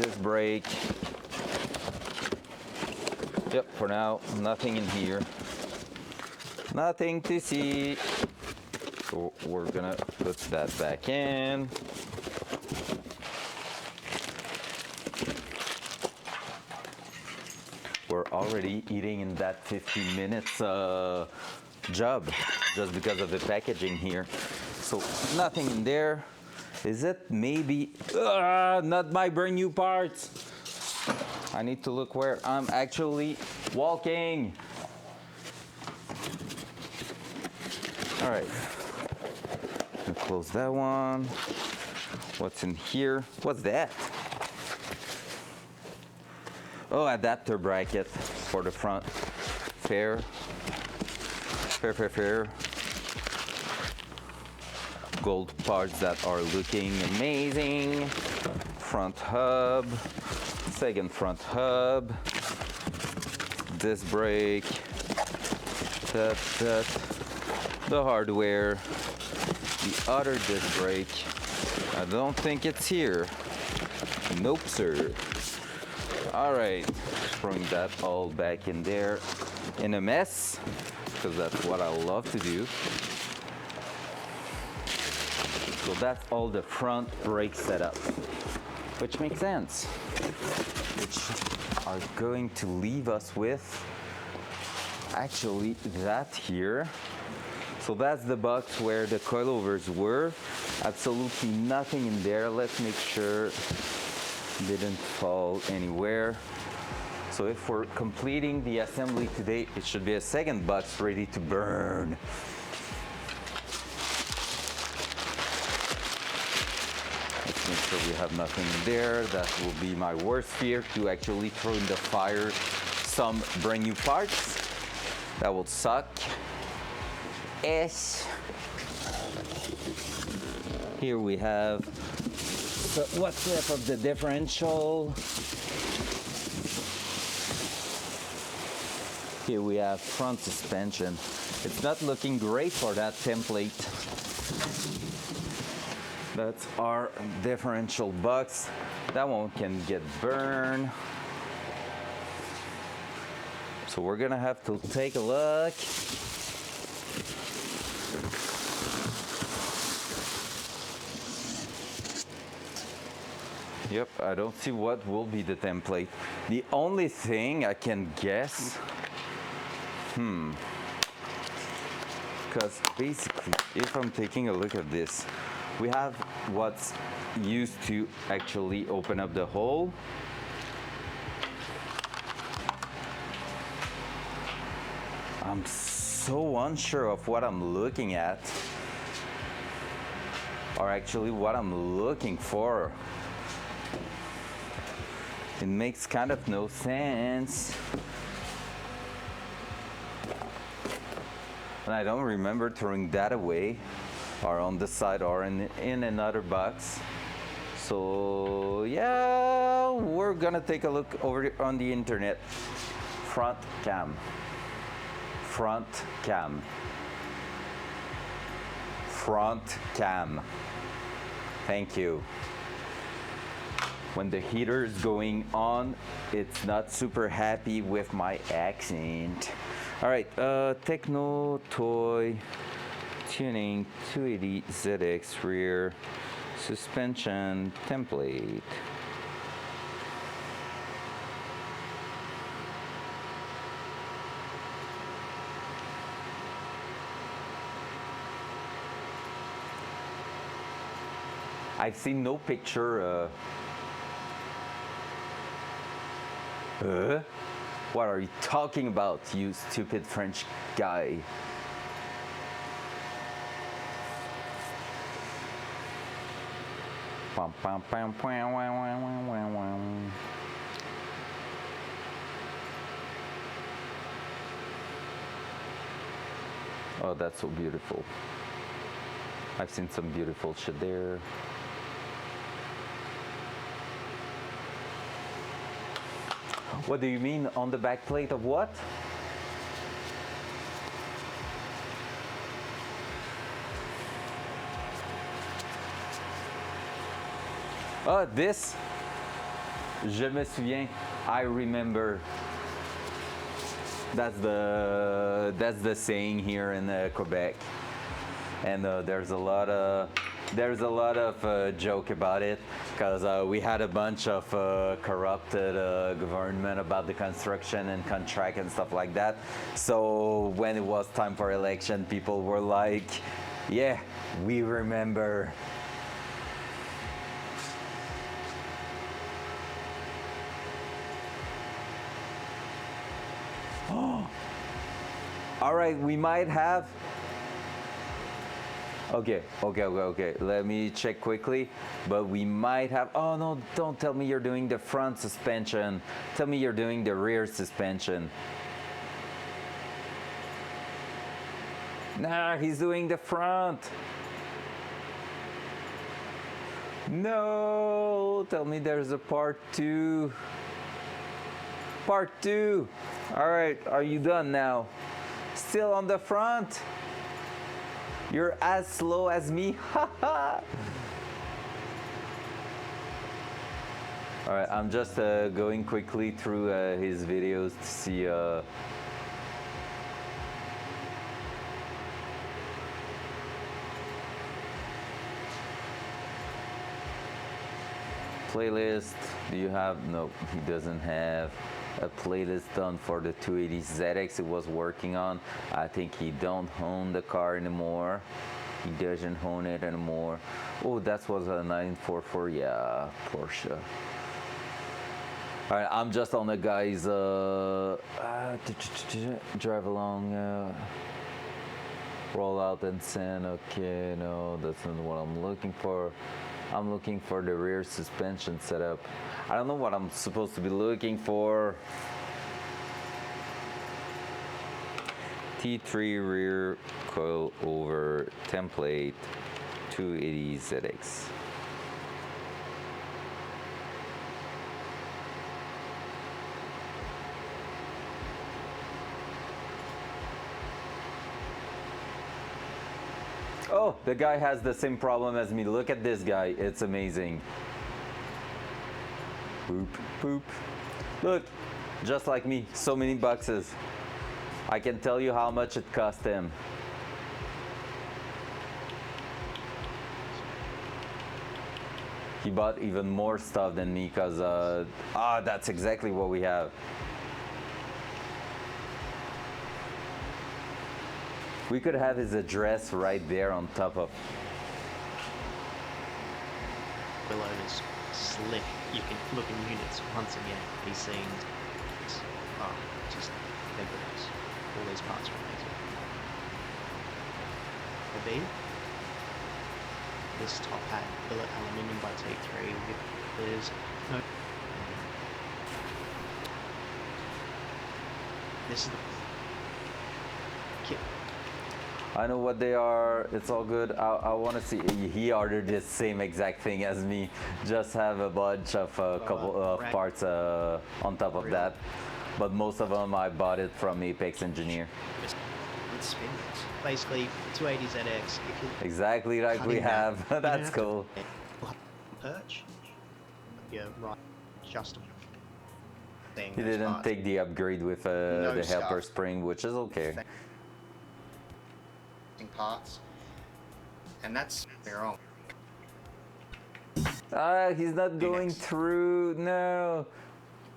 Disc brake. Yep, for now, nothing in here. Nothing to see. So we're gonna put that back in. We're already eating in that 15 minutes job just because of the packaging here. So nothing in there. Is it maybe not my brand new parts? I need to look where I'm actually walking. All right, close that one. What's in here? What's that? Oh, adapter bracket for the front. Fair. Gold parts that are looking amazing. Front hub. Second front hub. Disc brake. The hardware. The other disc brake. I don't think it's here. Nope, sir. All right, throwing that all back in there in a mess, because that's what I love to do. So that's all the front brake setup, which makes sense. Which are going to leave us with actually that here. So that's the box where the coilovers were. Absolutely nothing in there. Let's make sure didn't fall anywhere. So if we're completing the assembly today, it should be a second box ready to burn. Let's make sure we have nothing in there. That will be my worst fear, to actually throw in the fire some brand new parts. That will suck. Yes. Here we have what's left of the differential. Here we have front suspension. It's not looking great for that template. That's our differential box. That one can get burned. So we're gonna have to take a look. Yep, I don't see what will be the template. The only thing I can guess, because basically, if I'm taking a look at this, we have what's used to actually open up the hole. I'm so unsure of what I'm looking at, or actually what I'm looking for. It makes kind of no sense. And I don't remember throwing that away, or on the side, or in another box. So yeah, we're gonna take a look over on the internet. Front cam. Front cam. Front cam. Thank you. When the heater is going on, it's not super happy with my accent. All right, Techno Toy Tuning 280 ZX rear suspension template. I've seen no picture. What are you talking about, you stupid French guy? Pam, pam, pam, pam, wah, wah, wah, wah, wah. Oh, that's so beautiful. I've seen some beautiful shit there. What do you mean on the back plate of what? Oh, this. Je me souviens. I remember. That's the saying here in Quebec, and there's a lot of joke about it, because we had a bunch of corrupted government about the construction and contract and stuff like that. So when it was time for election, people were like, "Yeah, we remember." All right, we might have. Okay. Let me check quickly. But we might have. Oh no! Don't tell me you're doing the front suspension. Tell me you're doing the rear suspension. Nah, he's doing the front. No! Tell me there's a part 2. Part 2. All right, are you done now? Still on the front? You're as slow as me. All right, I'm just going quickly through his videos to see. Playlist. Do you have? No, he doesn't have a playlist done for the 280 ZX he was working on. I think he don't own the car anymore. He doesn't own it anymore. Oh, that was a 944. Yeah, Porsche. All right, I'm just on the guy's drive along, roll out and send. Okay, no, that's not what I'm looking for. I'm looking for the rear suspension setup. I don't know what I'm supposed to be looking for. T3 rear coil over template 280 ZX. Oh, the guy has the same problem as me. Look at this guy. It's amazing. Boop, boop. Look, just like me, so many boxes. I can tell you how much it cost him. He bought even more stuff than me because, that's exactly what we have. We could have his address right there on top of. Below is slick. You can look in units once again. He's seen. Oh, just fabulous. All these parts are amazing. The B. This top hat, billet aluminium by T3. There's no. This is the kit. I know what they are. It's all good. I want to see. He ordered the same exact thing as me. Just have a bunch of couple of parts on top of that. But most of them I bought it from Apex Engineer. With spinners. Basically, 280 ZX. Exactly like we have. That's cool. Perch. Yeah, right. Just. He didn't take the upgrade with the helper spring, which is okay. Parts, and that's wrong. He's not going through. No.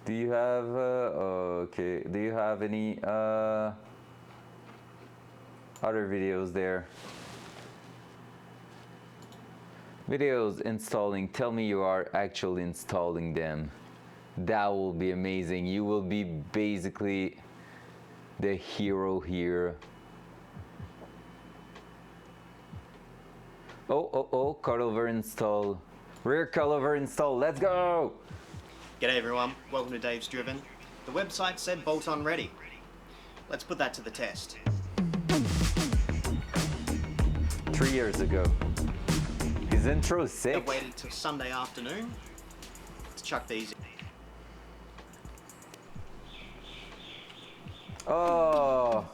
Do you have? Okay. Do you have any other videos there? Videos installing. Tell me you are actually installing them. That will be amazing. You will be basically the hero here. Oh, cutover install. Rear cutover install. Let's go! G'day everyone, welcome to Dave's Driven. The website said bolt-on ready. Let's put that to the test. 3 years ago. His intro is sick. I waited till Sunday afternoon to chuck these in. Oh!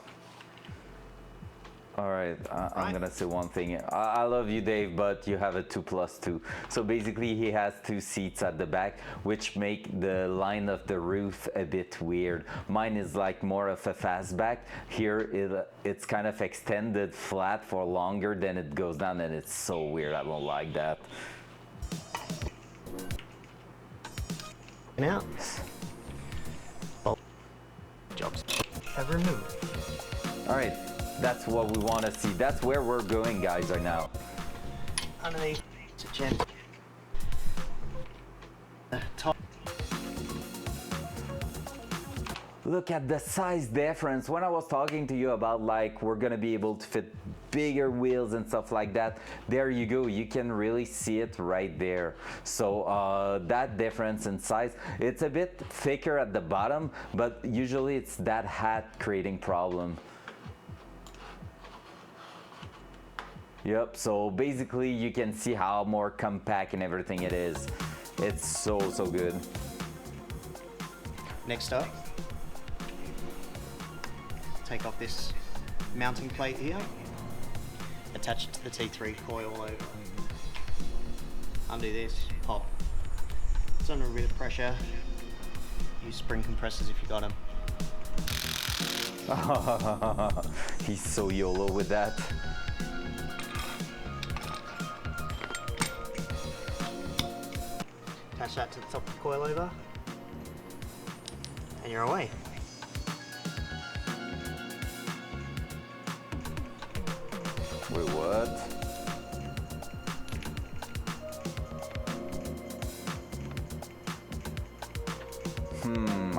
Alright, right, I'm gonna say one thing. I love you, Dave, but you have a 2+2. So basically, he has 2 seats at the back, which make the line of the roof a bit weird. Mine is like more of a fastback. Here, it's kind of extended flat for longer, then it goes down, and it's so weird. I don't like that. Now, jobs have removed. All right, that's what we want to see. That's where we're going, guys, right now. Underneath, it's a gem. Top. Look at the size difference. When I was talking to you about like we're gonna be able to fit bigger wheels and stuff like that, there you go. You can really see it right there. So that difference in size, it's a bit thicker at the bottom, but usually it's that hat creating problem. Yep, so basically you can see how more compact and everything it is. It's so good. Next up, take off this mounting plate here, attach it to the T3 coil over. Undo this, pop. It's under a bit of pressure. Use spring compressors if you got them. He's so YOLO with that. Attach that to the top of the coilover, and you're away. Wait, what?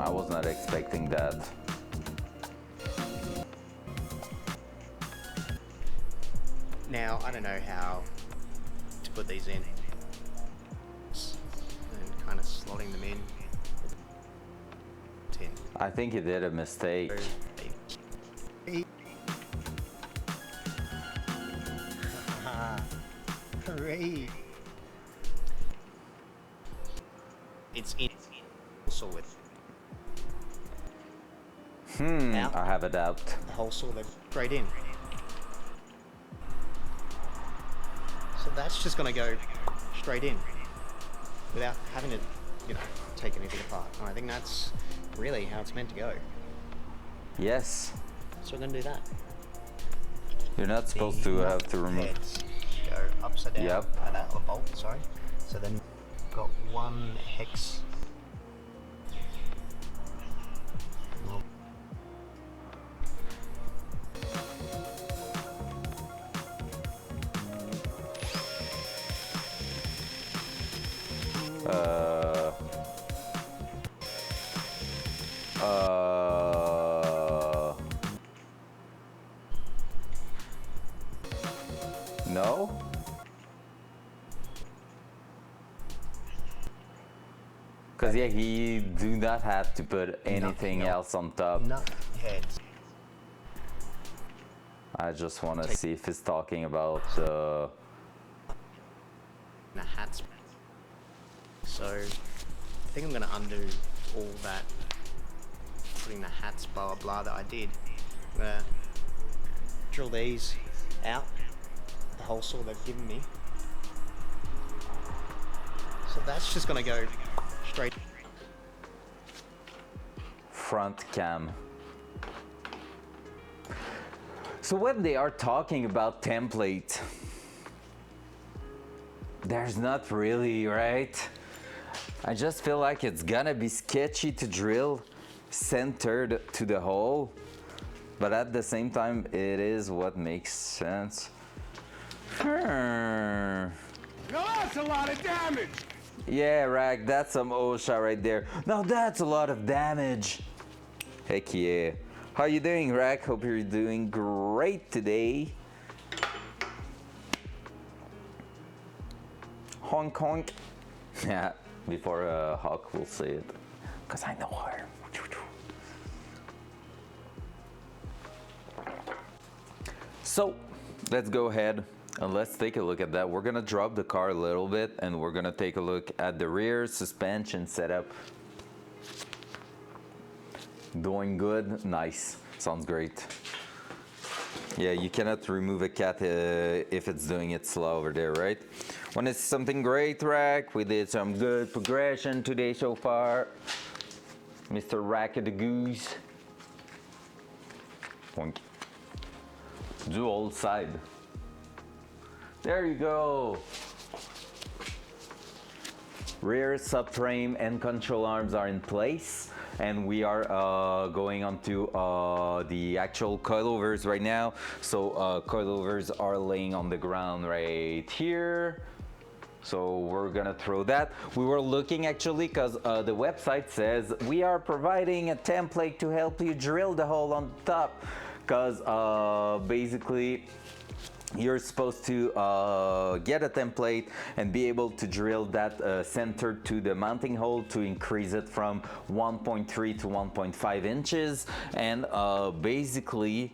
I was not expecting that. Now, I don't know how to put these in. And kind of slotting them in. Tin. I think you did a mistake. Hooray! It's in. Also with. Now, I have a doubt. the whole saw they've straight in. So that's just gonna go straight in without having to, you know, take anything apart. And I think that's really how it's meant to go. Yes. So we're gonna do that. You're not supposed to have to remove. Heads go upside down. Yep. Or bolt, sorry. So then got one hex. No? Because yeah, he do not have to put anything else on top. Nut heads. I just want to see if he's talking about The hats. So I think I'm gonna undo all that, putting the hats blah blah that I did. I'm gonna drill these out, the hole saw they've given me. So that's just gonna go straight. front cam. So when they are talking about template, there's not really, right? I just feel like it's gonna be sketchy to drill centered to the hole, but at the same time, it is what makes sense. Now that's a lot of damage. Yeah, Rag, that's some OSHA right there. Now that's a lot of damage. Heck yeah. How you doing, Rag? Hope you're doing great today. Honk honk. Yeah, before Hawk will say it, because I know her. So, let's go ahead and let's take a look at that. We're gonna drop the car a little bit and we're gonna take a look at the rear suspension setup. Doing good, nice, sounds great. Yeah, you cannot remove a cat if it's doing it slow over there, right? When it's something great, Rack, we did some good progression today so far. Mr. Rack the Goose. Point. Dual side. There you go. Rear subframe and control arms are in place, and we are going on to the actual coilovers right now. So coilovers are laying on the ground right here. So we're gonna throw that. We were looking actually because the website says we are providing a template to help you drill the hole on top, because basically you're supposed to get a template and be able to drill that center to the mounting hole to increase it from 1.3 to 1.5 inches, and basically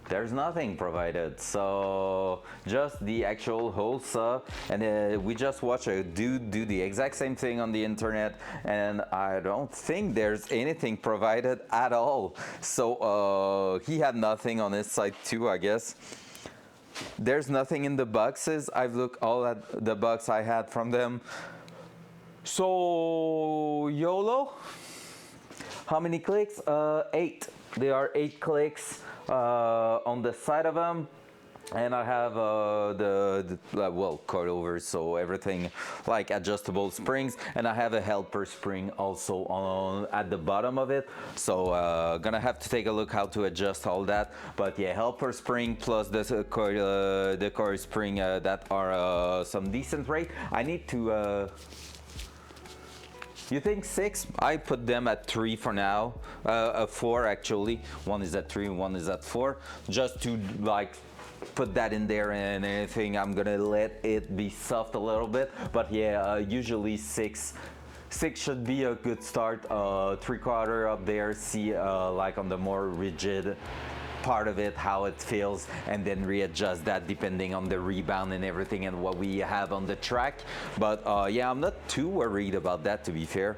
there's nothing provided, so just the actual hole saw. And we just watched a dude do the exact same thing on the internet, and I don't think there's anything provided at all. So he had nothing on his side too, I guess. There's nothing in the boxes. I've looked all at the box I had from them. So YOLO. How many clicks? 8. There are 8 clicks on the side of them, and I have well, coilovers, so everything like adjustable springs, and I have a helper spring also on at the bottom of it. So gonna have to take a look how to adjust all that. But yeah, helper spring plus the coil spring that are some decent rate. I need to. You think 6? I put them at 3 for now. 4 actually. One is at 3, one is at 4. Just to like put that in there, and anything I'm gonna let it be soft a little bit. But yeah, usually 6 should be a good start. 3/4 up there, see like on the more rigid part of it how it feels, and then readjust that depending on the rebound and everything and what we have on the track. But yeah, I'm not too worried about that, to be fair.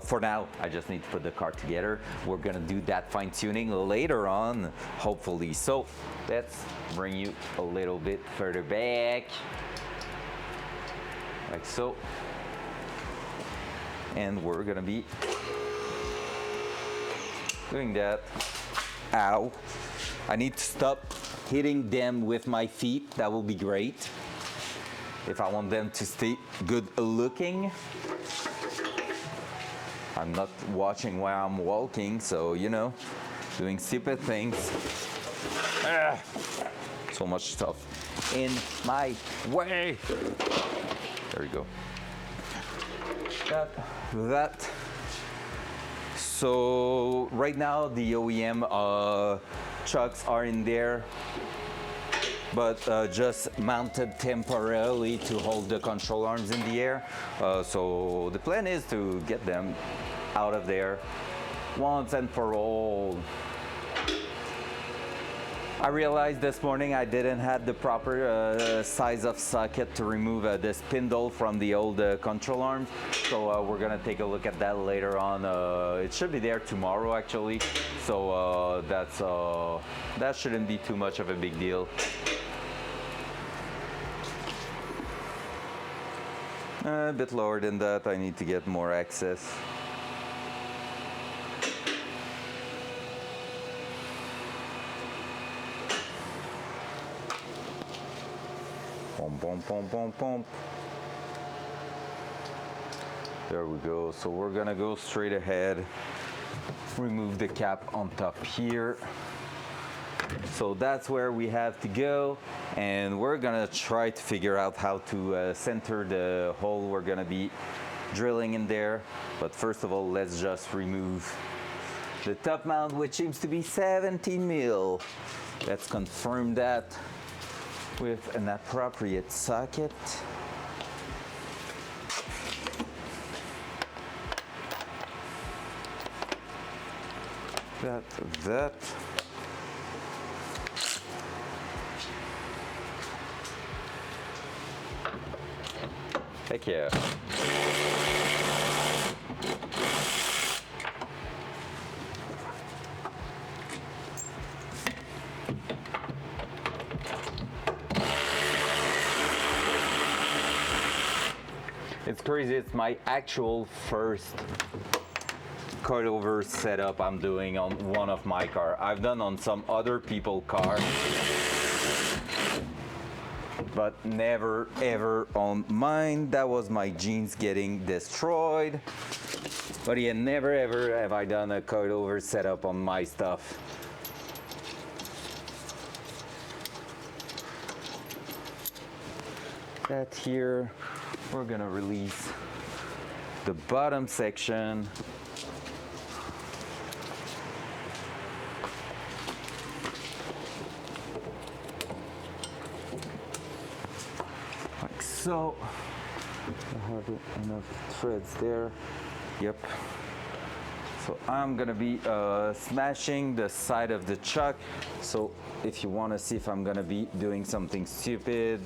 For now, I just need to put the car together. We're gonna do that fine-tuning later on, hopefully. So let's bring you a little bit further back, like so, and we're gonna be doing that. Ow. I need to stop hitting them with my feet. That will be great if I want them to stay good looking. I'm not watching while I'm walking, so you know, doing stupid things. So much stuff in my way. There we go. That. So right now the OEM chucks are in there, but just mounted temporarily to hold the control arms in the air. So the plan is to get them out of there once and for all. I realized this morning I didn't have the proper size of socket to remove the spindle from the old control arms. So we're gonna take a look at that later on. It should be there tomorrow actually. So that shouldn't be too much of a big deal. A bit lower than that, I need to get more access. Pump, pump, pump, pump. There we go. So we're gonna go straight ahead, remove the cap on top here. So that's where we have to go, and we're gonna try to figure out how to center the hole we're gonna be drilling in there. But first of all, let's just remove the top mount, which seems to be 17 mil. Let's confirm that with an appropriate socket. That. Heck yeah. It's crazy, it's my actual first coilover setup I'm doing on one of my car. I've done on some other people car, but never ever on mine. That was my jeans getting destroyed. But yeah, never ever have I done a coilover setup on my stuff. That here, we're gonna release the bottom section. Like so. I have enough threads there. Yep. So I'm gonna be smashing the side of the chuck. So if you wanna see if I'm gonna be doing something stupid,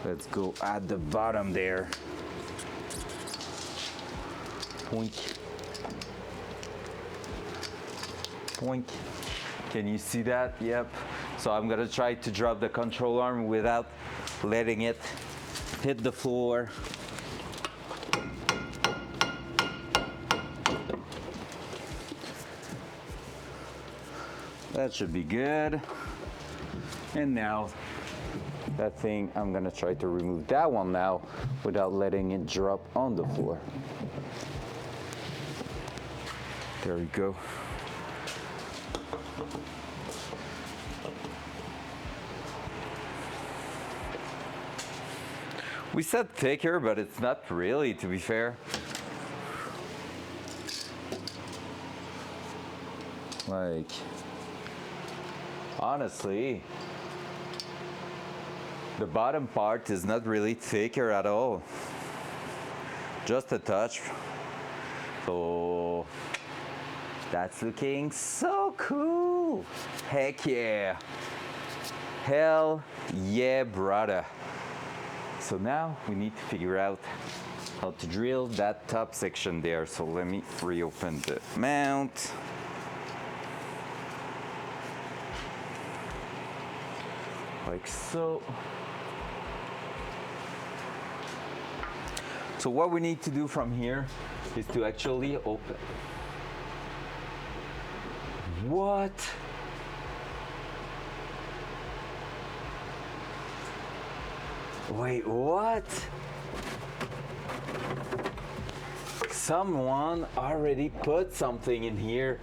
let's go at the bottom there. Poink. Poink. Can you see that? Yep. So I'm gonna try to drop the control arm without letting it hit the floor. That should be good. And now that thing, I'm gonna try to remove that one now without letting it drop on the floor. There we go. We said thicker, but it's not really, to be fair. Like, honestly, the bottom part is not really thicker at all. Just a touch. So that's looking so cool. Heck yeah. Hell yeah, brother. So now we need to figure out how to drill that top section there. So let me reopen the mount. Like so. So what we need to do from here is to actually open. What? Wait, what? Someone already put something in here.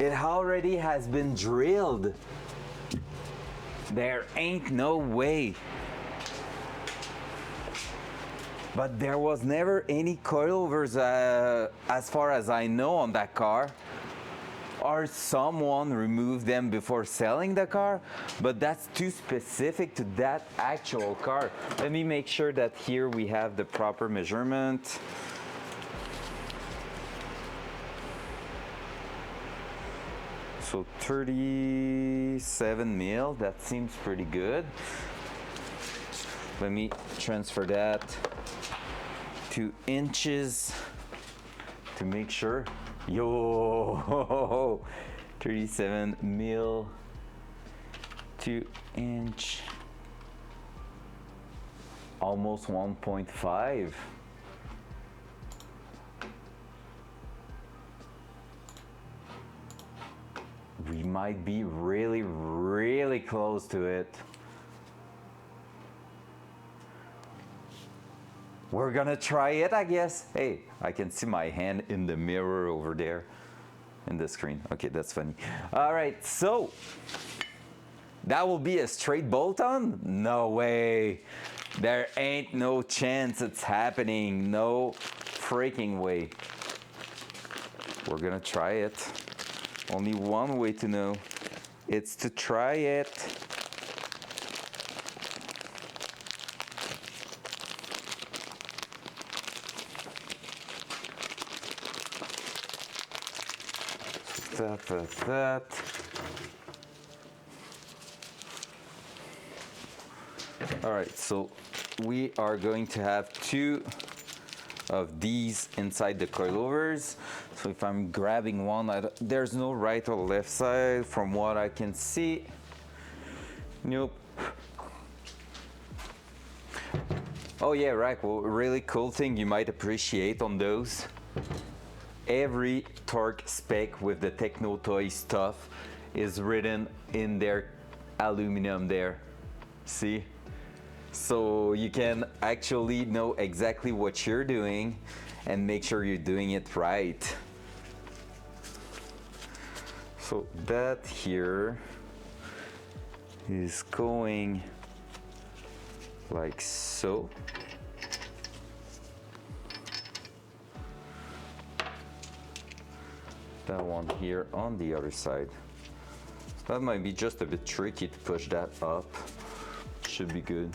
It already has been drilled. There ain't no way. But there was never any coilovers as far as I know on that car. Or someone removed them before selling the car, but that's too specific to that actual car. Let me make sure that here we have the proper measurement. So 37 mil, that seems pretty good. Let me transfer that to inches to make sure. Yo, 37 mil, 2 inch, almost 1.5. We might be really, really close to it. We're gonna try it, I guess. Hey, I can see my hand in the mirror over there in the screen. Okay, that's funny. All right, so that will be a straight bolt-on? No way. There ain't no chance it's happening. No freaking way. We're gonna try it. Only one way to know. It's to try it. That. All right, so we are going to have 2 of these inside the coilovers. So if I'm grabbing one, there's no right or left side from what I can see. Nope. Oh yeah, right. Well, really cool thing you might appreciate on those. Every torque spec with the Techno Toy stuff is written in their aluminum there. See? So you can actually know exactly what you're doing and make sure you're doing it right. So that here is going like so. That one here on the other side. That might be just a bit tricky to push that up. Should be good.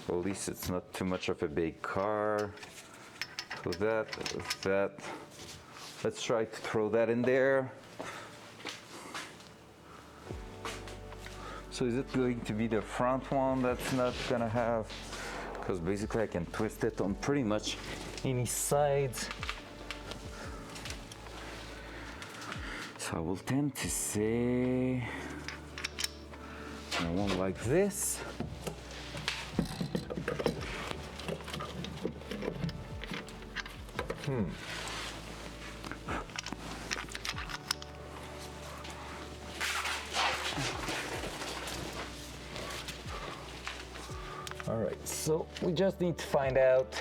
Well, at least it's not too much of a big car. So that. Let's try to throw that in there. So is it going to be the front one that's not gonna have? Because basically I can twist it on pretty much any sides. So I will tend to say one like this. All right, so we just need to find out.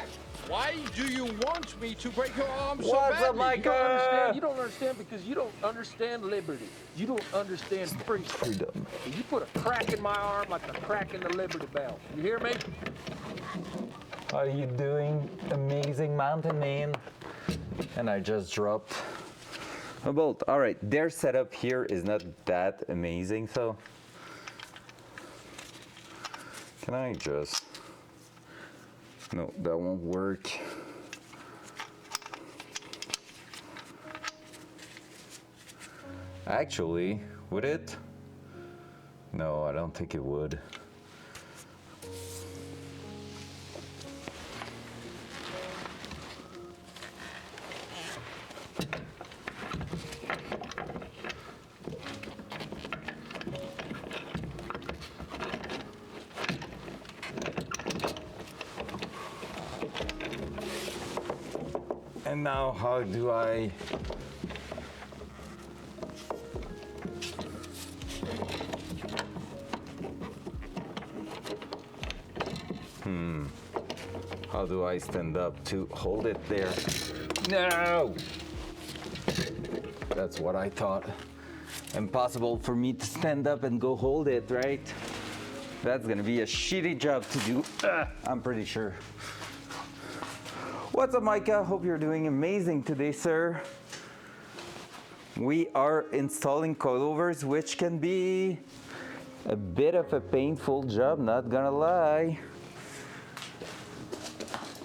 Why do you want me to break your arm so What's up, badly? Micah? You don't understand. You don't understand because you don't understand liberty. You don't understand freedom. Freedom. And you put a crack in my arm like a crack in the Liberty Bell. You hear me? How are you doing, amazing mountain man? And I just dropped a bolt. All right, their setup here is not that amazing, so can I just, no, that won't work. Actually, would it? No, I don't think it would. And now how do I how do I stand up to hold it there? No! That's what I thought. Impossible for me to stand up and go hold it, right? That's gonna be a shitty job to do, I'm pretty sure. What's up, Micah? Hope you're doing amazing today, sir. We are installing coilovers, which can be a bit of a painful job, not gonna lie.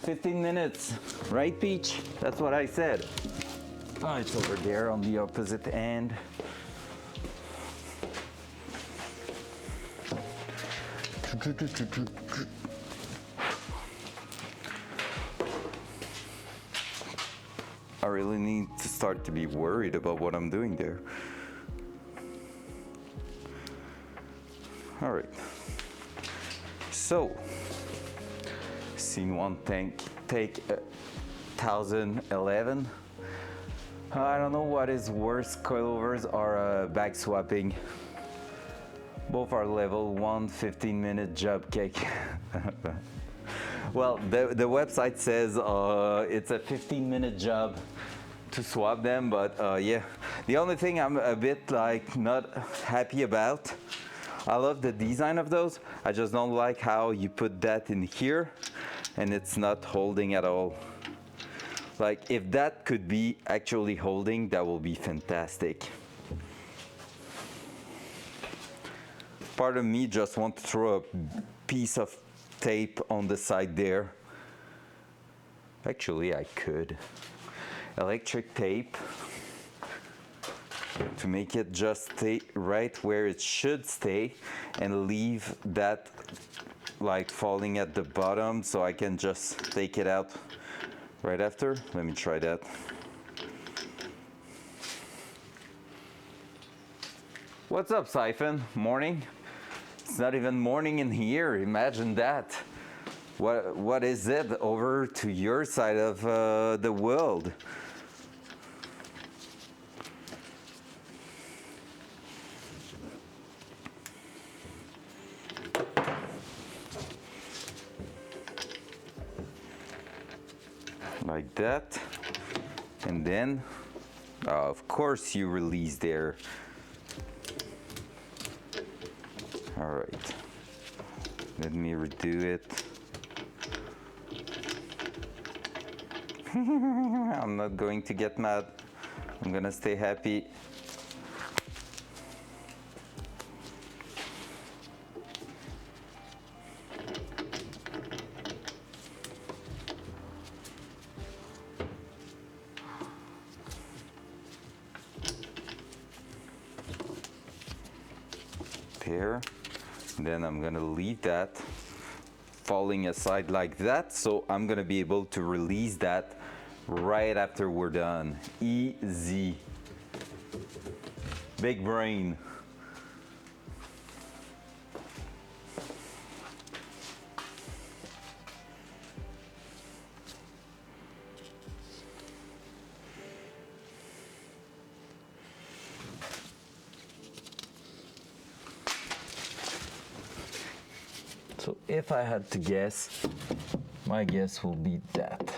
15 minutes, right, Peach? That's what I said. Oh, it's over there on the opposite end. I really need to start to be worried about what I'm doing there. All right. So, scene one take 1011. I don't know what is worse, coilovers or bag swapping. Both are level 1 15-minute job cake. Well, the website says it's a 15-minute job to swap them, but yeah. The only thing I'm a bit like not happy about, I love the design of those. I just don't like how you put that in here and it's not holding at all. Like if that could be actually holding, that will be fantastic. Part of me just want to throw a piece of tape on the side there. Actually, I could. Electric tape to make it just stay right where it should stay and leave that like falling at the bottom so I can just take it out right after. Let me try that. What's up, Siphon? Morning? It's not even morning in here. Imagine that. What is it over to your side of the world? Like that. And then, of course, you release there. All right. Let me redo it. I'm not going to get mad. I'm gonna stay happy. There. Then I'm gonna leave that falling aside like that, so I'm gonna be able to release that right after we're done. Easy. Big brain. So if I had to guess, my guess will be that.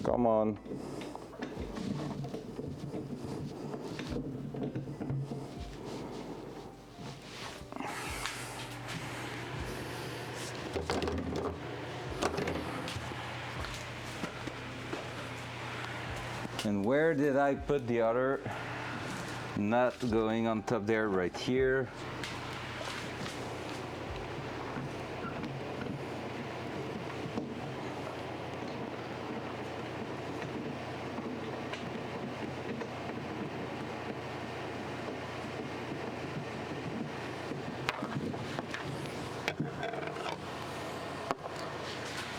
Come on. And where did I put the other nut going on top there? Right here.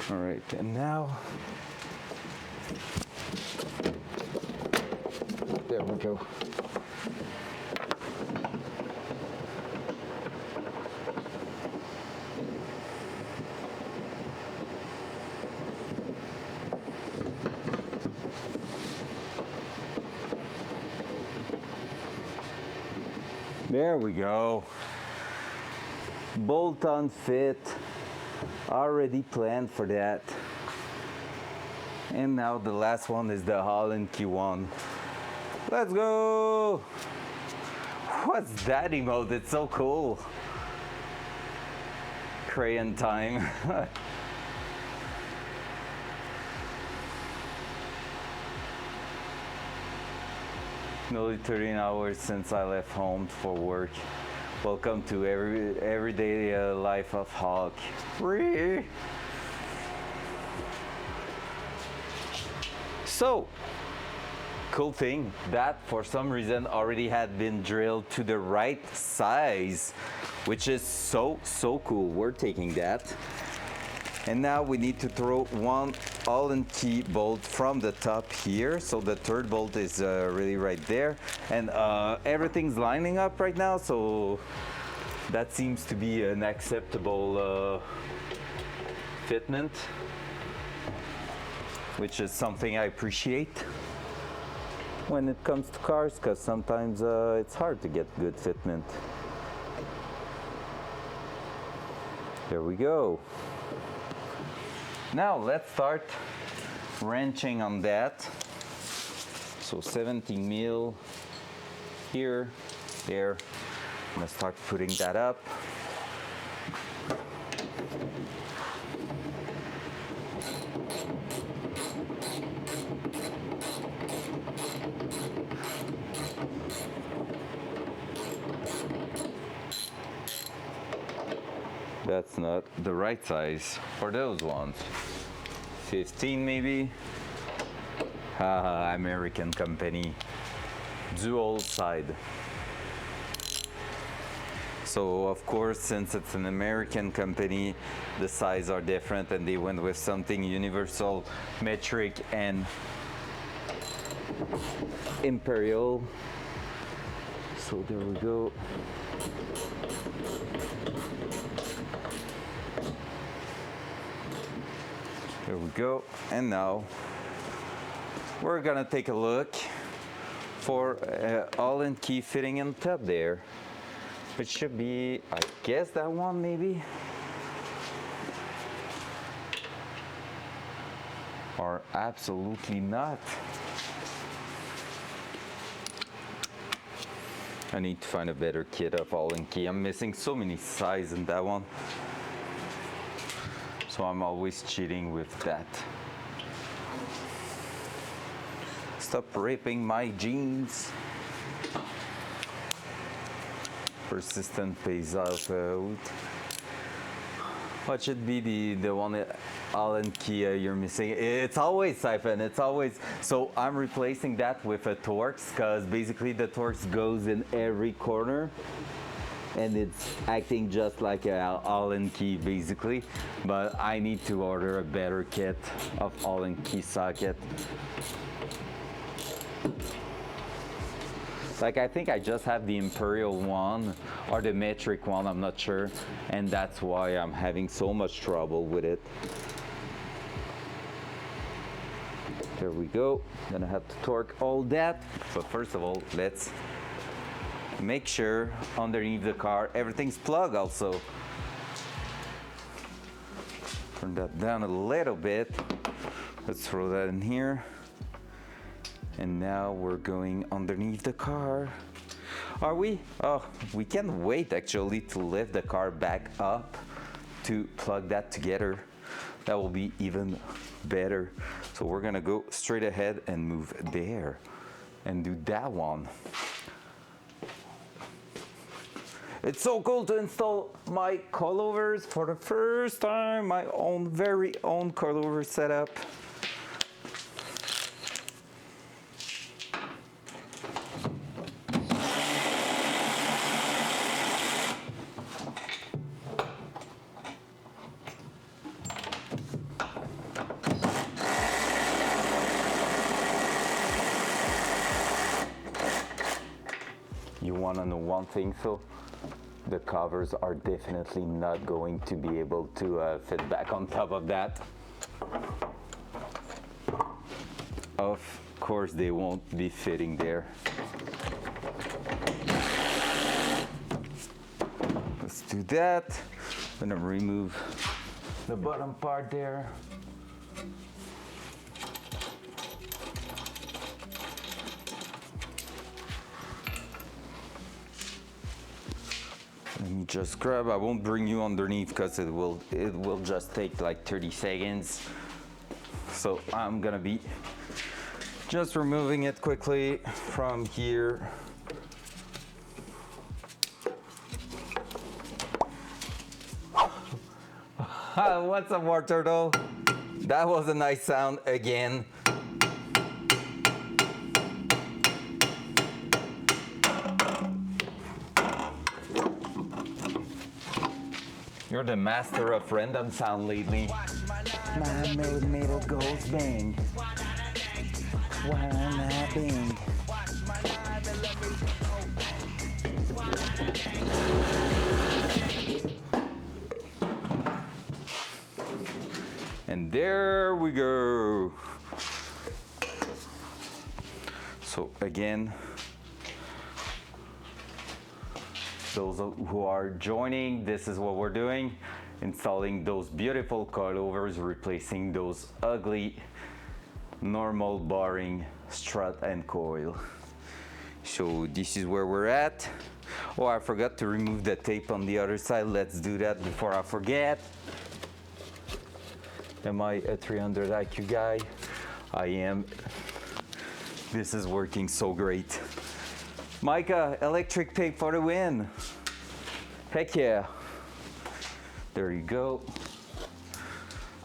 All right, and now, there we go. There we go. Bolt-on fit. Already planned for that. And now the last one is the Holland key one. Let's go! What's that emote? It's so cool. Crayon time. Nearly 13 hours since I left home for work. Welcome to everyday life of Hulk. So, cool thing that for some reason already had been drilled to the right size, which is so cool. We're taking that. And now we need to throw one Allen key bolt from the top here. So the third bolt is really right there. And everything's lining up right now. So that seems to be an acceptable fitment, which is something I appreciate when it comes to cars, because sometimes it's hard to get good fitment. There we go. Now let's start wrenching on that. So 17 mil here, there. I'm gonna start putting that up. That's not the right size for those ones. 15 maybe. American company. Dual side. So of course, since it's an American company, the sizes are different and they went with something universal, metric and imperial. So there we go. There we go. And now we're gonna take a look for Allen key fitting on top there. It should be, I guess, that one maybe. Or absolutely not. I need to find a better kit of Allen key. I'm missing so many sizes in that one. So I'm always cheating with that. Stop ripping my jeans. Persistent pays out. What should be the one Allen key you're missing? It's always siphon. It's always. So I'm replacing that with a Torx because basically the Torx goes in every corner. And it's acting just like an Allen key basically, but I need to order a better kit of Allen key socket. Like I think I just have the Imperial one or the metric one, I'm not sure, and that's why I'm having so much trouble with it. There we go. Gonna have to torque all that, but first of all, let's make sure underneath the car everything's plugged also. Turn that down a little bit. Let's throw that in here. And now we're going underneath the car. Are we? Oh, we can't wait actually to lift the car back up to plug that together. That will be even better. So we're gonna go straight ahead and move there and do that one. It's so cool to install my coilovers for the first time, my own very own coilover setup. You wanna know one thing, Phil? The covers are definitely not going to be able to fit back on top of that. Of course they won't be fitting there. Let's do that. I'm gonna remove the bottom part there. Let me just grab, I won't bring you underneath because it will just take like 30 seconds. So I'm gonna be just removing it quickly from here. What's up, War Turtle? That was a nice sound again. You're the master of random sound lately. My metal goes bang. Wanna bang. And there we go. So again, those who are joining, this is what we're doing. Installing those beautiful coilovers, replacing those ugly, normal, boring strut and coil. So this is where we're at. Oh, I forgot to remove the tape on the other side. Let's do that before I forget. Am I a 300 IQ guy? I am. This is working so great. Micah, electric tape for the win. Heck yeah. There you go.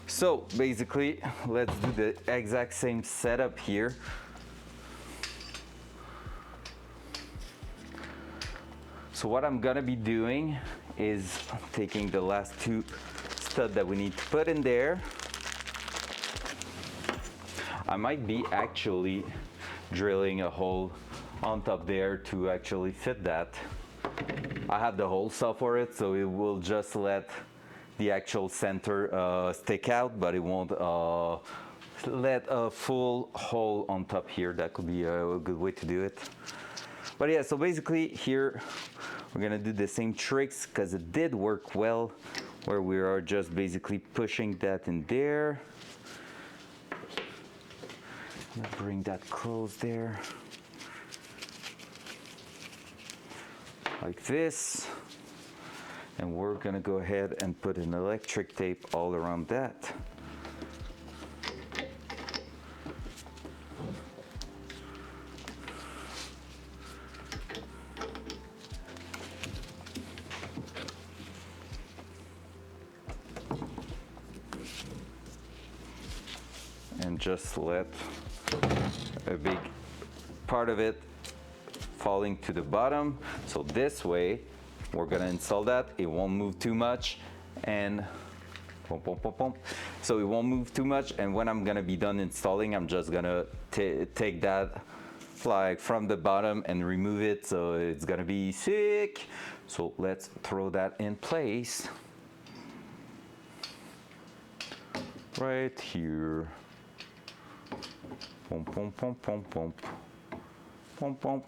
So basically, let's do the exact same setup here. So what I'm gonna be doing is taking the last two studs that we need to put in there. I might be actually drilling a hole on top there to actually fit that. I have the hole saw for it, so it will just let the actual center stick out, but it won't let a full hole on top here. That could be a good way to do it. But yeah, so basically here we're gonna do the same tricks because it did work well, where we are just basically pushing that in there. Bring that close there. Like this. And we're gonna go ahead and put an electric tape all around that. And just let a big part of it falling to the bottom. So this way, we're gonna install that. It won't move too much, and so it won't move too much. And when I'm gonna be done installing, I'm just gonna take that like from the bottom and remove it. So it's gonna be sick. So let's throw that in place right here. Pump, pump, pump, pump, pump, pump, pump.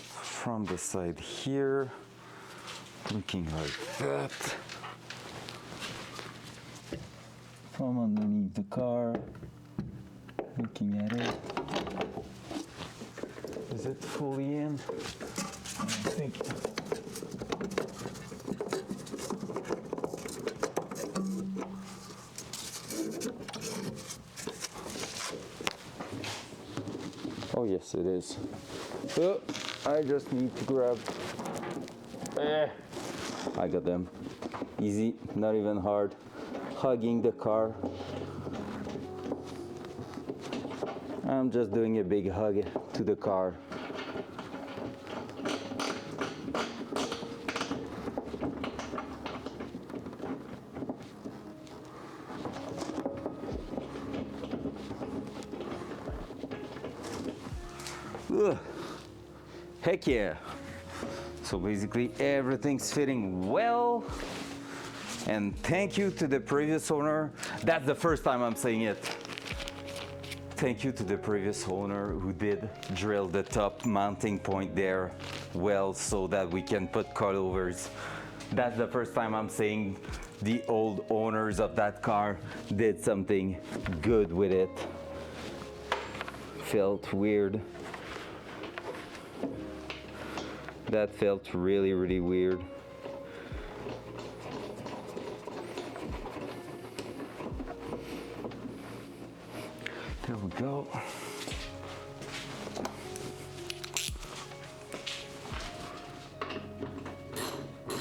From the side here, looking like that. From underneath the car, looking at it. Is it fully in? I think. Oh yes, it is. Oh, I just need to grab. I got them. Easy, not even hard. Hugging the car. I'm just doing a big hug to the car. Ugh. Heck yeah. So basically everything's fitting well. And thank you to the previous owner. That's the first time I'm saying it. Thank you to the previous owner who did drill the top mounting point there well so that we can put coilovers. That's the first time I'm saying the old owners of that car did something good with it. Felt weird. That felt really, really weird. There we go.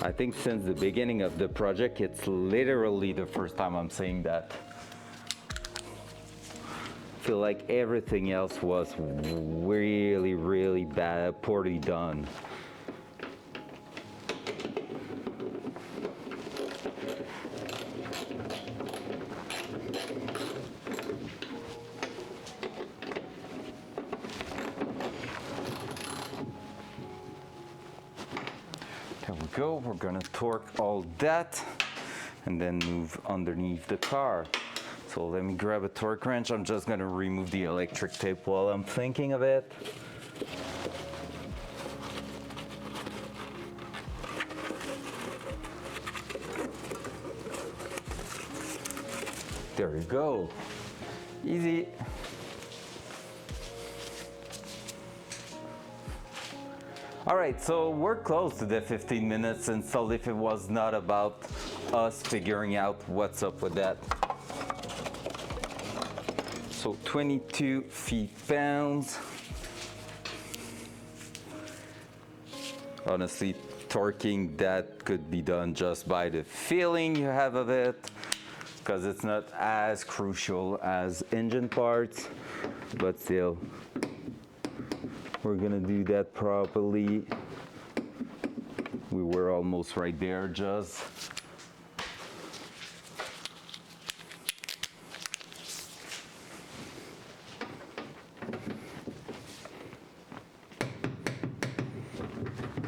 I think since the beginning of the project, it's literally the first time I'm saying that. I feel like everything else was really, really bad, poorly done. There we go, we're gonna torque all that and then move underneath the car. So let me grab a torque wrench. I'm just gonna remove the electric tape while I'm thinking of it. There you go, easy. All right, so we're close to the 15 minutes installed if it was not about us figuring out what's up with that. So 22 feet-pounds. Honestly, torquing, that could be done just by the feeling you have of it, because it's not as crucial as engine parts, but still, we're gonna do that properly. We were almost right there, just.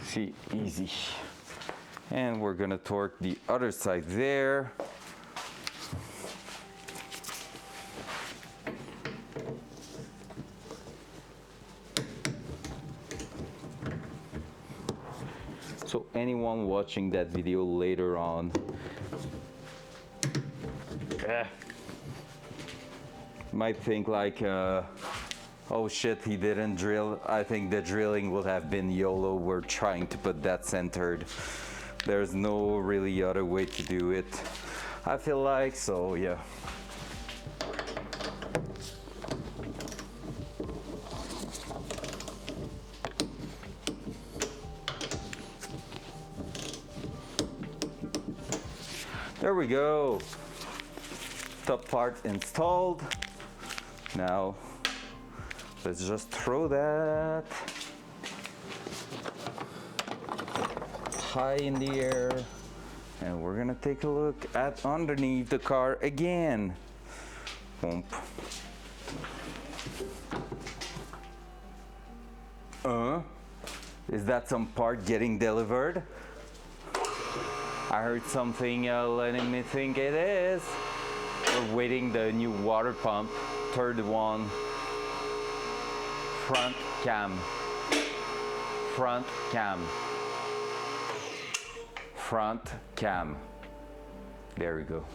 See, easy. And we're gonna torque the other side there. So anyone watching that video later on, might think like, oh shit, he didn't drill. I think the drilling would have been YOLO. We're trying to put that centered. There's no really other way to do it, I feel like, so yeah. There we go. Top part installed. Now, let's just throw that high in the air, and we're gonna take a look at underneath the car again. Boom. Is that some part getting delivered? I heard something letting me think it is. We're waiting the new water pump, third one. Front cam. Front cam. Front cam. There we go.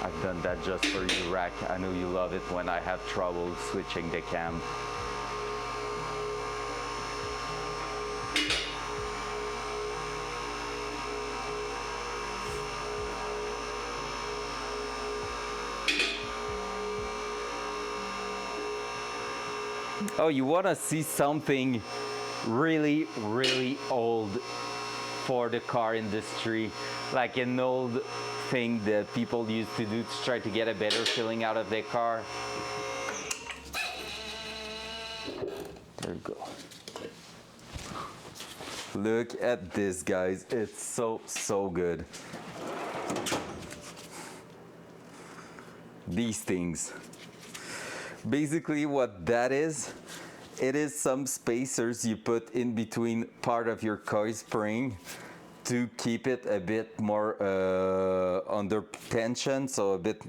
I've done that just for you, Rack. I know you love it when I have trouble switching the cam. Oh, you want to see something really, really old for the car industry, like an old thing that people used to do to try to get a better feeling out of their car. There you go. Look at this, guys. It's so good. These things. Basically what that is, it is some spacers you put in between part of your coil spring to keep it a bit more under tension, so a bit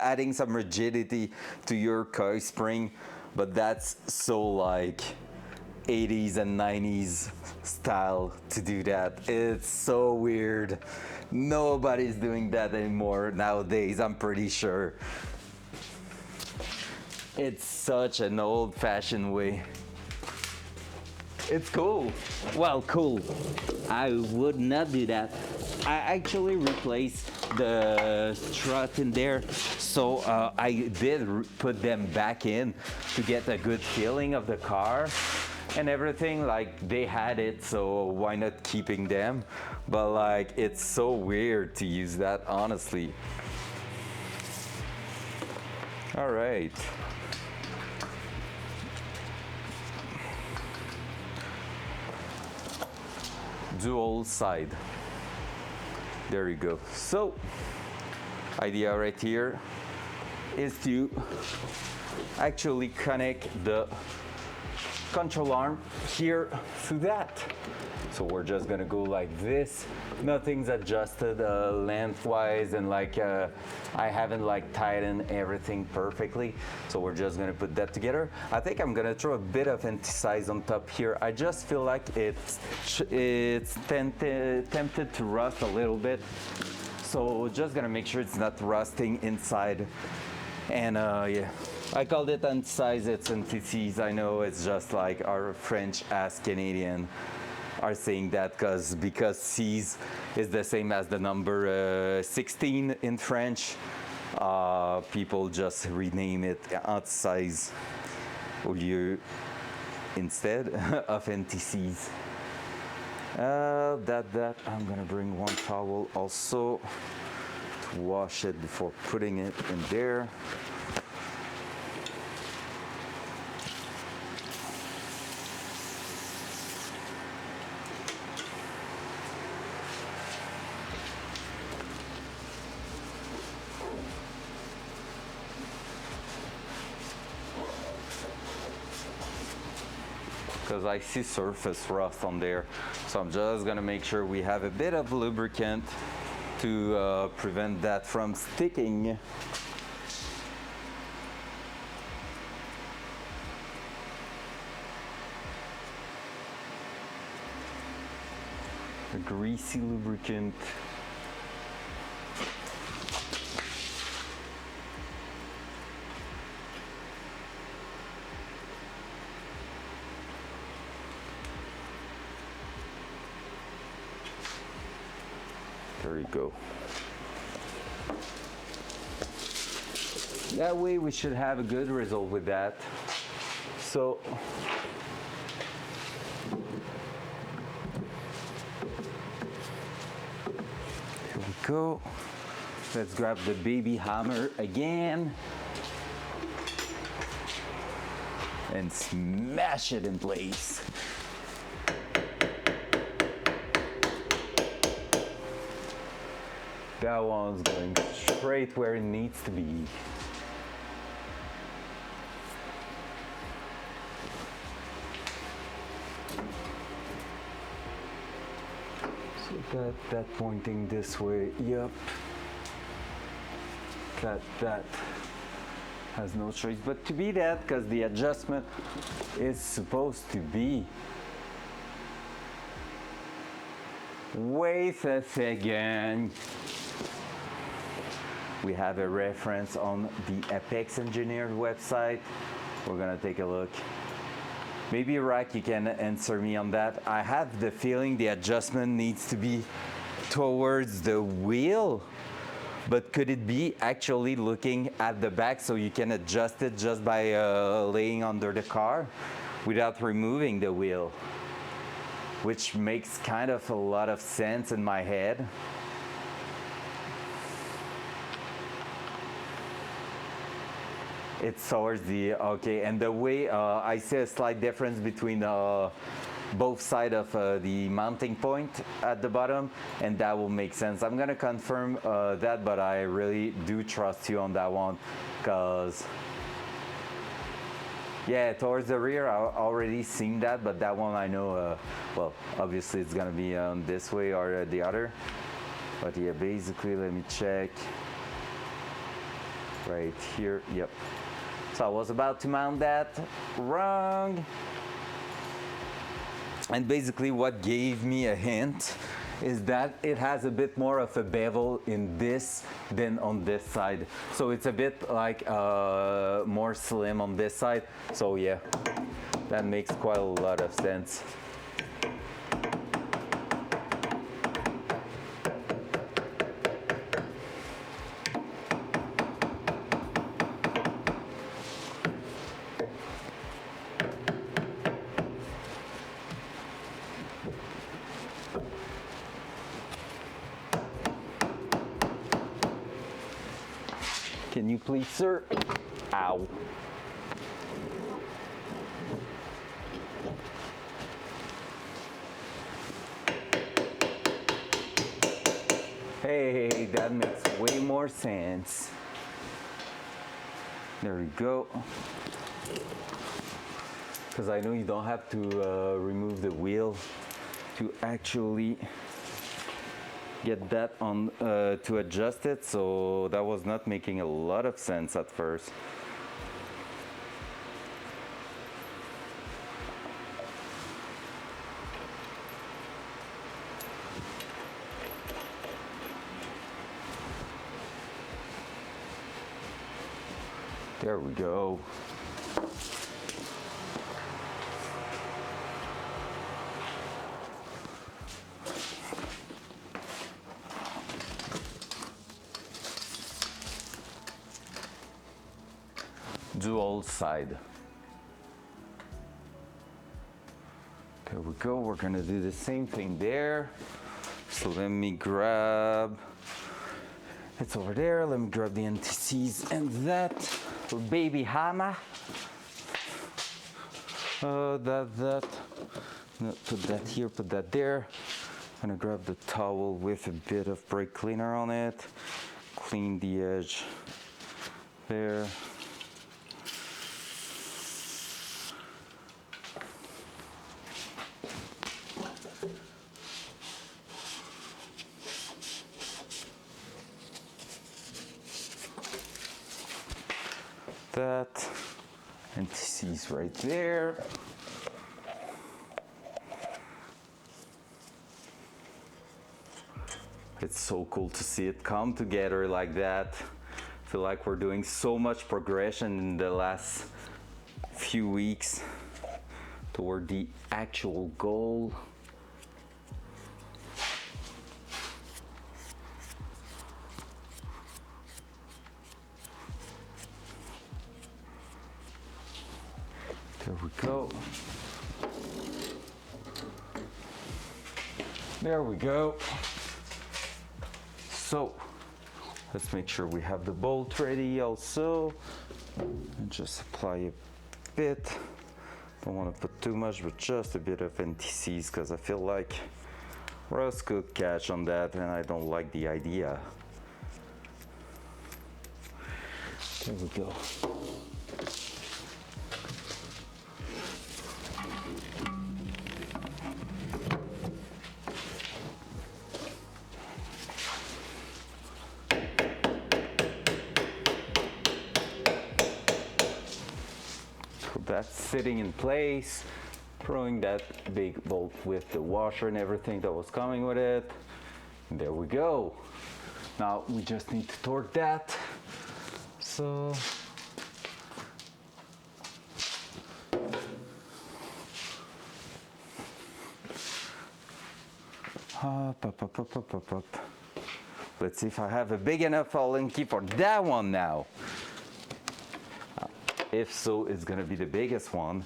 adding some rigidity to your coil spring. But that's so like 80s and 90s style to do that. It's so weird. Nobody's doing that anymore nowadays, I'm pretty sure. It's such an old-fashioned way. It's cool. Well, cool. I would not do that. I actually replaced the strut in there, so I did put them back in to get a good feeling of the car and everything. Like, they had it, so why not keeping them? But like, it's so weird to use that, honestly. All right. Dual side. There you go. So, idea right here is to actually connect the control arm here to that. So we're just gonna go like this. Nothing's adjusted lengthwise, and like I haven't like tightened everything perfectly. So we're just gonna put that together. I think I'm gonna throw a bit of anti-seize on top here. I just feel like it's tempted to rust a little bit. So just gonna make sure it's not rusting inside. And yeah, I called it anti-seize, it's anti-seize. I know it's just like our French ass Canadian are saying that because seize is the same as the number 16 in French. People just rename it anti-seize au lieu instead of NTCs. That I'm gonna bring one towel also to wash it before putting it in there. Because I see surface rust on there, so I'm just gonna make sure we have a bit of lubricant to prevent that from sticking. A greasy lubricant. There you go. That way we should have a good result with that. So here we go. Let's grab the baby hammer again and smash it in place. That one's going straight where it needs to be. So that pointing this way, yep. That has no choice but to be that, because the adjustment is supposed to be. Wait a second. We have a reference on the Apex Engineered website. We're gonna take a look. Maybe Rack, you can answer me on that. I have the feeling the adjustment needs to be towards the wheel, but could it be actually looking at the back so you can adjust it just by laying under the car without removing the wheel? Which makes kind of a lot of sense in my head. It's towards the, okay, and the way I see a slight difference between both sides of the mounting point at the bottom, and that will make sense. I'm gonna confirm that, but I really do trust you on that one, because yeah, towards the rear, I already seen that, but that one I know, well, obviously it's gonna be on this way or the other. But yeah, basically, let me check. Right here, yep. So I was about to mount that wrong. And basically what gave me a hint is that it has a bit more of a bevel in this than on this side. So it's a bit like more slim on this side. So yeah, that makes quite a lot of sense. Can you please, sir? Ow. Hey, that makes way more sense. There we go. Because I know you don't have to remove the wheel to actually get that on to adjust it, so that was not making a lot of sense at first. There we go. both sides. There we go, we're gonna do the same thing there. So let me grab, it's over there, let me grab the antices and that baby hammer. That. No, put that here, put that there. I'm gonna grab the towel with a bit of brake cleaner on it. Clean the edge there. That antices right there. It's so cool to see it come together like that. I feel like we're doing so much progression in the last few weeks toward the actual goal. There we go. There we go. So let's make sure we have the bolt ready also. And just apply a bit. Don't want to put too much, but just a bit of antices because I feel like rust could catch on that and I don't like the idea. There we go. That's sitting in place, throwing that big bolt with the washer and everything that was coming with it. And there we go. Now we just need to torque that. So up. Let's see if I have a big enough Allen key for that one now. If so, it's gonna be the biggest one.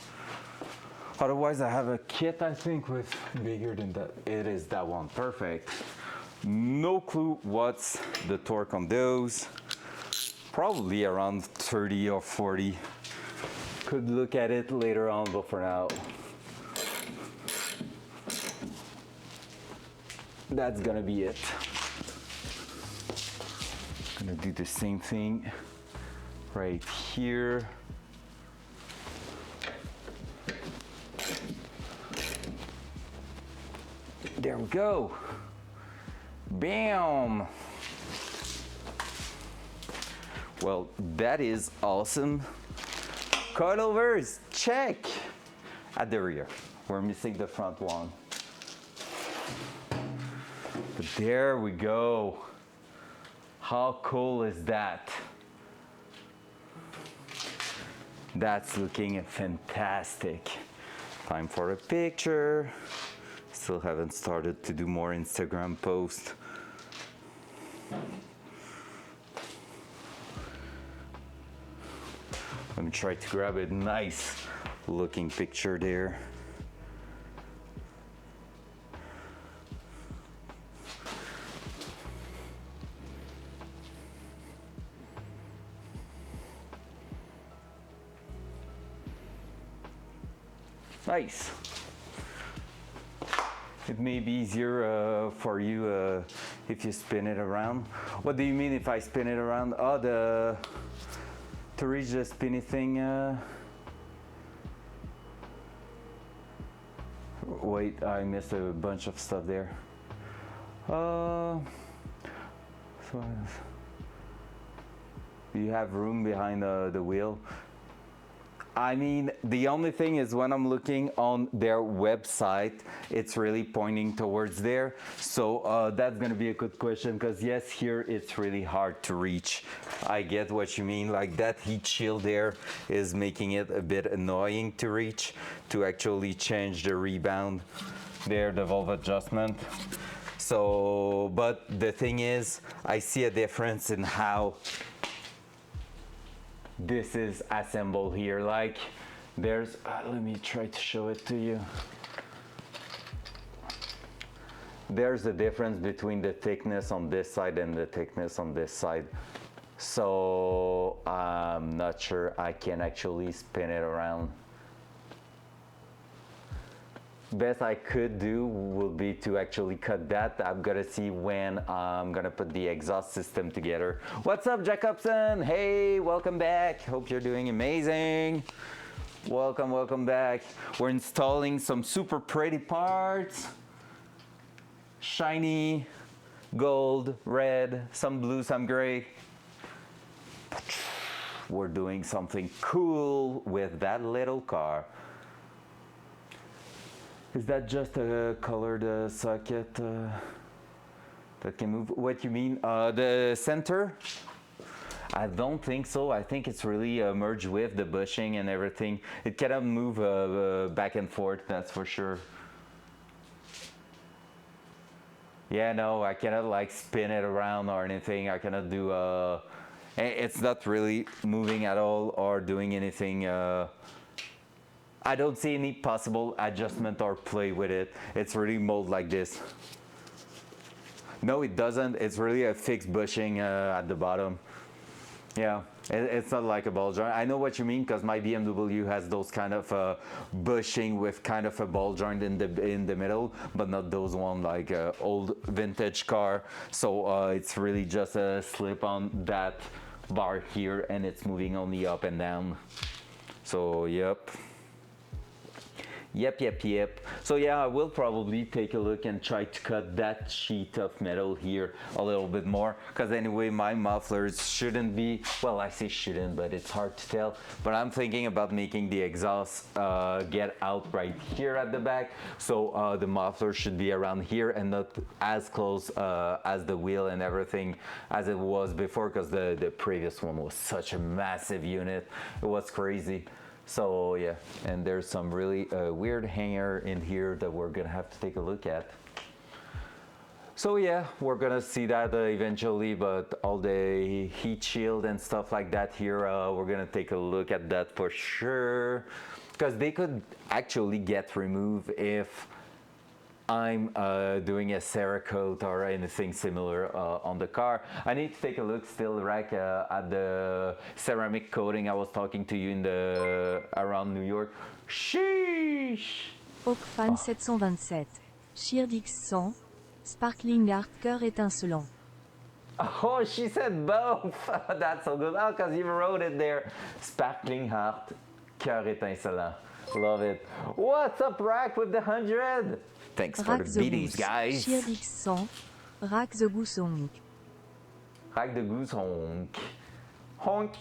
Otherwise, I have a kit, I think, with bigger than that. It is that one, perfect. No clue what's the torque on those. Probably around 30 or 40. Could look at it later on, but for now, that's gonna be it. Gonna do the same thing right here. There we go. Bam. Well, that is awesome. Coilovers, check. At the rear. We're missing the front one. But there we go. How cool is that? That's looking fantastic. Time for a picture. Still haven't started to do more Instagram posts. Let me try to grab a nice looking picture there. Nice. It may be easier for you if you spin it around. What do you mean if I spin it around? Oh, to reach the spinny thing. Wait, I missed a bunch of stuff there. So you have room behind the wheel. I mean, the only thing is when I'm looking on their website, it's really pointing towards there. So that's gonna be a good question because yes, here it's really hard to reach. I get what you mean, like that heat shield there is making it a bit annoying to reach, to actually change the rebound there, the valve adjustment. So, but the thing is, I see a difference in how this is assembled here. Like there's, let me try to show it to you. There's the difference between the thickness on this side and the thickness on this side. So I'm not sure I can actually spin it around. Best I could do would be to actually cut that. I'm gonna see when I'm gonna put the exhaust system together. What's up, Jacobson? Hey, welcome back. Hope you're doing amazing. Welcome back. We're installing some super pretty parts. Shiny, gold, red, some blue, some gray. We're doing something cool with that little car. Is that just a colored socket that can move? What you mean? The center? I don't think so. I think it's really merged with the bushing and everything. It cannot move back and forth, that's for sure. Yeah, no, I cannot like spin it around or anything. I cannot do, it's not really moving at all or doing anything. I don't see any possible adjustment or play with it. It's really molded like this. No, it doesn't. It's really a fixed bushing at the bottom. Yeah, it's not like a ball joint. I know what you mean because my BMW has those kind of bushing with kind of a ball joint in the middle, but not those one like old vintage car. So it's really just a slip on that bar here, and it's moving only up and down. So yep. Yep. So yeah, I will probably take a look and try to cut that sheet of metal here a little bit more, because anyway, my mufflers shouldn't be, well, I say shouldn't, but it's hard to tell. But I'm thinking about making the exhaust get out right here at the back. So the muffler should be around here and not as close as the wheel and everything as it was before, because the previous one was such a massive unit. It was crazy. So yeah, and there's some really weird hanger in here that we're gonna have to take a look at. So yeah, we're gonna see that eventually, but all the heat shield and stuff like that here, we're gonna take a look at that for sure, because they could actually get removed if I'm doing a Cerakote or anything similar on the car. I need to take a look still, Rack, at the ceramic coating I was talking to you in the around New York. Sheesh! Oakfan 727. Sheardix 100. Sparkling Heart Cœur étincelant. Oh, she said both! That's so good. Oh, because you wrote it there. Sparkling Heart Cœur étincelant. Love it. What's up, Rack, with the 100? Thanks for the beaties, guys. Sheardix 100. Rack the Goose Honk. Rack the Goose Honk. Honk.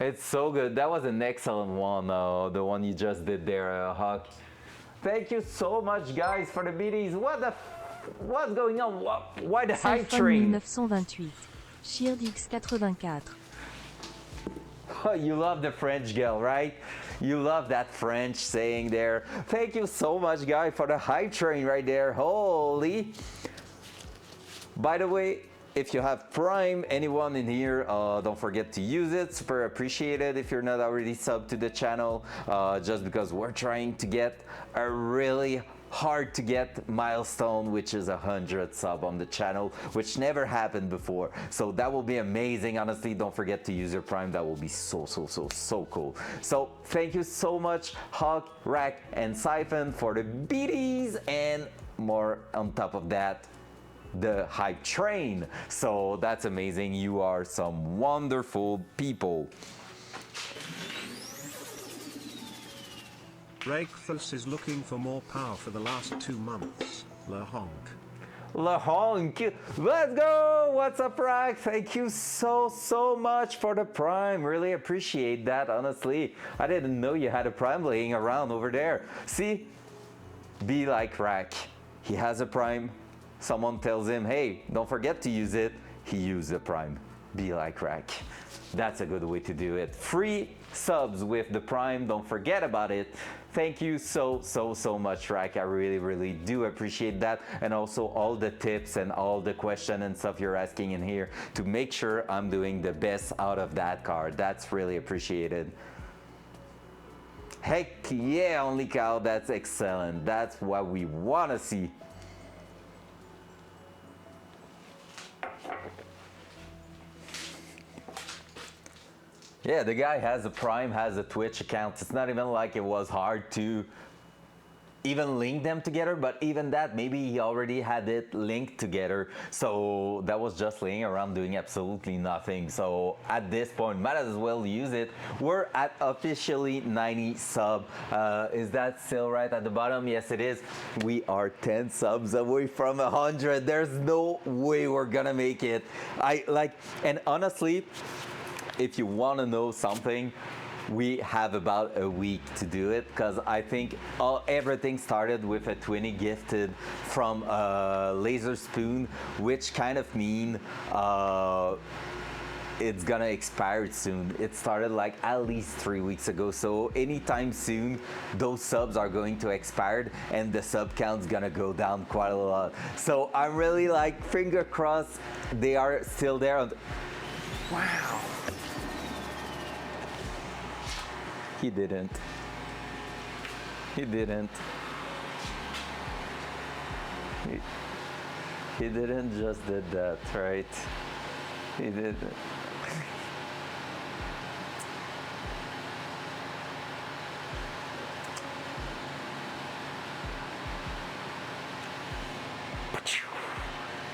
It's so good. That was an excellent one, the one you just did there, Hawk. Thank you so much, guys, for the beaties. What's going on? Why the hype train? 1928. Sheardix 84. Oh, you love the French girl, right? You love that French saying there. Thank you so much, guys, for the hype train right there. Holy. By the way, if you have Prime, anyone in here, don't forget to use it. Super appreciated if you're not already subbed to the channel, just because we're trying to get a really hard to get milestone, which is 100 sub on the channel, which never happened before. So that will be amazing. Honestly, don't forget to use your Prime. That will be so cool. So thank you so much, Hawk, Rack, and Siphon for the beaties, and more on top of that, the hype train. So that's amazing. You are some wonderful people. Rakethus is looking for more power for the last 2 months. La honk. La honk. Let's go. What's up, Rack? Thank you so much for the Prime. Really appreciate that, honestly. I didn't know you had a Prime laying around over there. See? Be like Rack. He has a Prime. Someone tells him, hey, don't forget to use it. He used the Prime. be like Rack. That's a good way to do it. Free subs with the Prime, don't forget about it. Thank you so much, Rack. I really do appreciate that, and also all the tips and all the questions and stuff you're asking in here to make sure I'm doing the best out of that card. That's really appreciated. Heck yeah, Only Cow, that's excellent. That's what we want to see. Yeah, the guy has a Prime, has a Twitch account. It's not even like it was hard to even link them together, but even that, maybe he already had it linked together. So that was just laying around doing absolutely nothing. So at this point, might as well use it. We're at officially 90 sub. Is that still right at the bottom? Yes, it is. We are 10 subs away from 100. There's no way we're gonna make it. And honestly, if you want to know something, we have about a week to do it, because I think everything started with a 20 gifted from Laser Spoon, which kind of mean it's gonna expire soon. It started like at least 3 weeks ago, so anytime soon those subs are going to expire and the sub count's gonna go down quite a lot. So I'm really like finger crossed they are still there. Wow. He didn't. He didn't. He didn't just did that, right? He didn't.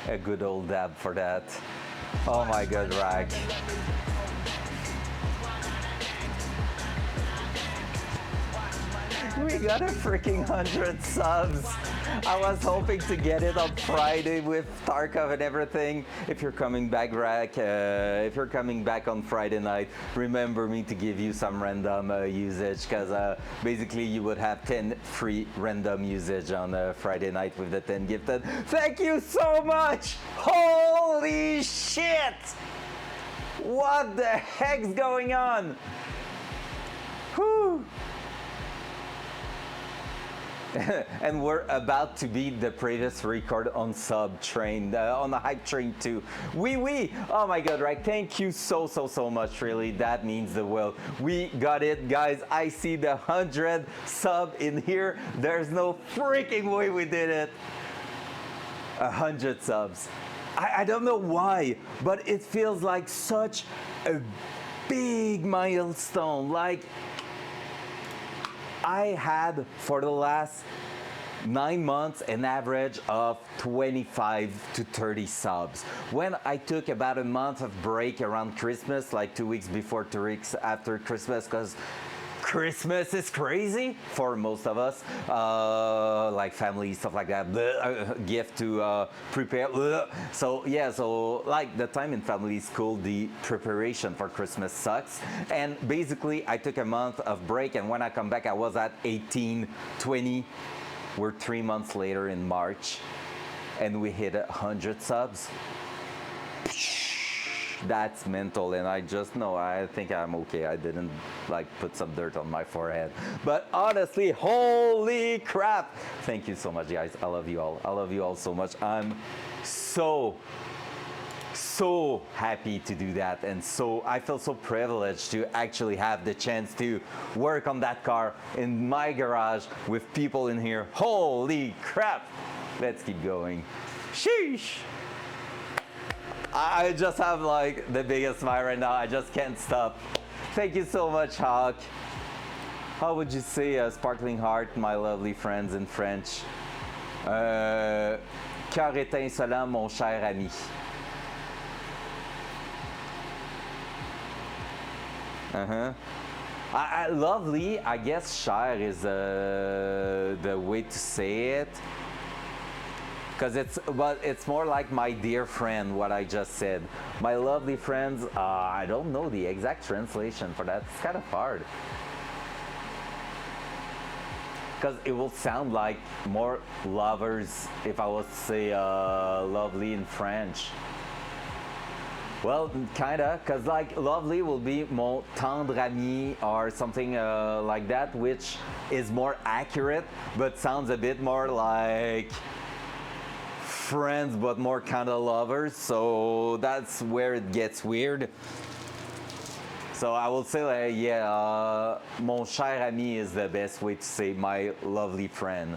A good old dab for that. Oh my god, Rag. We got a freaking 100 subs. I was hoping to get it on Friday with Tarkov and everything. If you're coming back, Rack, if you're coming back on Friday night, remember me to give you some random usage, because basically you would have 10 free random usage on Friday night with the 10 gifted. Thank you so much! Holy shit! What the heck's going on? Whew! And we're about to beat the previous record on sub train, on the hype train too. Oui. Oh my god, right? Thank you so much, really. That means the world. We got it, guys. I see the 100 sub in here. There's no freaking way we did it. 100 subs. I don't know why, but it feels like such a big milestone. Like, I had for the last 9 months an average of 25 to 30 subs. When I took about a month of break around Christmas, like 2 weeks before, 2 weeks after Christmas, because Christmas is crazy for most of us, like family, stuff like that, gift to prepare. So yeah, so like the time in family school, the preparation for Christmas sucks. And basically I took a month of break, and when I come back I was at 18, 20. We're 3 months later in March and we hit 100 subs. That's mental, and I just know, I think I'm okay. I didn't like put some dirt on my forehead, but honestly, holy crap, thank you so much, guys. I love you all. I love you all so much. I'm so happy to do that, and so I feel so privileged to actually have the chance to work on that car in my garage with people in here. Holy crap, let's keep going. Sheesh. I just have like the biggest smile right now. I just can't stop. Thank you so much, Hawk. How would you say sparkling heart, my lovely friends, in French? Cœur étincelant, mon cher ami. Lovely, I guess cher is the way to say it. Because it's more like my dear friend, what I just said. My lovely friends, I don't know the exact translation for that. It's kind of hard. Because it will sound like more lovers if I was to say lovely in French. Well, kinda, cause like lovely will be mon tendre ami or something like that, which is more accurate, but sounds a bit more like friends, but more kind of lovers. So that's where it gets weird. So I will say like, yeah, mon cher ami is the best way to say my lovely friend.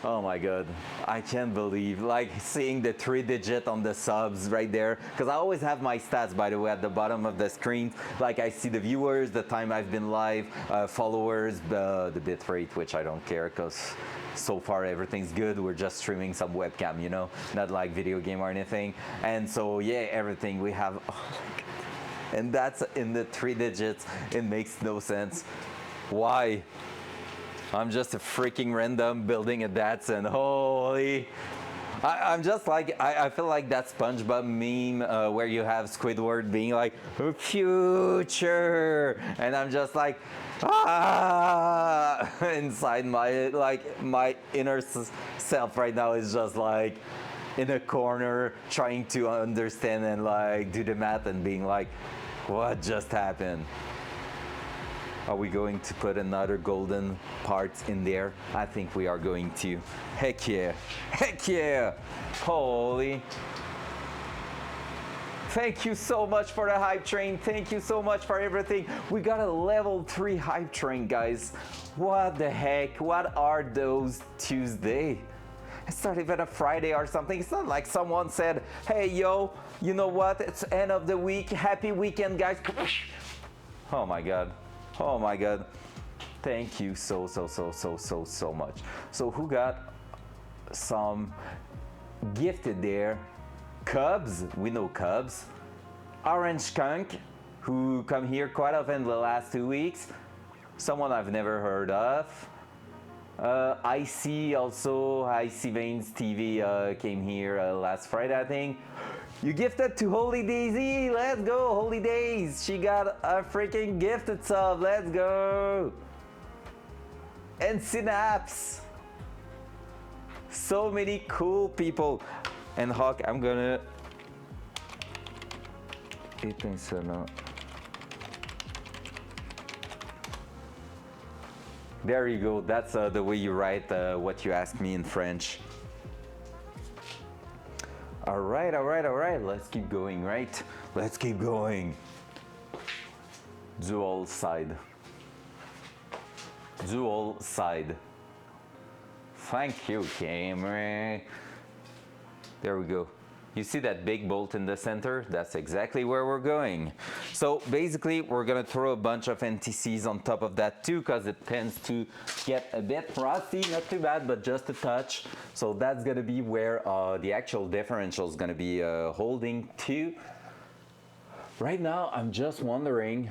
Oh my god, I can't believe, like seeing the 3-digit on the subs right there, because I always have my stats, by the way, at the bottom of the screen. Like I see the viewers, the time I've been live, followers, the bit rate, which I don't care, because so far everything's good. We're just streaming some webcam, you know, not like video game or anything. And so yeah, everything we have, oh my god. And that's in the 3 digits. It makes no sense. Why? I'm just a freaking random building a Datsun. Holy. I'm just like, I feel like that SpongeBob meme where you have Squidward being like, future. And I'm just like, ah, inside my inner self right now is just like in a corner trying to understand and like do the math and being like, what just happened? Are we going to put another golden part in there? I think we are going to. Heck yeah. Heck yeah. Holy. Thank you so much for the hype train. Thank you so much for everything. We got a level 3 hype train, guys. What the heck? What are those Tuesday? It's not even a Friday or something. It's not like someone said, hey, yo, you know what? It's end of the week. Happy weekend, guys. Oh my God. Oh my god. Thank you so much. So who got some gifted there? Cubs, we know Cubs. Orange Skunk, who come here quite often the last 2 weeks. Someone I've never heard of. IC also, IC Veins TV came here last Friday, I think. You gifted to Holy Daisy, let's go, Holy Days. She got a freaking gifted sub, let's go. And Synapse. So many cool people. And Hawk, I'm gonna... There you go, that's the way you write what you asked me in French. All right, let's keep going, right? Let's keep going. Dual side. Dual side. Thank you, camera. There we go. You see that big bolt in the center? That's exactly where we're going. So basically, we're gonna throw a bunch of NTCs on top of that too, because it tends to get a bit rusty, not too bad, but just a touch. So that's gonna be where the actual differential is gonna be holding to. Right now, I'm just wondering,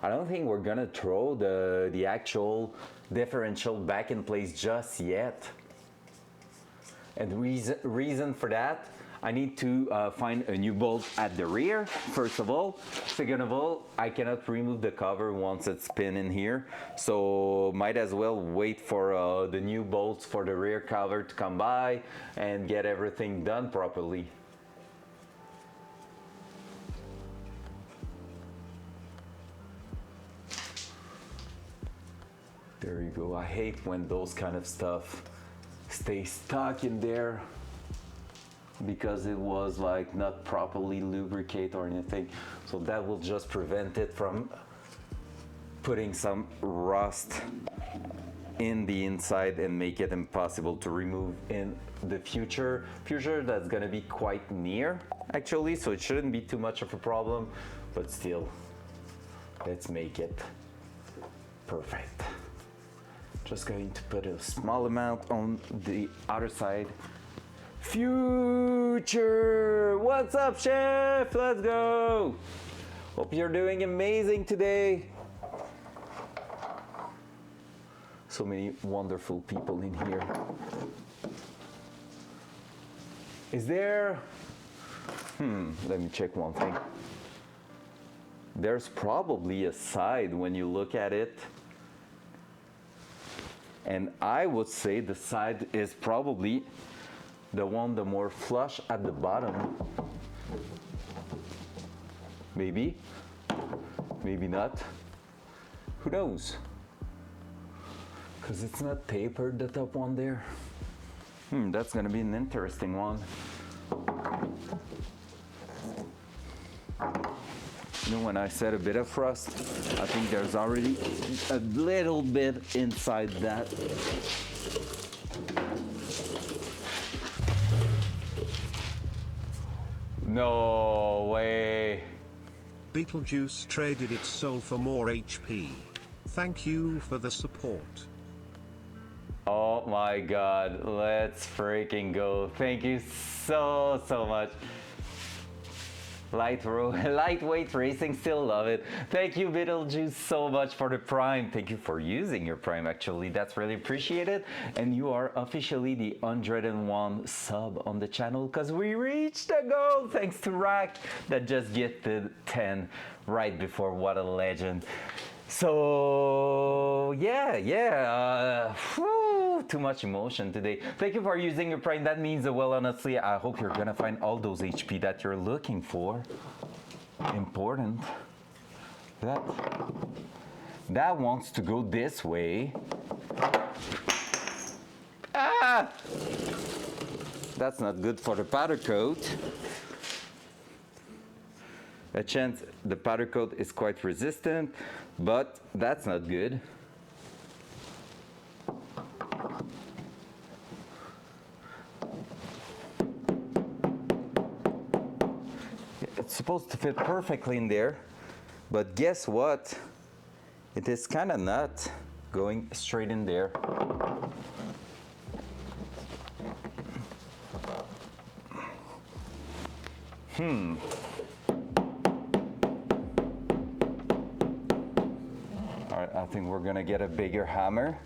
I don't think we're gonna throw the actual differential back in place just yet. And the reason for that, I need to find a new bolt at the rear, first of all. Second of all, I cannot remove the cover once it's pinned in here. So might as well wait for the new bolts for the rear cover to come by and get everything done properly. There you go. I hate when those kind of stuff stay stuck in there because it was like not properly lubricated or anything. So that will just prevent it from putting some rust in the inside and make it impossible to remove in the future. That's gonna be quite near actually, so it shouldn't be too much of a problem, but still, let's make it perfect. Just going to put a small amount on the other side. Future! What's up, chef? Let's go! Hope you're doing amazing today. So many wonderful people in here. Is there... let me check one thing. There's probably a side when you look at it. And I would say the side is probably the one the more flush at the bottom. Maybe, maybe not. Who knows? Because it's not tapered, the top one there. That's gonna be an interesting one. You know, when I said a bit of rust, I think there's already a little bit inside that. No way. Beetlejuice traded its soul for more HP. Thank you for the support. Oh my god, let's freaking go. Thank you so much. Lightweight racing, still love it. Thank you, Beetlejuice, so much for the Prime. Thank you for using your Prime, actually. That's really appreciated. And you are officially the 101 sub on the channel because we reached the goal thanks to Rack that just gifted 10 right before. What a legend. So yeah, too much emotion today. Thank you for using your Prime. That means well, honestly, I hope you're gonna find all those HP that you're looking for. Important. That wants to go this way. Ah! That's not good for the powder coat. A chance the powder coat is quite resistant, but that's not good. It's supposed to fit perfectly in there, but guess what? It is kind of not going straight in there. I think we're gonna get a bigger hammer,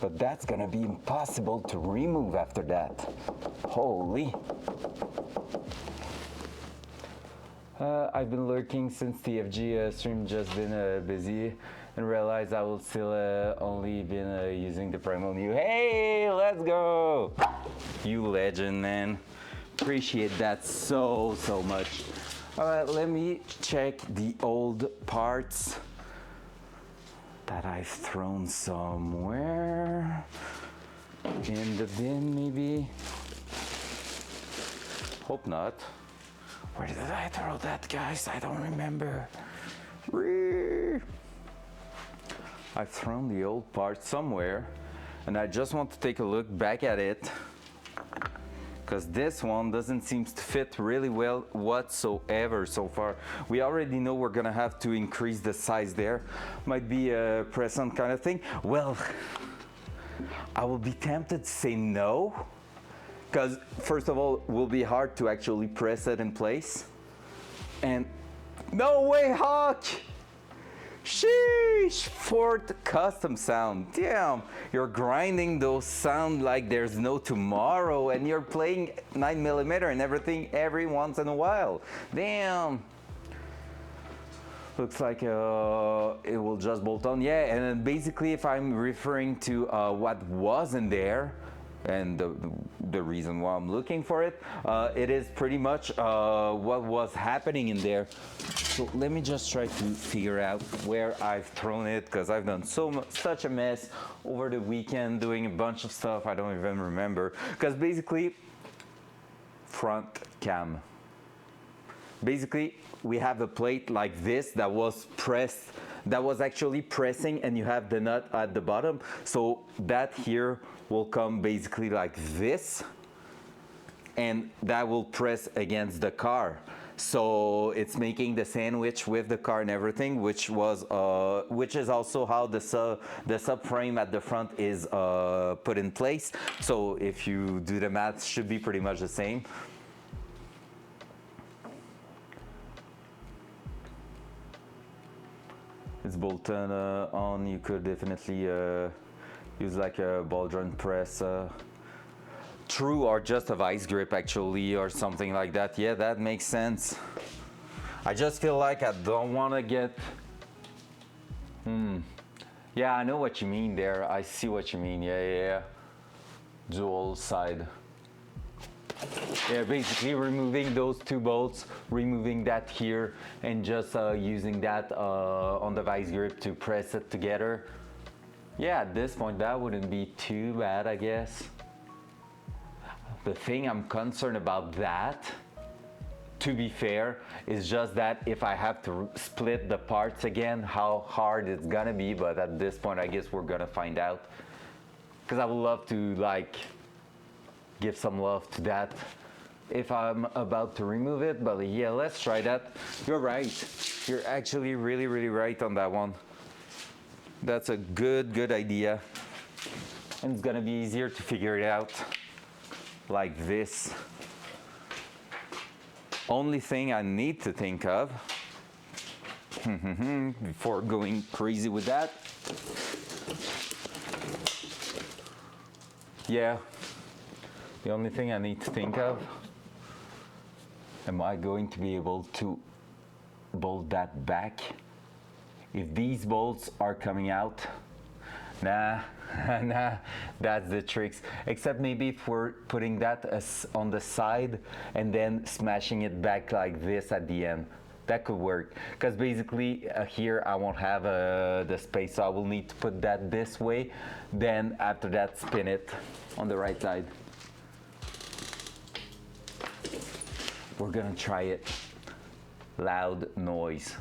but that's gonna be impossible to remove after that. Holy. I've been lurking since TFG stream, just been busy and realized I will still only been using the Primal New. Hey, let's go! You legend, man. Appreciate that so much. All right, let me check the old parts that I've thrown somewhere in the bin, maybe. Hope not. Where did I throw that, guys? I don't remember. I've thrown the old part somewhere, and I just want to take a look back at it, because this one doesn't seem to fit really well whatsoever so far. We already know we're gonna have to increase the size there. Might be a press-on kind of thing. Well, I will be tempted to say no, because first of all, it will be hard to actually press it in place. And no way, Hawk! Sheesh! Ford custom sound. Damn, you're grinding those sound like there's no tomorrow, and you're playing 9mm and everything every once in a while. Damn. Looks like it will just bolt on. Yeah, and then basically if I'm referring to what wasn't there, and the reason why I'm looking for it, it is pretty much what was happening in there. So let me just try to figure out where I've thrown it, because I've done such a mess over the weekend doing a bunch of stuff I don't even remember. Because basically, front cam. Basically, we have a plate like this that was pressed, that was actually pressing, and you have the nut at the bottom. So that here will come basically like this, and that will press against the car. So it's making the sandwich with the car and everything, which is also how the subframe at the front is put in place. So if you do the math, should be pretty much the same. It's bolted on. You could definitely use like a ball joint press. True, or just a vice grip actually, or something like that. Yeah, that makes sense. I just feel like I don't want to get... Yeah, I know what you mean there. I see what you mean. Yeah. Dual side. Yeah, basically removing those two bolts, removing that here, and just using that on the vice grip to press it together. Yeah, at this point that wouldn't be too bad, I guess. The thing I'm concerned about that, to be fair, is just that if I have to split the parts again, how hard it's gonna be, but at this point I guess we're gonna find out. Because I would love to like give some love to that if I'm about to remove it, but yeah, let's try that. You're right. You're actually really right on that one. That's a good idea. And it's gonna be easier to figure it out like this. Only thing I need to think of before going crazy with that. Yeah, the only thing I need to think of, am I going to be able to bolt that back? If these bolts are coming out, nah, that's the tricks. Except maybe if we're putting that on the side and then smashing it back like this at the end. That could work, because basically here I won't have the space, so I will need to put that this way, then after that spin it on the right side. We're gonna try it. Loud noise.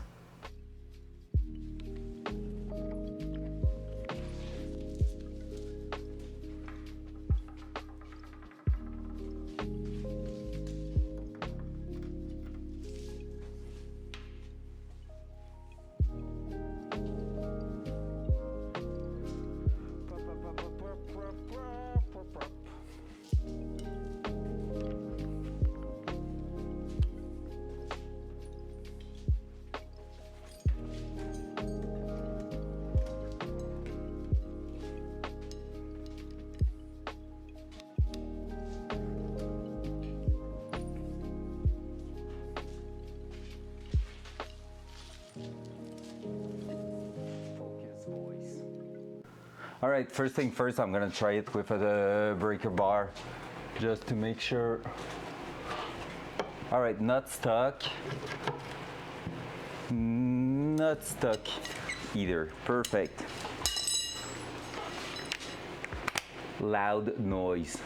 All right, first thing first, I'm gonna try it with the breaker bar, just to make sure. All right, not stuck. Not stuck either, perfect. Loud noise.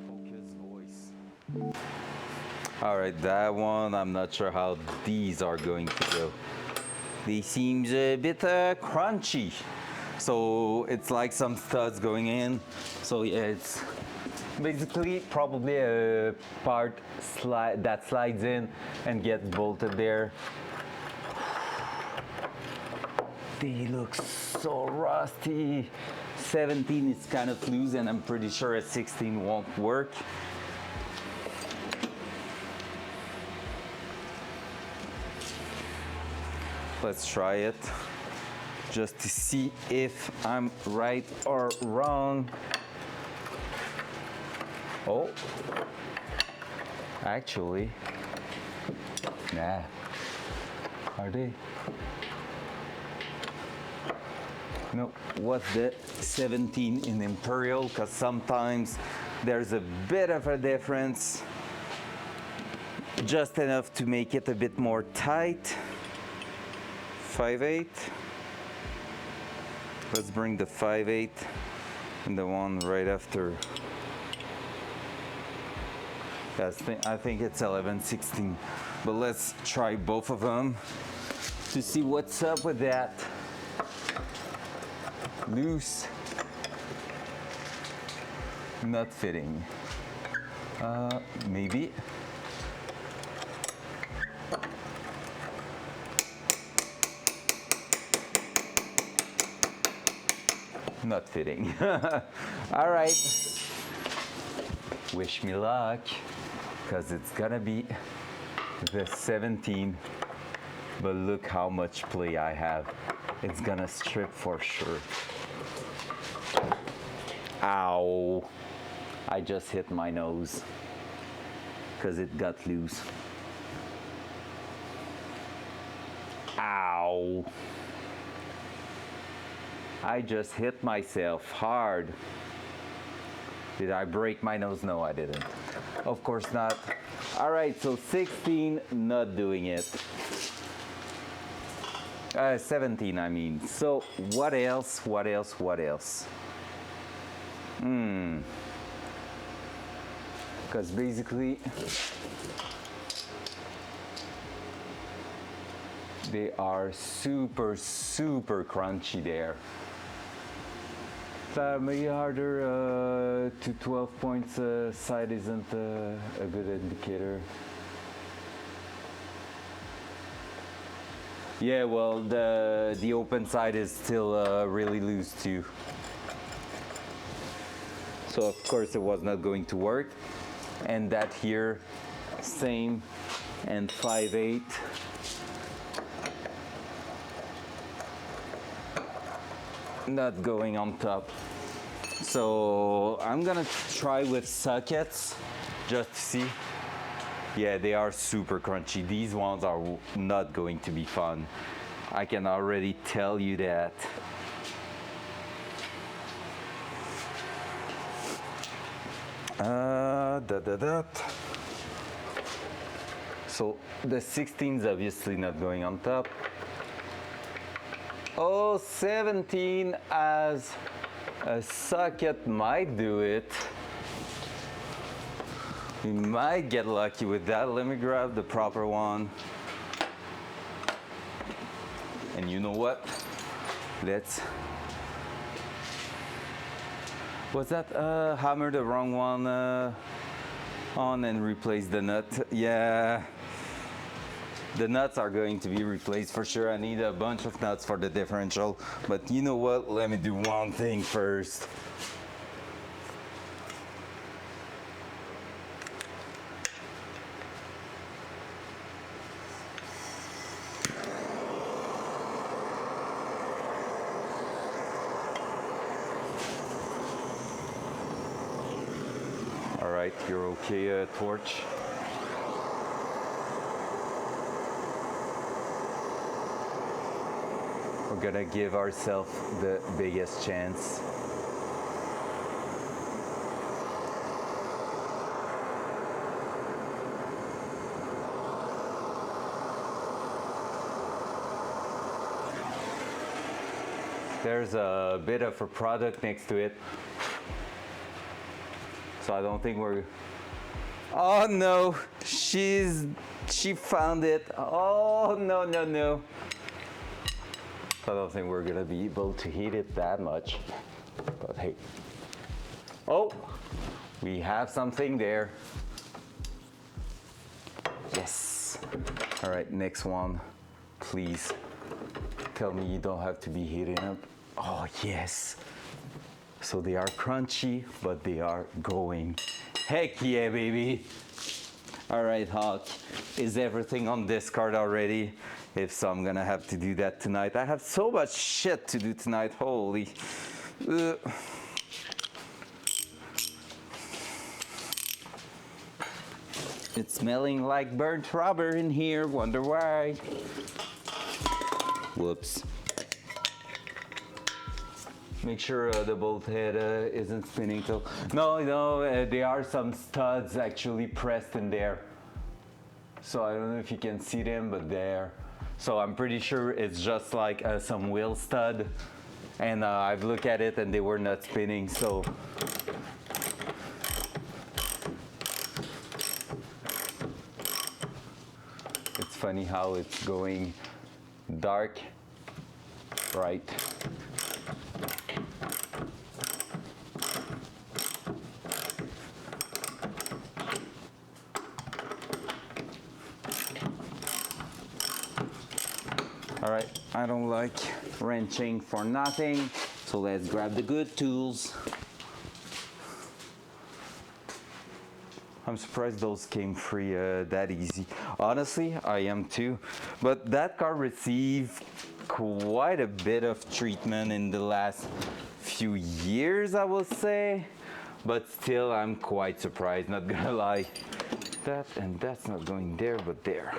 Focus voice. All right, that one, I'm not sure how these are going to go. They seem a bit crunchy. So it's like some studs going in. So yeah, it's basically probably a part that slides in and gets bolted there. They look so rusty. 17 is kind of loose, and I'm pretty sure a 16 won't work. Let's try it just to see if I'm right or wrong. Oh, actually, nah, are they? No, what's the 17 in Imperial? Because sometimes there's a bit of a difference, just enough to make it a bit more tight. 5/8. Let's bring the 5/8 and the one right after. Yes, I think it's 11/16, but let's try both of them to see what's up with that. Loose, not fitting. Maybe. not fitting. All right. Wish me luck, because it's gonna be the 17. But look how much play I have. It's gonna strip for sure. Ow. I just hit my nose because it got loose. Ow. I just hit myself hard. Did I break my nose? No, I didn't. Of course not. All right, so 16, not doing it. 17, I mean. So what else? Because basically they are super crunchy there. Maybe harder to 12 points side isn't a good indicator. Yeah, well, the open side is still really loose too. So of course it was not going to work. And that here, same, and 5/8. Not going on top. So I'm gonna try with sockets just to see. Yeah, they are super crunchy. These ones are not going to be fun. I can already tell you that. So the 16 is obviously not going on top. Oh, 17 as a socket might do it. We might get lucky with that. Let me grab the proper one. And you know what? Let's... Was that hammer the wrong one on and replace the nut? Yeah. The nuts are going to be replaced for sure. I need a bunch of nuts for the differential. But you know what? Let me do one thing first. All right, you're okay, torch. We're gonna give ourselves the biggest chance. There's a bit of a product next to it. So I don't think we're... Oh no, she found it. Oh no, no, no. I don't think we're gonna be able to heat it that much, but hey. Oh, we have something there. Yes. All right, next one, please. Tell me you don't have to be heating up. Oh, yes. So they are crunchy, but they are going. Heck yeah, baby. All right, Hawk, is everything on this card already? If so, I'm gonna have to do that tonight. I have so much shit to do tonight, holy. It's smelling like burnt rubber in here, wonder why. Whoops. Make sure the bolt head isn't spinning till... No, there are some studs actually pressed in there. So I don't know if you can see them, but there. So I'm pretty sure it's just like some wheel stud. And I've looked at it and they were not spinning, so. It's funny how it's going dark, bright. All right, I don't like wrenching for nothing. So let's grab the good tools. I'm surprised those came free that easy. Honestly, I am too. But that car received quite a bit of treatment in the last few years, I will say. But still, I'm quite surprised, not gonna lie. That and that's not going there, but there.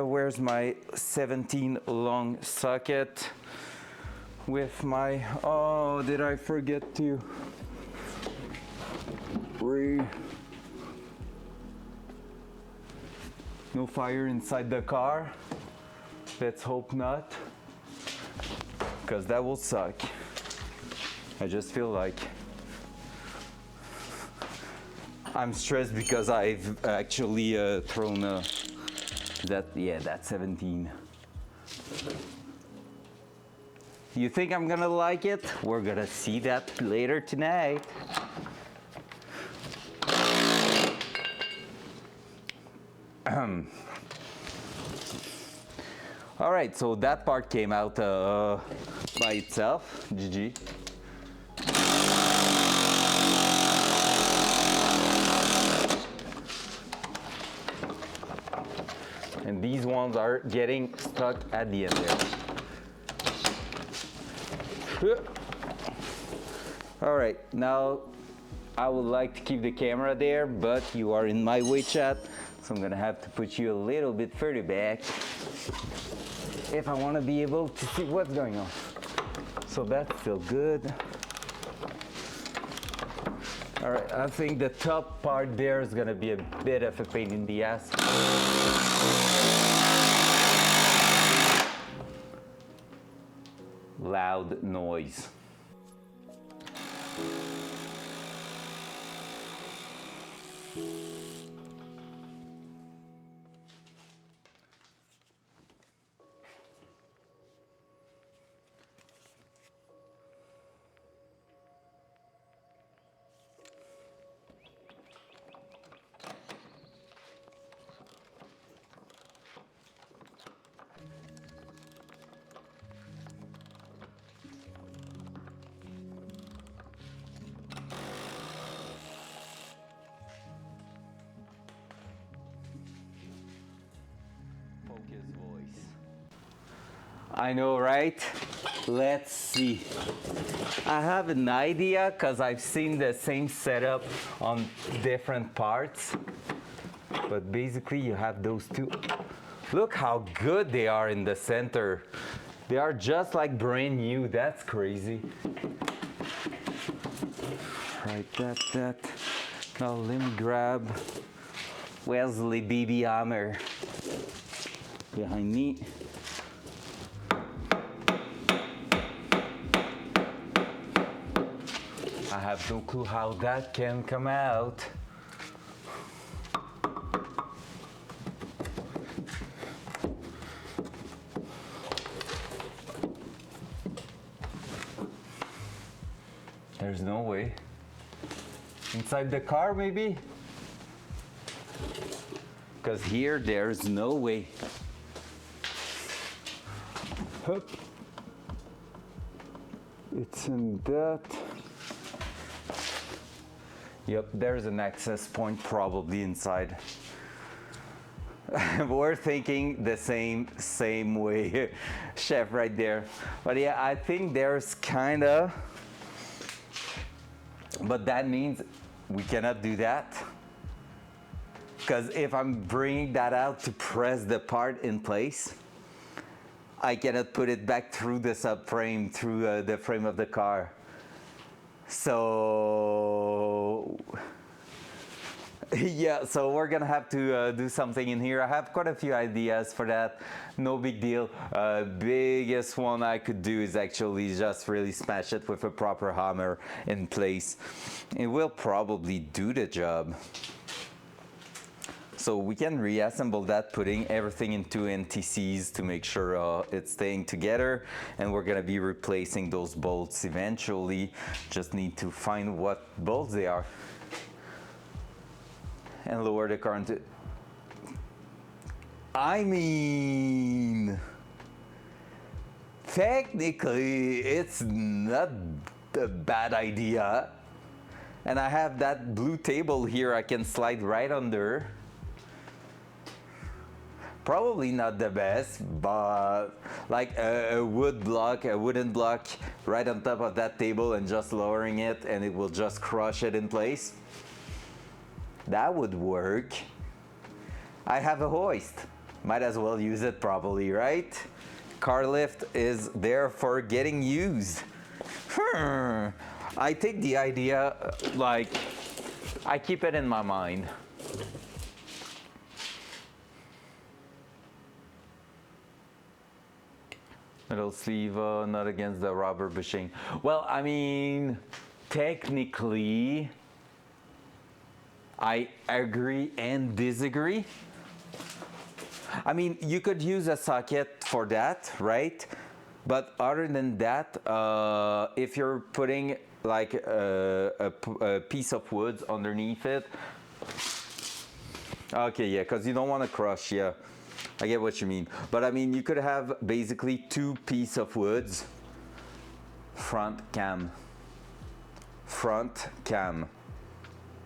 Where's my 17 long socket with my, oh, did I forget to no fire inside the car? Let's hope not, because that will suck. I just feel like I'm stressed because I've actually thrown that 17. You think I'm gonna like it? We're gonna see that later tonight. All right, so that part came out by itself. GG. And these ones are getting stuck at the end there. All right, now I would like to keep the camera there, but you are in my way, chat, so I'm gonna have to put you a little bit further back if I want to be able to see what's going on. So that's still good. All right, I think the top part there is gonna be a bit of a pain in the ass. Loud noise. Voice. I know, right? Let's see. I have an idea because I've seen the same setup on different parts. But basically you have those two. Look how good they are in the center. They are just like brand new. That's crazy. Right, that. Now let me grab Wesley BB Hammer behind me. I have no clue how that can come out. There's no way. Inside the car, maybe? Because here, there's no way. Hup. It's in that. Yep, there's an access point probably inside. We're thinking the same way, chef, right there. But yeah, I think there's kinda, but that means we cannot do that. Because if I'm bringing that out to press the part in place, I cannot put it back through the subframe, through the frame of the car. So yeah, so we're gonna have to do something in here. I have quite a few ideas for that. No big deal. Biggest one I could do is actually just really smash it with a proper hammer in place. It will probably do the job. So we can reassemble that, putting everything into NTCs to make sure it's staying together, and we're gonna be replacing those bolts eventually. Just need to find what bolts they are and lower the current. I mean, technically it's not a bad idea. And I have that blue table here I can slide right under. Probably not the best, but like a wooden block right on top of that table and just lowering it and it will just crush it in place. That would work. I have a hoist. Might as well use it properly, right? Car lift is there for getting used. I take the idea, like, I keep it in my mind. Middle sleeve, not against the rubber bushing. Well, I mean, technically, I agree and disagree. I mean, you could use a socket for that, right? But other than that, if you're putting like a piece of wood underneath it, okay, yeah, because you don't want to crush, yeah. I get what you mean. But I mean, you could have basically two pieces of woods, front cam.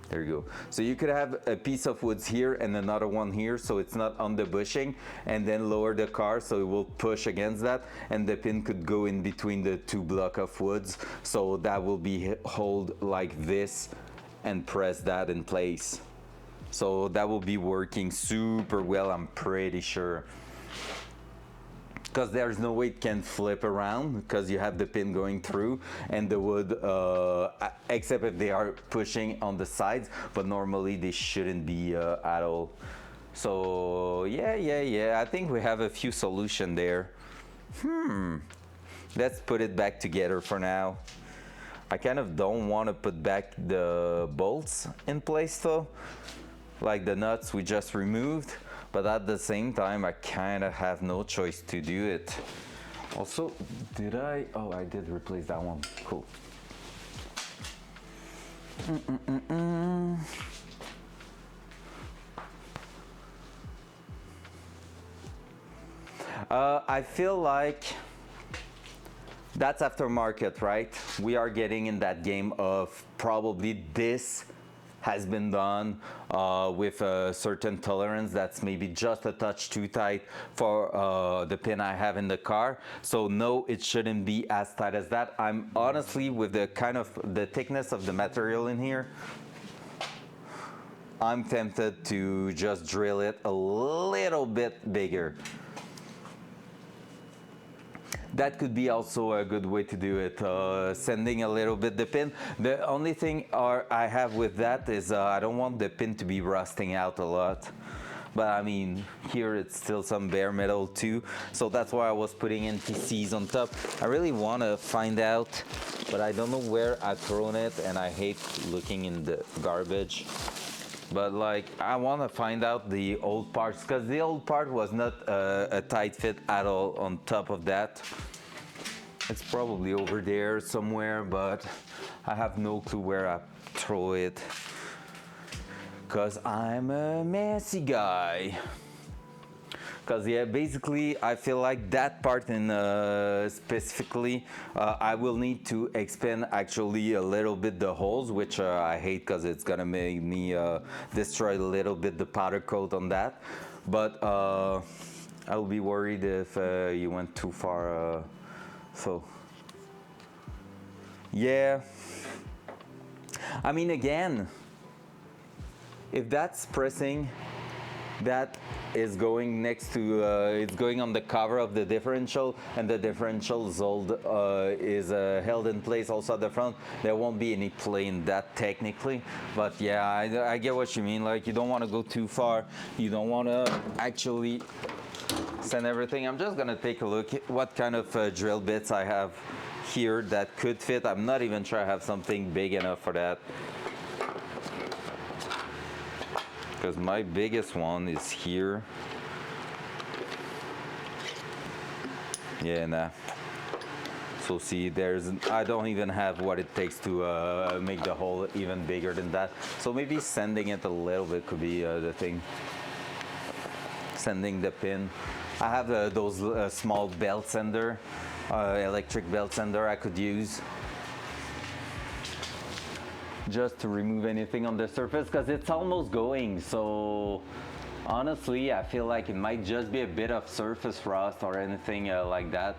There you go. So you could have a piece of woods here and another one here, so it's not on the bushing, and then lower the car so it will push against that, and the pin could go in between the two blocks of woods, so that will be hold like this and press that in place. So that will be working super well, I'm pretty sure. Because there's no way it can flip around because you have the pin going through and the wood, except if they are pushing on the sides, but normally they shouldn't be at all. So yeah, I think we have a few solutions there. Let's put it back together for now. I kind of don't want to put back the bolts in place though, like the nuts we just removed. But at the same time, I kind of have no choice to do it. Also, did I? Oh, I did replace that one. Cool. I feel like that's aftermarket, right? We are getting in that game of probably this has been done with a certain tolerance that's maybe just a touch too tight for the pin I have in the car. So no, it shouldn't be as tight as that. I'm honestly, with the kind of the thickness of the material in here, I'm tempted to just drill it a little bit bigger. That could be also a good way to do it, sending a little bit the pin. The only thing I have with that is I don't want the pin to be rusting out a lot. But I mean, here it's still some bare metal too, so that's why I was putting NTCs on top. I really want to find out, but I don't know where I've thrown it, and I hate looking in the garbage. But like, I want to find out the old parts, because the old part was not a tight fit at all on top of that. It's probably over there somewhere, but I have no clue where I throw it, because I'm a messy guy. Because yeah, basically I feel like that part in specifically I will need to expand actually a little bit the holes, which I hate because it's gonna make me destroy a little bit the powder coat on that. But I'll be worried if you went too far. So yeah, I mean, again, if that's pressing, that is going next to, it's going on the cover of the differential, and the differential is held in place also at the front. There won't be any play in that technically, but yeah, I get what you mean. Like, you don't want to go too far. You don't want to actually send everything. I'm just gonna take a look at what kind of drill bits I have here that could fit. I'm not even sure I have something big enough for that, because my biggest one is here. Yeah, nah. So see, I don't even have what it takes to make the hole even bigger than that. So maybe sanding it a little bit could be the thing. Sanding the pin. I have those small belt sander electric belt sander I could use just to remove anything on the surface, because it's almost going. So honestly, I feel like it might just be a bit of surface rust or anything like that.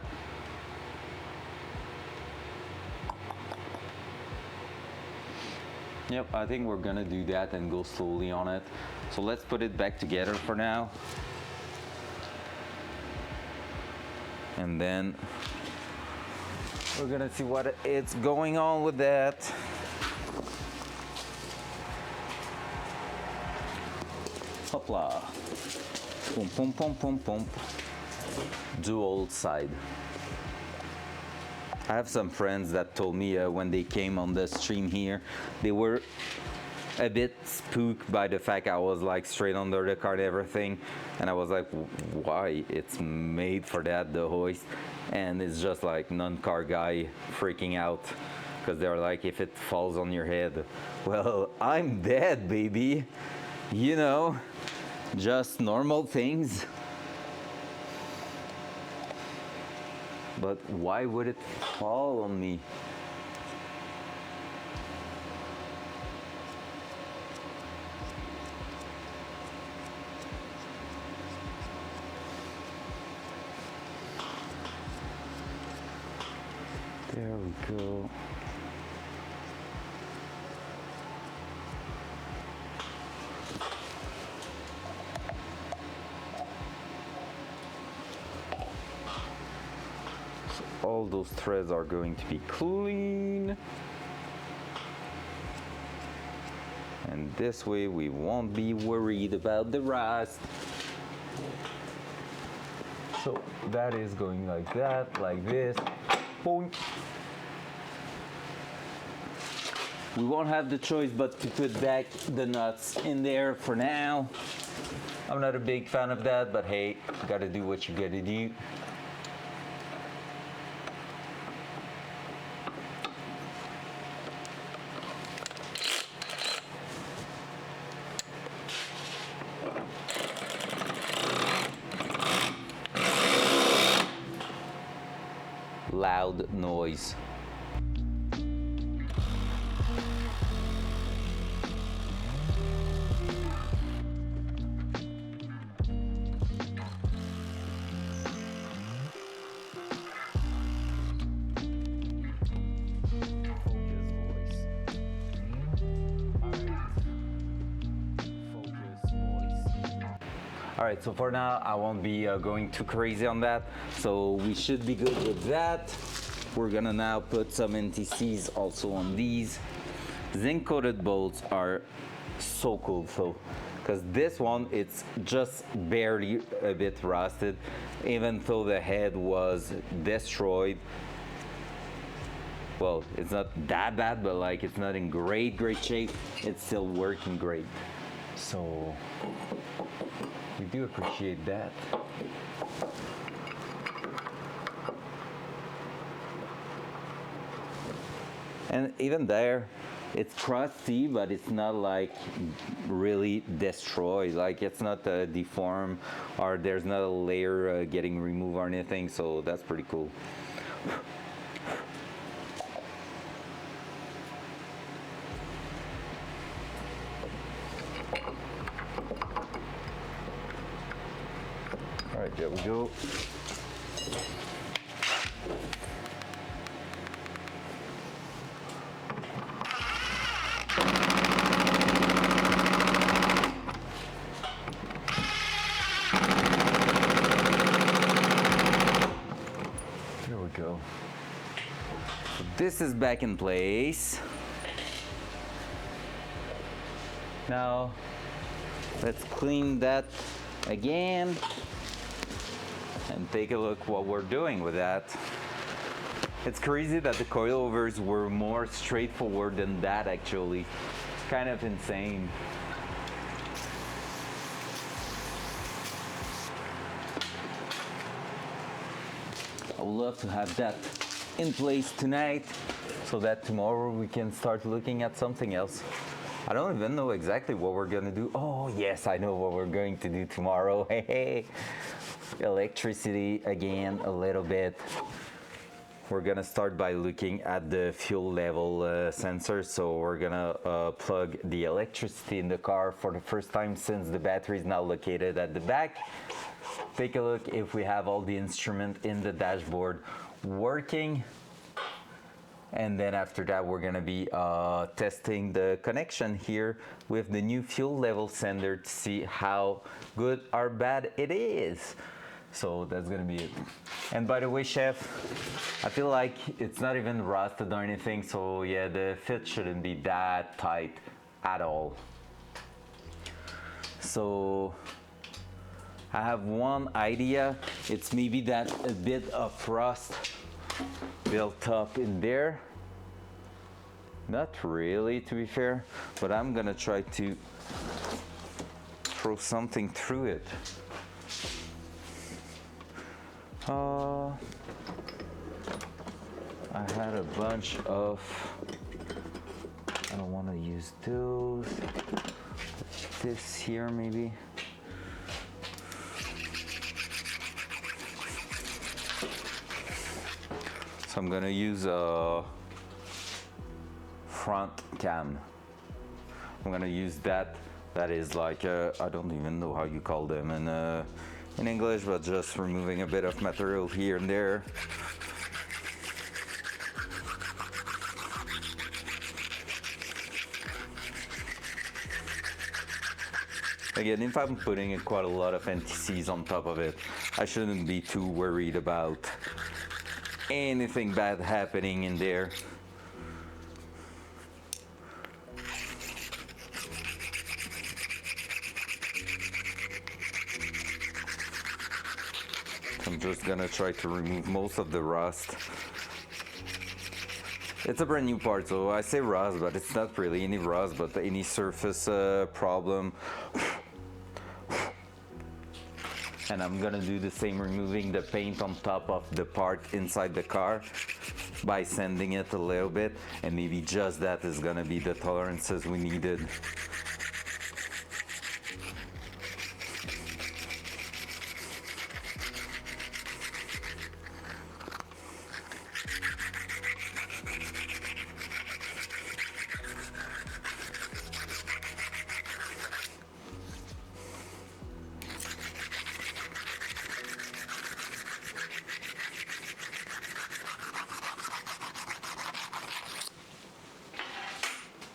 Yep, I think we're gonna do that and go slowly on it. So let's put it back together for now. And then we're gonna see what it's going on with that. Hopla. Pum pum pum pum pum. Dual side. I have some friends that told me when they came on the stream here, they were a bit spooked by the fact I was like straight under the car and everything, and I was like, why? It's made for that, the hoist, and it's just like non-car guy freaking out because they're like, if it falls on your head, well, I'm dead, baby, you know, just normal things. But why would it fall on me? There we go. All those threads are going to be clean, and this way we won't be worried about the rust. So that is going like that, like this. Boink. We won't have the choice but to put back the nuts in there for now. I'm not a big fan of that, but hey, you gotta do what you gotta do. Loud noise. All right, so for now, I won't be going too crazy on that. So we should be good with that. We're gonna now put some NTCs also on these. Zinc coated bolts are so cool, so, because this one, it's just barely a bit rusted, even though the head was destroyed. Well, it's not that bad, but like it's not in great shape. It's still working great. So we do appreciate that. And even there, it's crusty, but it's not like really destroyed. Like it's not deformed, or there's not a layer getting removed or anything. So that's pretty cool. All right, there we go. There we go. So this is back in place. Now, let's clean that again and take a look what we're doing with that. It's crazy that the coilovers were more straightforward than that actually. Kind of insane. I would love to have that in place tonight so that tomorrow we can start looking at something else. I don't even know exactly what we're gonna do. Oh yes, I know what we're going to do tomorrow. Hey, electricity again a little bit. we're gonna start by looking at the fuel level sensor. So we're gonna plug the electricity in the car for the first time since the battery is now located at the back. Take a look if we have all the instrument in the dashboard working. And then after that, we're gonna be testing the connection here with the new fuel level sender to see how good or bad it is. So that's gonna be it. And by the way, chef, I feel like it's not even rusted or anything. So yeah, the fit shouldn't be that tight at all. So I have one idea. It's maybe that a bit of rust built up in there. Not really, to be fair, but I'm gonna try to throw something through it. I had a bunch of, I don't want to use those. This here maybe. So I'm gonna use a front cam. I'm gonna use that. That is like I don't even know how you call them in English, but just removing a bit of material here and there. Again, if I'm putting quite a lot of NTCs on top of it, I shouldn't be too worried about anything bad happening in there. I'm just gonna try to remove most of the rust. It's a brand new part, so I say rust, but it's not really any rust, but any surface problem. And I'm gonna do the same, removing the paint on top of the part inside the car by sanding it a little bit, and maybe just that is gonna be the tolerances we needed.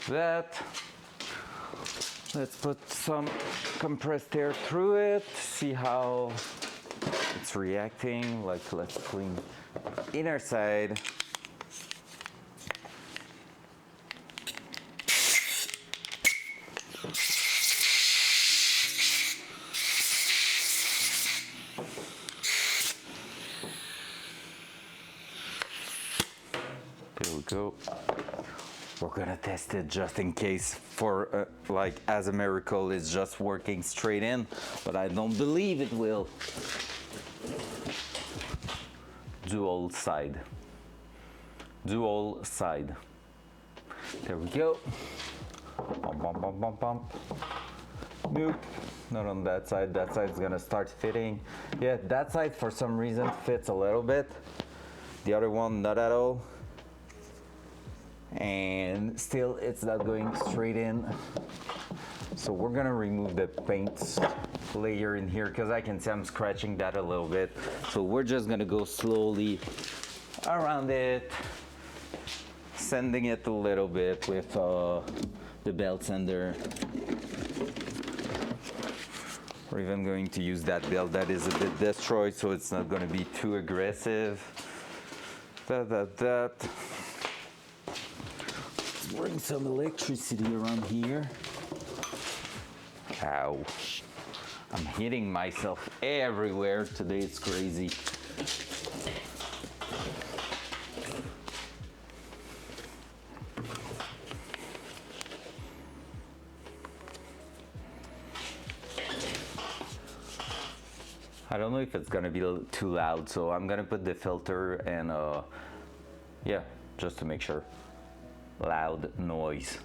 That. Let's put some compressed air through it, see how it's reacting. Like, let's clean the inner side. There we go. We're gonna test it just in case for like as a miracle it's just working straight in, but I don't believe it will. Dual side. Dual side. There we go. Bump, bump, bump, bump, bump. Nope, not on that side. That side's gonna start fitting. Yeah, that side for some reason fits a little bit. The other one, not at all. And still it's not going straight in. So we're gonna remove the paint layer in here because I can see I'm scratching that a little bit. So we're just gonna go slowly around it, sanding it a little bit with the belt sander. We're even going to use that belt that is a bit destroyed, so it's not gonna be too aggressive. That. Bring some electricity around here. Ow. I'm hitting myself everywhere today, it's crazy. I don't know if it's gonna be too loud, so I'm gonna put the filter and yeah, just to make sure. Loud noise.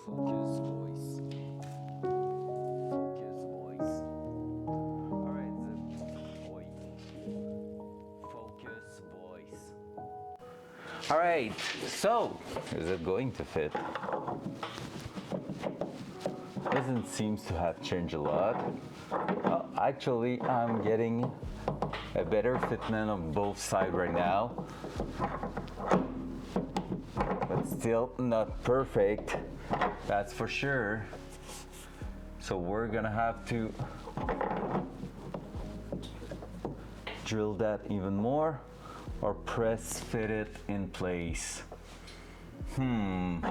Focus voice. Focus voice. Alright, focus voice. Alright, so is it going to fit? Doesn't seem to have changed a lot. Oh, actually, I'm getting a better fitment on both sides right now. But still not perfect, that's for sure. So we're gonna have to drill that even more or press fit it in place. Kind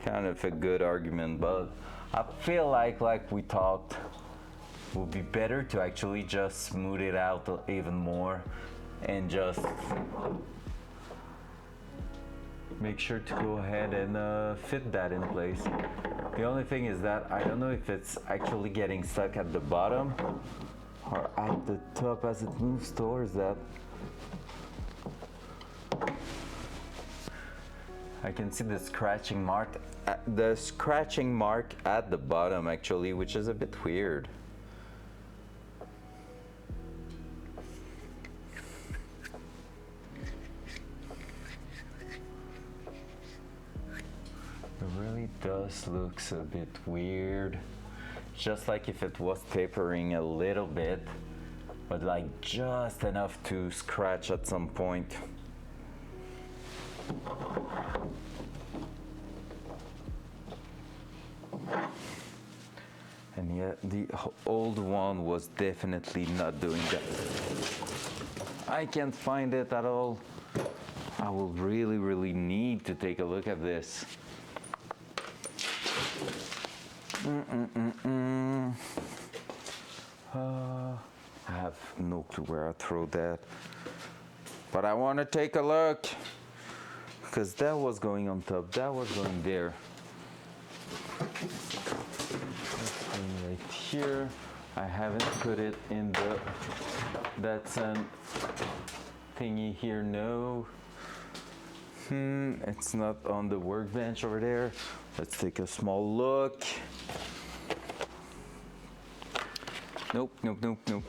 of a good argument, but I feel like we talked, would be better to actually just smooth it out even more and just make sure to go ahead and fit that in place. The only thing is that I don't know if it's actually getting stuck at the bottom or at the top as it moves towards that. I can see the scratching mark at the bottom actually, which is a bit weird. It really does look a bit weird. Just like if it was tapering a little bit, but like just enough to scratch at some point. And yet the old one was definitely not doing that. I can't find it at all. I will really need to take a look at this. I have no clue where I throw that, but I want to take a look because that was going on top, that was going there. That's going right here. I haven't put it in the Datsun thingy here, no. It's not on the workbench over there. Let's take a small look. Nope.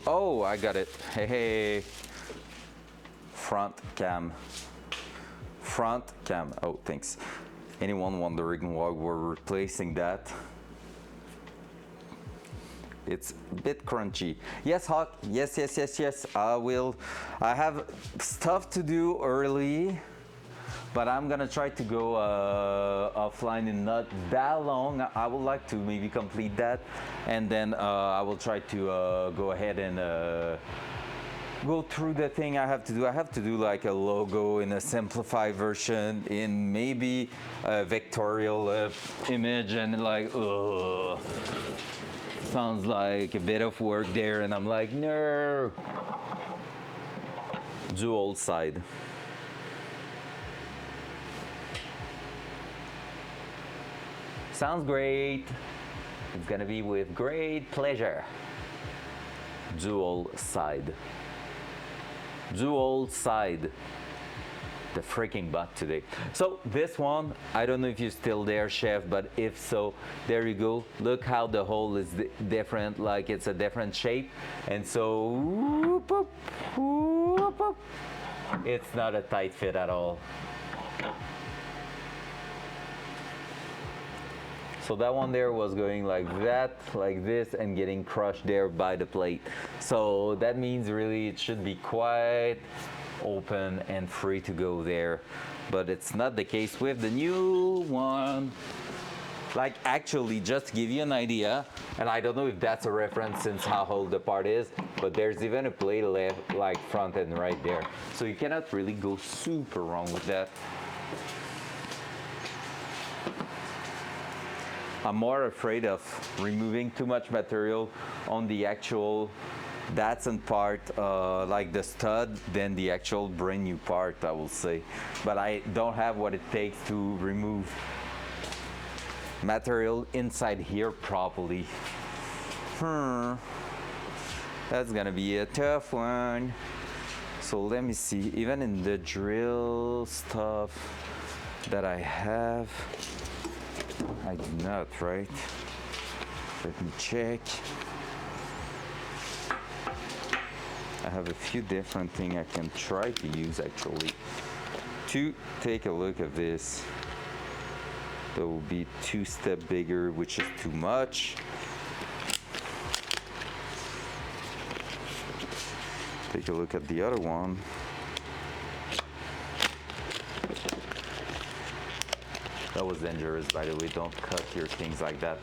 Oh, I got it. Hey. Front cam. Oh, thanks. Anyone wondering why we're replacing that? It's a bit crunchy. Yes, Hawk. Yes. I will. I have stuff to do early, but I'm gonna try to go offline in not that long. I would like to maybe complete that, and then I will try to go ahead and go through the thing I have to do. I have to do like a logo in a simplified version in maybe a vectorial image, and like, sounds like a bit of work there, and I'm like, no. Dual side. Sounds great. It's gonna be with great pleasure. Dual side. The freaking butt today. So this one, I don't know if you're still there, chef, but if so, there you go. Look how the hole is different, like it's a different shape. And so, whoop, whoop, whoop, whoop. It's not a tight fit at all. So that one there was going like that, like this, and getting crushed there by the plate. So that means really it should be quite open and free to go there. But it's not the case with the new one. Like actually, just to give you an idea, and I don't know if that's a reference since how old the part is, but there's even a plate left, like front and right there. So you cannot really go super wrong with that. I'm more afraid of removing too much material on the actual Datsun part, like the stud, than the actual brand new part, I will say. But I don't have what it takes to remove material inside here properly. That's gonna be a tough one. So let me see, even in the drill stuff that I have, I do not, right? Let me check. I have a few different things I can try to use actually to take a look at this. That will be 2 steps bigger, which is too much. Take a look at the other one. That was dangerous, by the way. Don't cut your things like that.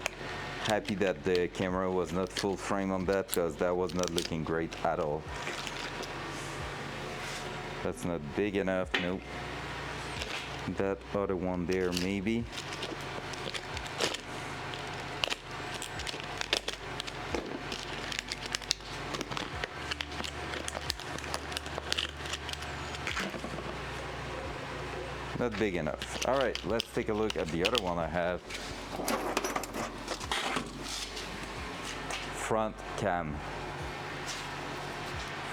Happy that the camera was not full frame on that, because that was not looking great at all. That's not big enough, nope. That other one there, maybe. Not big enough. All right, let's take a look at the other one I have. Front cam.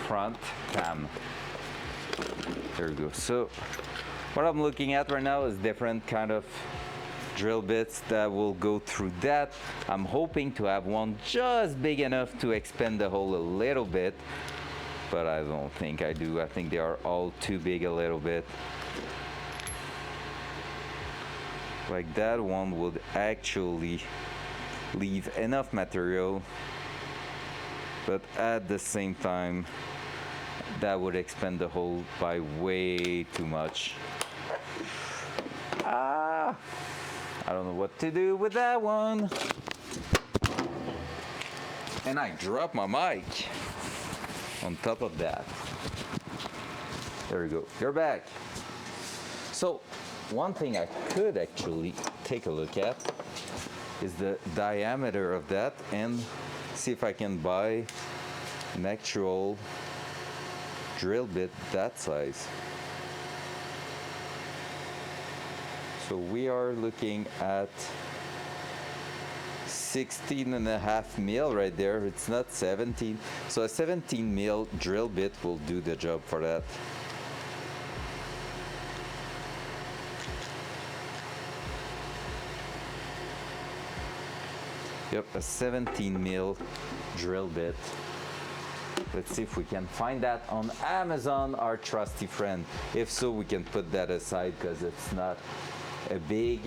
Front cam. There we go. So what I'm looking at right now is different kind of drill bits that will go through that. I'm hoping to have one just big enough to expand the hole a little bit, but I don't think I do. I think they are all too big a little bit. Like that one would actually leave enough material, but at the same time that would expand the hole by way too much. I don't know what to do with that one. And I dropped my mic on top of that. There we go. You're back. So one thing I could actually take a look at is the diameter of that and see if I can buy an actual drill bit that size. So we are looking at 16.5 mil right there. It's not 17. So a 17 mil drill bit will do the job for that. Yep, a 17 mil drill bit. Let's see if we can find that on Amazon, our trusty friend. If so, we can put that aside because it's not a big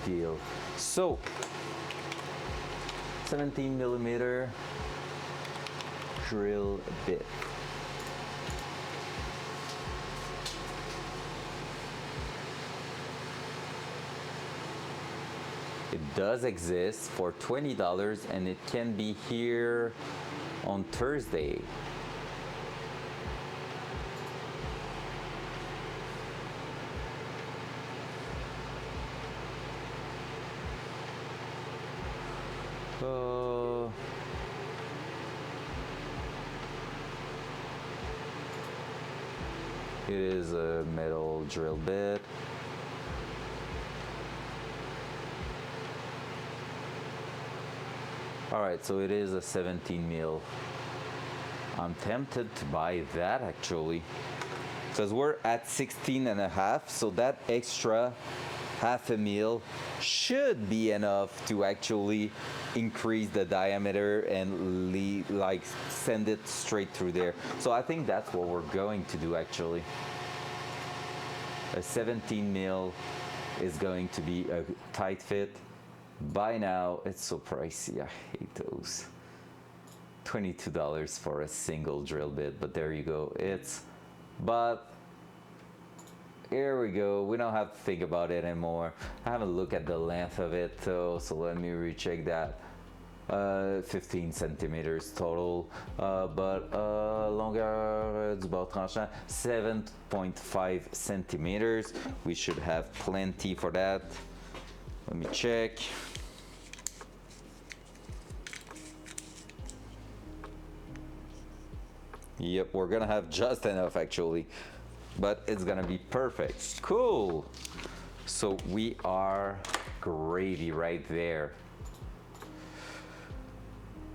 deal. So 17 millimeter drill bit. It does exist for $20 and it can be here on Thursday. It is a metal drill bit. All right, so it is a 17 mil. I'm tempted to buy that actually, because we're at 16.5, so that extra half a mil should be enough to actually increase the diameter and like send it straight through there. So I think that's what we're going to do actually. A 17 mil is going to be a tight fit. By now, it's so pricey. I hate those. $22 for a single drill bit, but there you go. But here we go. We don't have to think about it anymore. I haven't looked at the length of it though, so let me recheck that. 15 centimeters total, but longueur du bord tranchant 7.5 centimeters. We should have plenty for that. Let me check. Yep, we're gonna have just enough actually, but it's gonna be perfect. Cool. So we are gravy right there.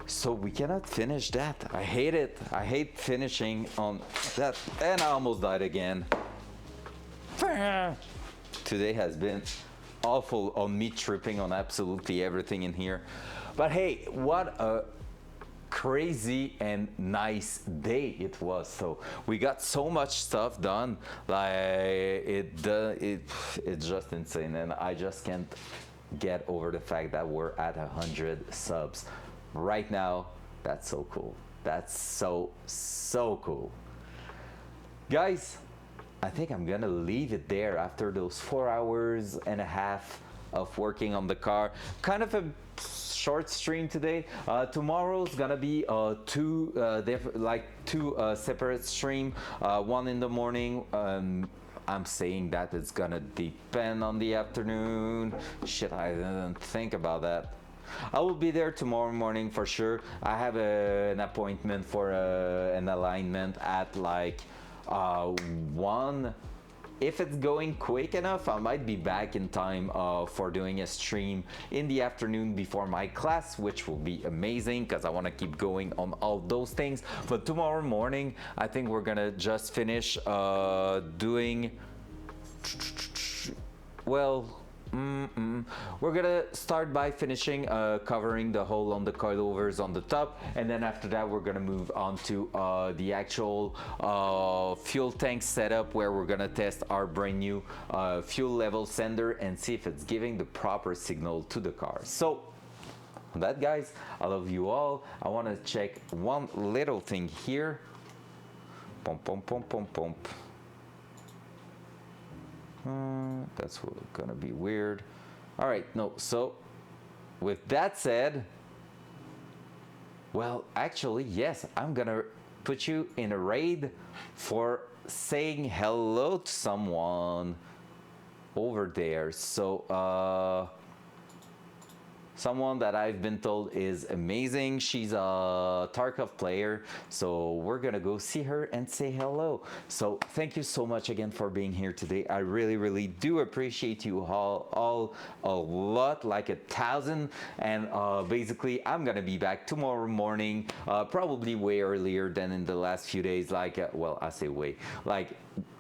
So we cannot finish that. I hate it. I hate finishing on that. And I almost died again. Today has been awful on me tripping on absolutely everything in here. But hey, what a crazy and nice day it was. So we got so much stuff done, like it's just insane, and I just can't get over the fact that we're at 100 subs right now. That's so cool. That's so cool, guys. I think I'm gonna leave it there after those 4 hours and a half of working on the car. Kind of a short stream today. Tomorrow's gonna be two separate stream. One in the morning. I'm saying that it's gonna depend on the afternoon. Shit, I didn't think about that. I will be there tomorrow morning for sure. I have an appointment for an alignment at like 1. If it's going quick enough, I might be back in time for doing a stream in the afternoon before my class, which will be amazing because I want to keep going on all those things. But tomorrow morning, I think we're gonna just finish doing, well, we're gonna start by finishing covering the hole on the coilovers on the top, and then after that we're gonna move on to the actual fuel tank setup, where we're gonna test our brand new fuel level sender and see if it's giving the proper signal to the car. So on that, guys, I love you all. I want to check one little thing here. Pump, pump, pump, pump, pump. That's gonna be weird. All right, no, so with that said, well, actually, yes, I'm gonna put you in a raid for saying hello to someone over there. So, someone that I've been told is amazing. She's a Tarkov player, so we're gonna go see her and say hello. So thank you so much again for being here today. I really do appreciate you all a lot, like 1,000. And basically, I'm gonna be back tomorrow morning, probably way earlier than in the last few days. Like, well, I say way, like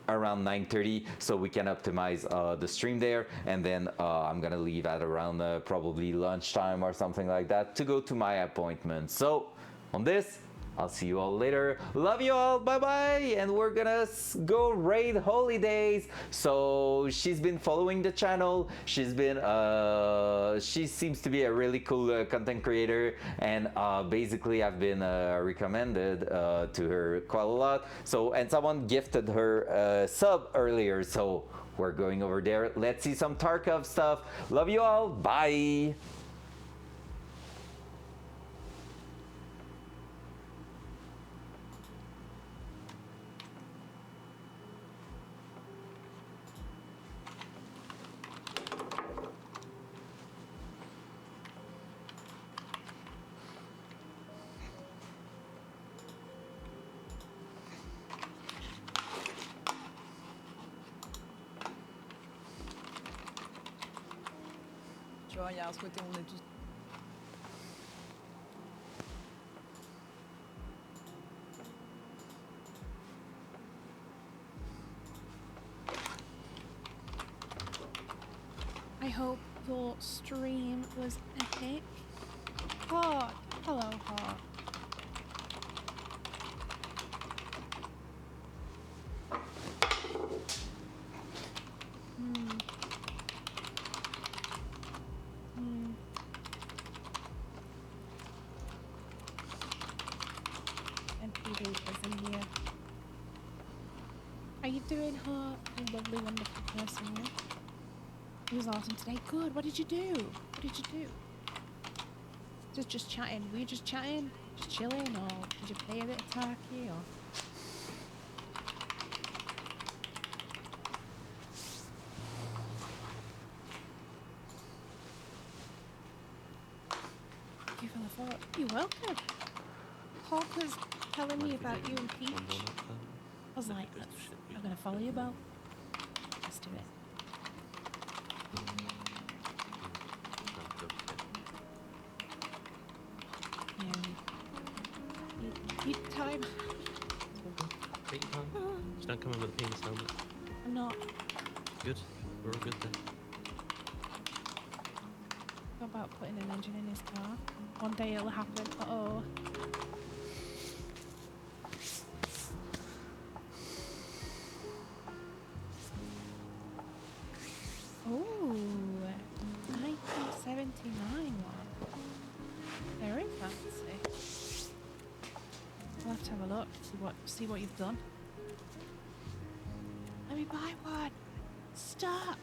around 9:30, so we can optimize the stream there, and then I'm gonna leave at around probably lunchtime or something like that to go to my appointment. So on this, I'll see you all later. Love you all, bye bye. And we're gonna go raid holidays. So she's been following the channel. She's been she seems to be a really cool content creator, and basically I've been recommended to her quite a lot. So, and someone gifted her sub earlier, so we're going over there. Let's see some Tarkov stuff. Love you all, bye. Tu vois, il y a ce côté où on est tous. I hope your stream was epic. Hawk, hello Hawk. How you doing, Hawk? You lovely, wonderful person, yeah? It was awesome today. Good. What did you do? What did you do? Just chatting. Were you just chatting? Just chilling? Or did you play a bit of Turkey? Or... Thank you for the follow. You're welcome. Hawk was telling me about you and Peach. I was like, I'm gonna follow you, Bo. Let's do it. Eat time. Take your time. Just don't come in with a penis helmet. I'm not. Good. We're all good then. about putting an engine in his car. One day it'll happen. Uh-oh. Ooh, 1979 one. Very fancy. We'll have to have a look, see what you've done. Let me buy one. Stop.